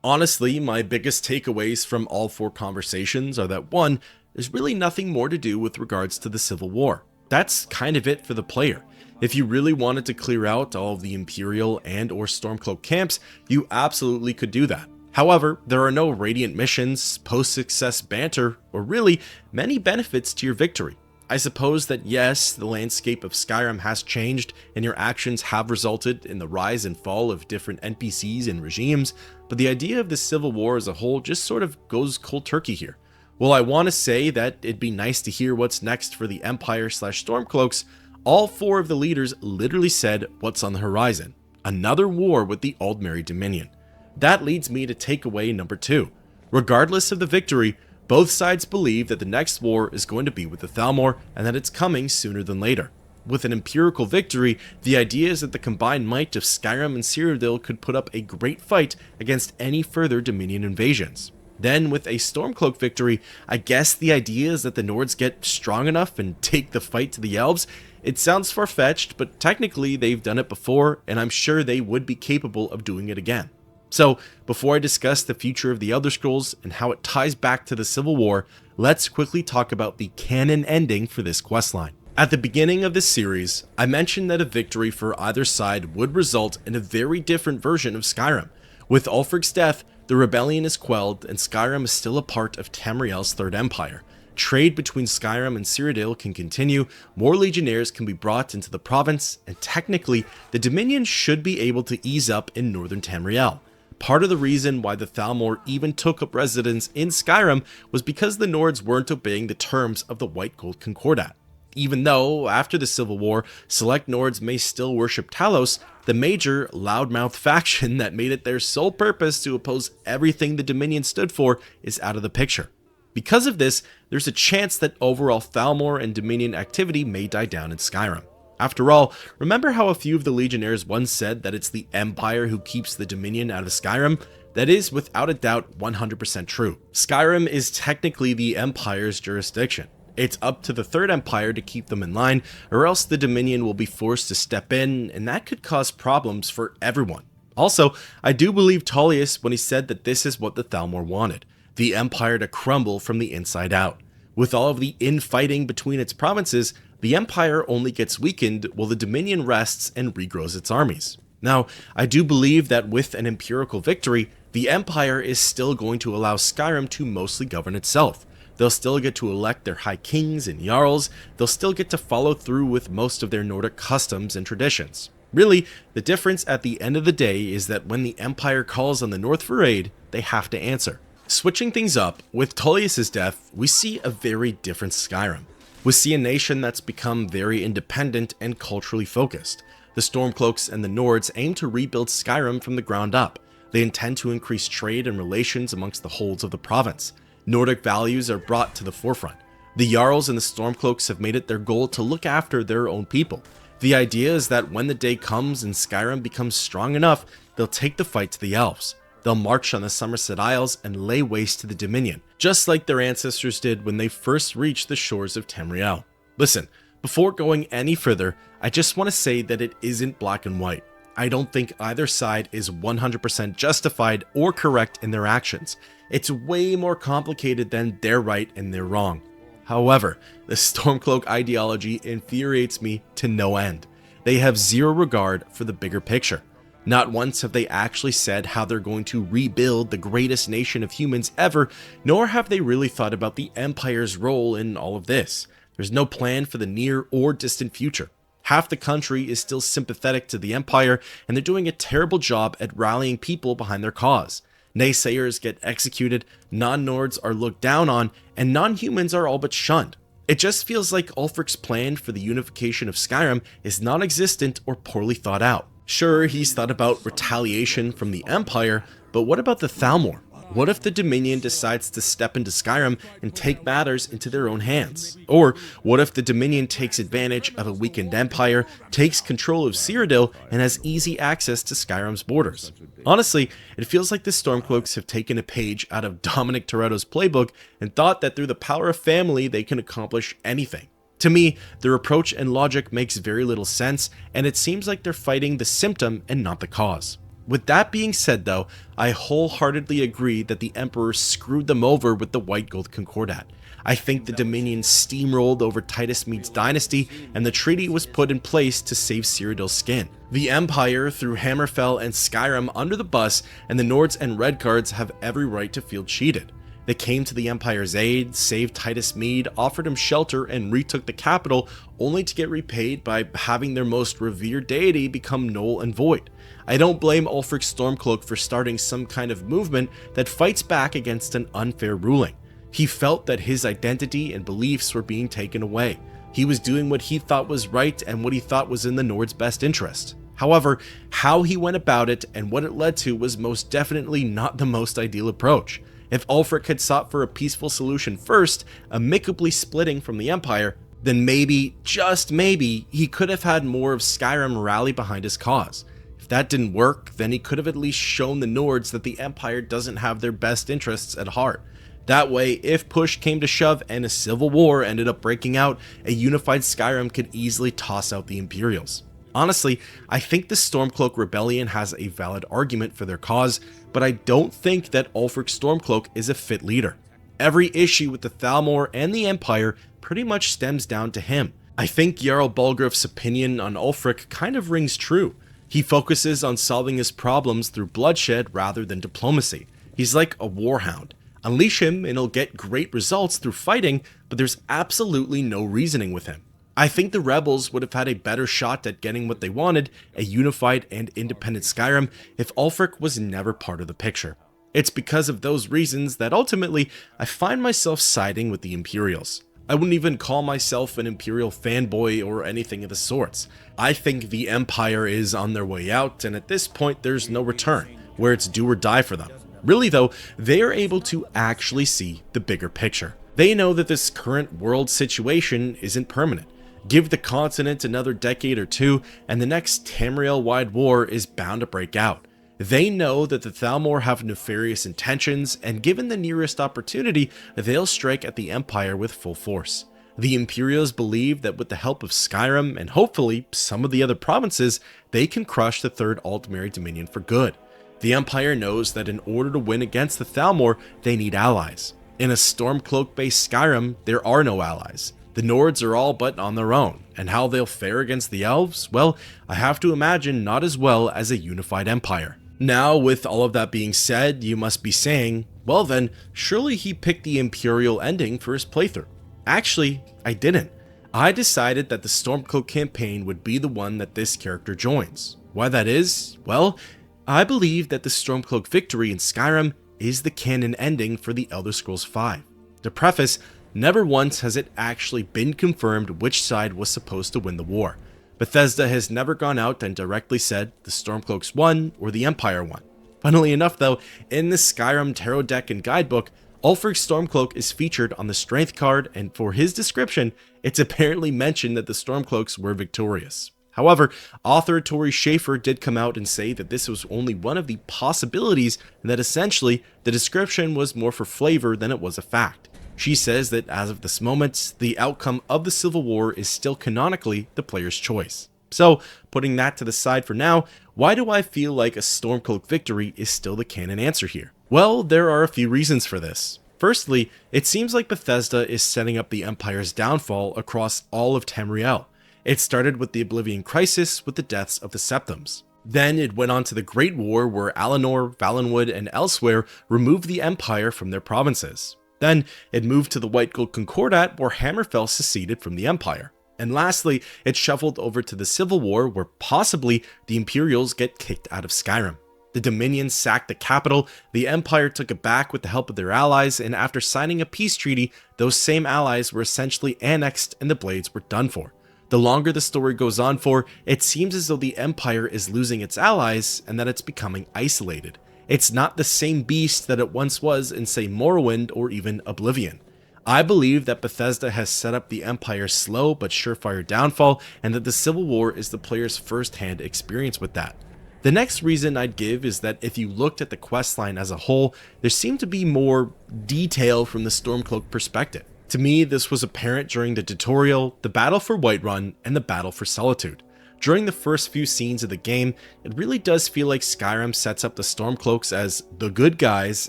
Honestly, my biggest takeaways from all 4 conversations are that 1, there's really nothing more to do with regards to the Civil War. That's kind of it for the player. If you really wanted to clear out all of the Imperial and or Stormcloak camps, you absolutely could do that. However, there are no Radiant missions, post-success banter, or really many benefits to your victory. I suppose that yes, the landscape of Skyrim has changed and your actions have resulted in the rise and fall of different NPCs and regimes, but the idea of the Civil War as a whole just sort of goes cold turkey here. While I want to say that it'd be nice to hear what's next for the Empire/Stormcloaks, all 4 of the leaders literally said what's on the horizon: another war with the Aldmeri Dominion. That leads me to takeaway number 2. Regardless of the victory, both sides believe that the next war is going to be with the Thalmor and that it's coming sooner than later. With an empirical victory, the idea is that the combined might of Skyrim and Cyrodiil could put up a great fight against any further Dominion invasions. Then with a Stormcloak victory, I guess the idea is that the Nords get strong enough and take the fight to the elves. It sounds far-fetched, but technically they've done it before, and I'm sure they would be capable of doing it again. So, before I discuss the future of the elderscrolls and how it ties back to the Civil War, let's quickly talk about the canon ending for this questline. At the beginning of this series, I mentioned that a victory for either side would result in a very different version of Skyrim. With Ulfric's death, the rebellion is quelled and Skyrim is still a part of Tamriel's Third Empire. Trade between Skyrim and Cyrodiil can continue, more legionnaires can be brought into the province, and technically, the Dominion should be able to ease up in northern Tamriel. Part of the reason why the Thalmor even took up residence in Skyrim was because the Nords weren't obeying the terms of the White Gold Concordat. Even though, after the Civil War, select Nords may still worship Talos, the major, loudmouth faction that made it their sole purpose to oppose everything the Dominion stood for is out of the picture. Because of this, there's a chance that overall Thalmor and Dominion activity may die down in Skyrim. After all, remember how a few of the Legionnaires once said that it's the Empire who keeps the Dominion out of Skyrim? That is, without a doubt, 100% true. Skyrim is technically the Empire's jurisdiction. It's up to the Third Empire to keep them in line, or else the Dominion will be forced to step in, and that could cause problems for everyone. Also, I do believe Tullius when he said that this is what the Thalmor wanted: the Empire to crumble from the inside out. With all of the infighting between its provinces, the Empire only gets weakened while the Dominion rests and regrows its armies. Now, I do believe that with an empirical victory, the Empire is still going to allow Skyrim to mostly govern itself. They'll still get to elect their high kings and jarls, they'll still get to follow through with most of their Nordic customs and traditions. Really, the difference at the end of the day is that when the Empire calls on the North for aid, they have to answer. Switching things up, with Tullius' death, we see a very different Skyrim. We see a nation that's become very independent and culturally focused. The Stormcloaks and the Nords aim to rebuild Skyrim from the ground up. They intend to increase trade and relations amongst the holds of the province. Nordic values are brought to the forefront. The Jarls and the Stormcloaks have made it their goal to look after their own people. The idea is that when the day comes and Skyrim becomes strong enough, they'll take the fight to the elves. They'll march on the Somerset Isles and lay waste to the Dominion, just like their ancestors did when they first reached the shores of Tamriel. Listen, before going any further, I just want to say that it isn't black and white. I don't think either side is 100% justified or correct in their actions. It's way more complicated than they're right and they're wrong. However, the Stormcloak ideology infuriates me to no end. They have zero regard for the bigger picture. Not once have they actually said how they're going to rebuild the greatest nation of humans ever, nor have they really thought about the Empire's role in all of this. There's no plan for the near or distant future. Half the country is still sympathetic to the Empire, and they're doing a terrible job at rallying people behind their cause. Naysayers get executed, non-Nords are looked down on, and non-humans are all but shunned. It just feels like Ulfric's plan for the unification of Skyrim is non-existent or poorly thought out. Sure, he's thought about retaliation from the Empire, but what about the Thalmor? What if the Dominion decides to step into Skyrim and take matters into their own hands? Or what if the Dominion takes advantage of a weakened Empire, takes control of Cyrodiil, and has easy access to Skyrim's borders? Honestly, it feels like the Stormcloaks have taken a page out of Dominic Toretto's playbook and thought that through the power of family they can accomplish anything. To me, their approach and logic makes very little sense, and it seems like they're fighting the symptom and not the cause. With that being said though, I wholeheartedly agree that the Emperor screwed them over with the White Gold Concordat. I think the Dominion steamrolled over Titus Mead's dynasty, and the treaty was put in place to save Cyrodiil's skin. The Empire threw Hammerfell and Skyrim under the bus, and the Nords and Redguards have every right to feel cheated. They came to the Empire's aid, saved Titus Mead, offered him shelter, and retook the capital, only to get repaid by having their most revered deity become null and void. I don't blame Ulfric Stormcloak for starting some kind of movement that fights back against an unfair ruling. He felt that his identity and beliefs were being taken away. He was doing what he thought was right and what he thought was in the Nord's best interest. However, how he went about it and what it led to was most definitely not the most ideal approach. If Ulfric had sought for a peaceful solution first, amicably splitting from the Empire, then maybe, just maybe, he could have had more of Skyrim rally behind his cause. If that didn't work, then he could have at least shown the Nords that the Empire doesn't have their best interests at heart. That way, if push came to shove and a civil war ended up breaking out, a unified Skyrim could easily toss out the Imperials. Honestly, I think the Stormcloak Rebellion has a valid argument for their cause, but I don't think that Ulfric Stormcloak is a fit leader. Every issue with the Thalmor and the Empire pretty much stems down to him. I think Jarl Balgruuf's opinion on Ulfric kind of rings true. He focuses on solving his problems through bloodshed rather than diplomacy. He's like a warhound. Unleash him and he'll get great results through fighting, but there's absolutely no reasoning with him. I think the rebels would have had a better shot at getting what they wanted, a unified and independent Skyrim, if Ulfric was never part of the picture. It's because of those reasons that ultimately I find myself siding with the Imperials. I wouldn't even call myself an Imperial fanboy or anything of the sorts. I think the Empire is on their way out, and at this point there's no return, where it's do or die for them. Really though, they are able to actually see the bigger picture. They know that this current world situation isn't permanent. Give the continent another decade or two, and the next Tamriel-wide war is bound to break out. They know that the Thalmor have nefarious intentions, and given the nearest opportunity, they'll strike at the Empire with full force. The Imperials believe that with the help of Skyrim, and hopefully some of the other provinces, they can crush the Third Aldmeri Dominion for good. The Empire knows that in order to win against the Thalmor, they need allies. In a Stormcloak-based Skyrim, there are no allies. The Nords are all but on their own, and how they'll fare against the Elves, well, I have to imagine not as well as a unified empire. Now, with all of that being said, you must be saying, well then, surely he picked the Imperial ending for his playthrough. Actually, I didn't. I decided that the Stormcloak campaign would be the one that this character joins. Why that is? Well, I believe that the Stormcloak victory in Skyrim is the canon ending for the Elder Scrolls V. To preface, never once has it actually been confirmed which side was supposed to win the war. Bethesda has never gone out and directly said the Stormcloaks won or the Empire won. Funnily enough though, in the Skyrim tarot deck and guidebook, Ulfric's Stormcloak is featured on the Strength card, and for his description, it's apparently mentioned that the Stormcloaks were victorious. However, author Tori Schaefer did come out and say that this was only one of the possibilities and that essentially the description was more for flavor than it was a fact. She says that as of this moment, the outcome of the Civil War is still canonically the player's choice. So, putting that to the side for now, why do I feel like a Stormcloak victory is still the canon answer here? Well, there are a few reasons for this. Firstly, it seems like Bethesda is setting up the Empire's downfall across all of Tamriel. It started with the Oblivion Crisis with the deaths of the Septums. Then it went on to the Great War where Alinor, Valenwood, and elsewhere removed the Empire from their provinces. Then it moved to the White Gold Concordat where Hammerfell seceded from the Empire. And lastly, it shuffled over to the Civil War where possibly the Imperials get kicked out of Skyrim. The Dominion sacked the capital, the Empire took it back with the help of their allies, and after signing a peace treaty, those same allies were essentially annexed and the Blades were done for. The longer the story goes on for, it seems as though the Empire is losing its allies and that it's becoming isolated. It's not the same beast that it once was in, say, Morrowind or even Oblivion. I believe that Bethesda has set up the Empire's slow but surefire downfall, and that the Civil War is the player's first-hand experience with that. The next reason I'd give is that if you looked at the questline as a whole, there seemed to be more detail from the Stormcloak perspective. To me, this was apparent during the tutorial, the Battle for Whiterun, and the Battle for Solitude. During the first few scenes of the game, it really does feel like Skyrim sets up the Stormcloaks as the good guys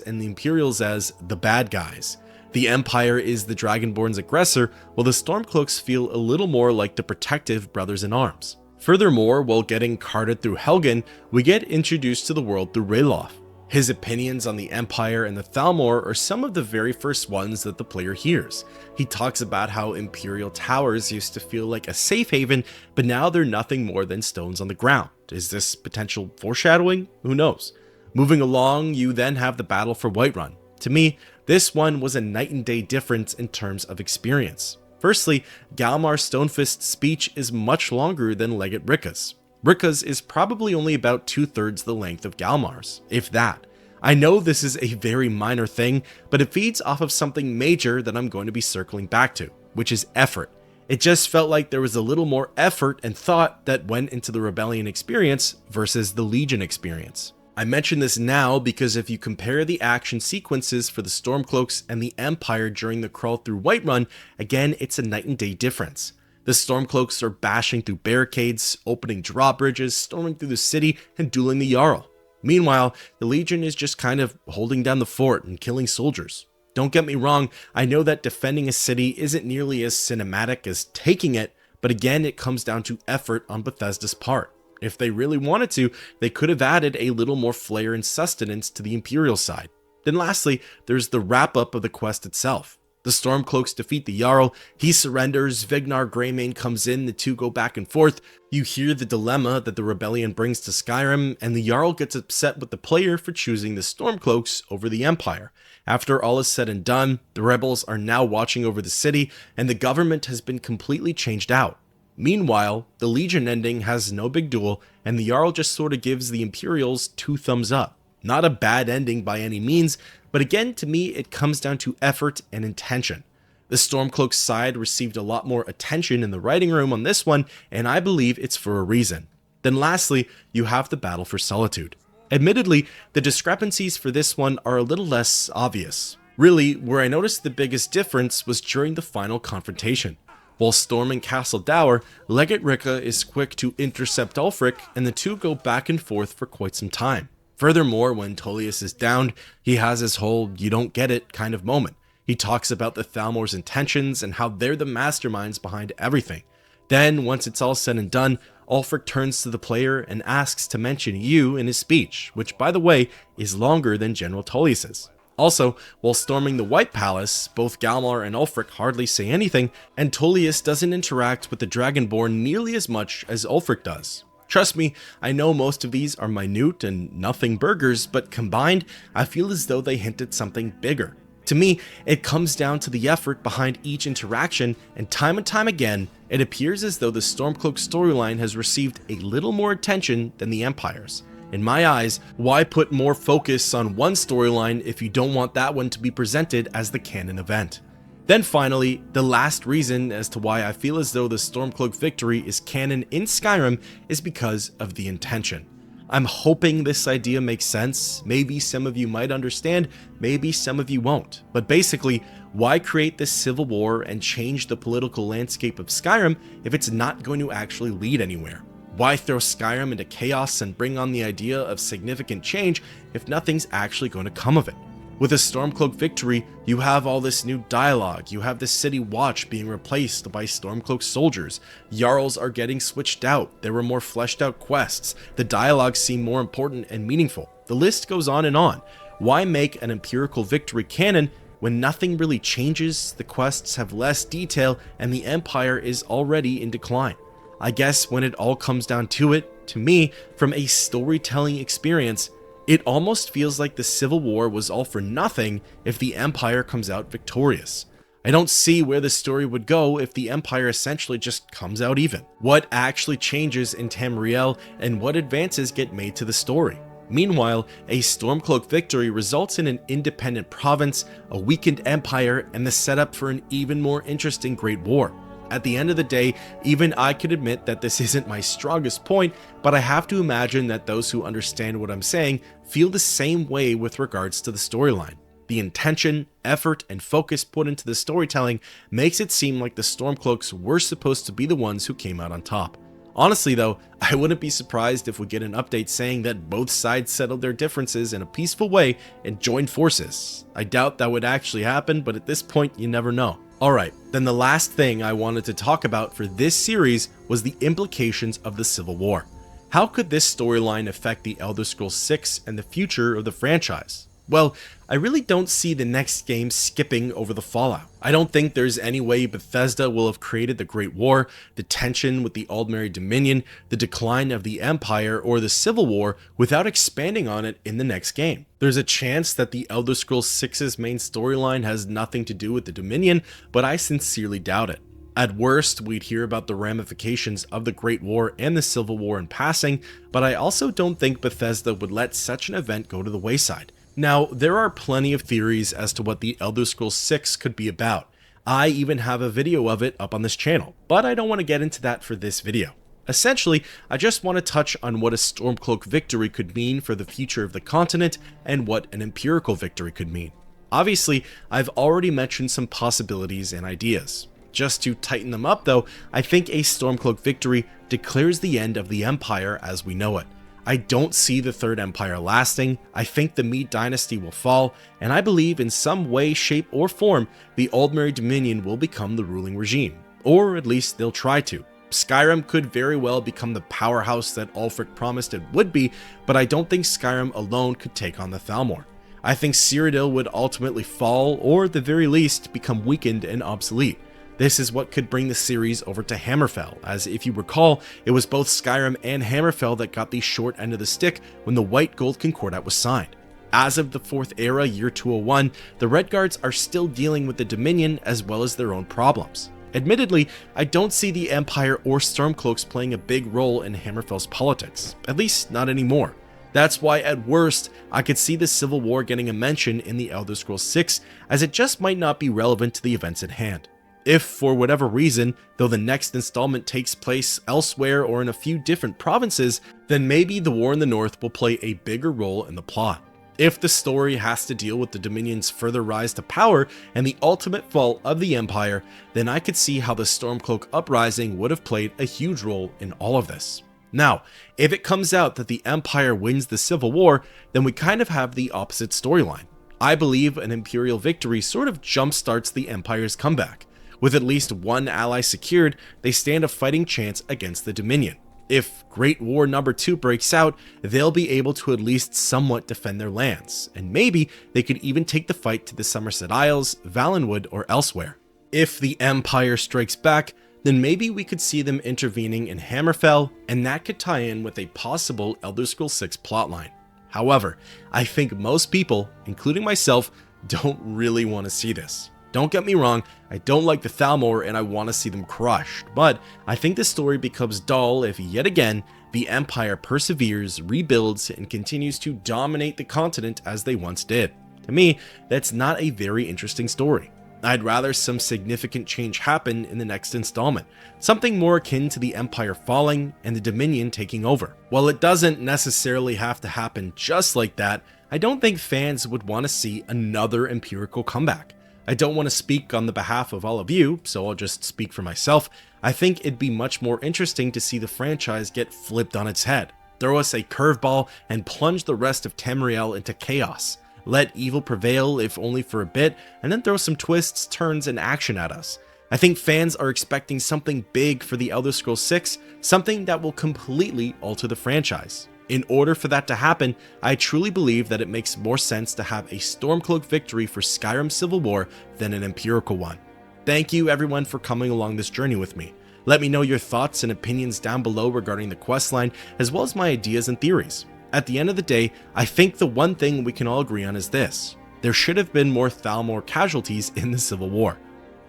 and the Imperials as the bad guys. The Empire is the Dragonborn's aggressor, while the Stormcloaks feel a little more like the protective brothers-in-arms. Furthermore, while getting carted through Helgen, we get introduced to the world through Ralof. His opinions on the Empire and the Thalmor are some of the very first ones that the player hears. He talks about how Imperial towers used to feel like a safe haven, but now they're nothing more than stones on the ground. Is this potential foreshadowing? Who knows? Moving along, you then have the Battle for Whiterun. To me, this one was a night and day difference in terms of experience. Firstly, Galmar Stonefist's speech is much longer than Legate Ricka's. Ricka's is probably only about 2/3 the length of Galmar's, if that. I know this is a very minor thing, but it feeds off of something major that I'm going to be circling back to, which is effort. It just felt like there was a little more effort and thought that went into the Rebellion experience versus the Legion experience. I mention this now because if you compare the action sequences for the Stormcloaks and the Empire during the crawl through Whiterun, again it's a night and day difference. The Stormcloaks are bashing through barricades, opening drawbridges, storming through the city, and dueling the Jarl. Meanwhile, the Legion is just kind of holding down the fort and killing soldiers. Don't get me wrong, I know that defending a city isn't nearly as cinematic as taking it, but again it comes down to effort on Bethesda's part. If they really wanted to, they could have added a little more flair and sustenance to the Imperial side. Then lastly, there's the wrap-up of the quest itself. The Stormcloaks defeat the Jarl, he surrenders, Vignar Greymane comes in, the two go back and forth, you hear the dilemma that the Rebellion brings to Skyrim, and the Jarl gets upset with the player for choosing the Stormcloaks over the Empire. After all is said and done, the rebels are now watching over the city, and the government has been completely changed out. Meanwhile, the Legion ending has no big duel, and the Jarl just sort of gives the Imperials 2 thumbs up. Not a bad ending by any means, but again, to me, it comes down to effort and intention. The Stormcloaks side received a lot more attention in the writing room on this one, and I believe it's for a reason. Then lastly, you have the Battle for Solitude. Admittedly, the discrepancies for this one are a little less obvious. Really, where I noticed the biggest difference was during the final confrontation. While storming Castle Dour, Legate Ricka is quick to intercept Ulfric, and the two go back and forth for quite some time. Furthermore, when Tullius is downed, he has his whole "you don't get it" kind of moment. He talks about the Thalmor's intentions and how they're the masterminds behind everything. Then, once it's all said and done, Ulfric turns to the player and asks to mention you in his speech, which by the way, is longer than General Tullius's. Also, while storming the White Palace, both Galmar and Ulfric hardly say anything, and Tullius doesn't interact with the Dragonborn nearly as much as Ulfric does. Trust me, I know most of these are minute and nothing burgers, but combined, I feel as though they hint at something bigger. To me, it comes down to the effort behind each interaction, and time again, it appears as though the Stormcloak storyline has received a little more attention than the Empire's. In my eyes, why put more focus on one storyline if you don't want that one to be presented as the canon event? Then finally, the last reason as to why I feel as though the Stormcloak victory is canon in Skyrim is because of the intention. I'm hoping this idea makes sense. Maybe some of you might understand, maybe some of you won't. But basically, why create this civil war and change the political landscape of Skyrim if it's not going to actually lead anywhere? Why throw Skyrim into chaos and bring on the idea of significant change if nothing's actually going to come of it? With a Stormcloak victory, you have all this new dialogue, you have the city watch being replaced by Stormcloak soldiers, Jarls are getting switched out, there were more fleshed out quests, the dialogue seemed more important and meaningful. The list goes on and on. Why make an empirical victory canon when nothing really changes, the quests have less detail, and the Empire is already in decline? I guess when it all comes down to it, to me, from a storytelling experience, it almost feels like the Civil War was all for nothing if the Empire comes out victorious. I don't see where the story would go if the Empire essentially just comes out even. What actually changes in Tamriel and what advances get made to the story? Meanwhile, a Stormcloak victory results in an independent province, a weakened empire, and the setup for an even more interesting Great War. At the end of the day, even I could admit that this isn't my strongest point, but I have to imagine that those who understand what I'm saying feel the same way with regards to the storyline. The intention, effort, and focus put into the storytelling makes it seem like the Stormcloaks were supposed to be the ones who came out on top. Honestly though, I wouldn't be surprised if we get an update saying that both sides settled their differences in a peaceful way and joined forces. I doubt that would actually happen, but at this point you never know. Alright, then the last thing I wanted to talk about for this series was the implications of the Civil War. How could this storyline affect the Elder Scrolls 6 and the future of the franchise? Well, I really don't see the next game skipping over the fallout. I don't think there's any way Bethesda will have created the Great War, the tension with the Aldmeri Dominion, the decline of the Empire, or the Civil War without expanding on it in the next game. There's a chance that the Elder Scrolls 6's main storyline has nothing to do with the Dominion, but I sincerely doubt it. At worst, we'd hear about the ramifications of the Great War and the Civil War in passing, but I also don't think Bethesda would let such an event go to the wayside. Now, there are plenty of theories as to what the Elder Scrolls 6 could be about. I even have a video of it up on this channel, but I don't want to get into that for this video. Essentially, I just want to touch on what a Stormcloak victory could mean for the future of the continent and what an empirical victory could mean. Obviously, I've already mentioned some possibilities and ideas. Just to tighten them up though, I think a Stormcloak victory declares the end of the Empire as we know it. I don't see the Third Empire lasting, I think the Mead Dynasty will fall, and I believe in some way, shape, or form, the Aldmeri Dominion will become the ruling regime. Or at least they'll try to. Skyrim could very well become the powerhouse that Ulfric promised it would be, but I don't think Skyrim alone could take on the Thalmor. I think Cyrodiil would ultimately fall, or at the very least, become weakened and obsolete. This is what could bring the series over to Hammerfell, as if you recall, it was both Skyrim and Hammerfell that got the short end of the stick when the White Gold Concordat was signed. As of the 4th era, year 201, the Redguards are still dealing with the Dominion as well as their own problems. Admittedly, I don't see the Empire or Stormcloaks playing a big role in Hammerfell's politics, at least not anymore. That's why at worst, I could see the Civil War getting a mention in the Elder Scrolls 6, as it just might not be relevant to the events at hand. If, for whatever reason, though the next installment takes place elsewhere or in a few different provinces, then maybe the war in the north will play a bigger role in the plot. If the story has to deal with the Dominion's further rise to power and the ultimate fall of the Empire, then I could see how the Stormcloak uprising would have played a huge role in all of this. Now, if it comes out that the Empire wins the Civil War, then we kind of have the opposite storyline. I believe an Imperial victory sort of jumpstarts the Empire's comeback. With at least one ally secured, they stand a fighting chance against the Dominion. If Great War number 2 breaks out, they'll be able to at least somewhat defend their lands, and maybe they could even take the fight to the Somerset Isles, Valenwood, or elsewhere. If the Empire strikes back, then maybe we could see them intervening in Hammerfell, and that could tie in with a possible Elder Scrolls 6 plotline. However, I think most people, including myself, don't really want to see this. Don't get me wrong, I don't like the Thalmor and I want to see them crushed, but I think the story becomes dull if yet again the Empire perseveres, rebuilds, and continues to dominate the continent as they once did. To me, that's not a very interesting story. I'd rather some significant change happen in the next installment, something more akin to the Empire falling and the Dominion taking over. While it doesn't necessarily have to happen just like that, I don't think fans would want to see another Imperial comeback. I don't want to speak on the behalf of all of you, so I'll just speak for myself. I think it'd be much more interesting to see the franchise get flipped on its head. Throw us a curveball and plunge the rest of Tamriel into chaos. Let evil prevail, if only for a bit, and then throw some twists, turns, and action at us. I think fans are expecting something big for the Elder Scrolls 6, something that will completely alter the franchise. In order for that to happen, I truly believe that it makes more sense to have a Stormcloak victory for Skyrim Civil War than an Empirical one. Thank you everyone for coming along this journey with me. Let me know your thoughts and opinions down below regarding the questline, as well as my ideas and theories. At the end of the day, I think the one thing we can all agree on is this: there should have been more Thalmor casualties in the Civil War.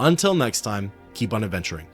Until next time, keep on adventuring.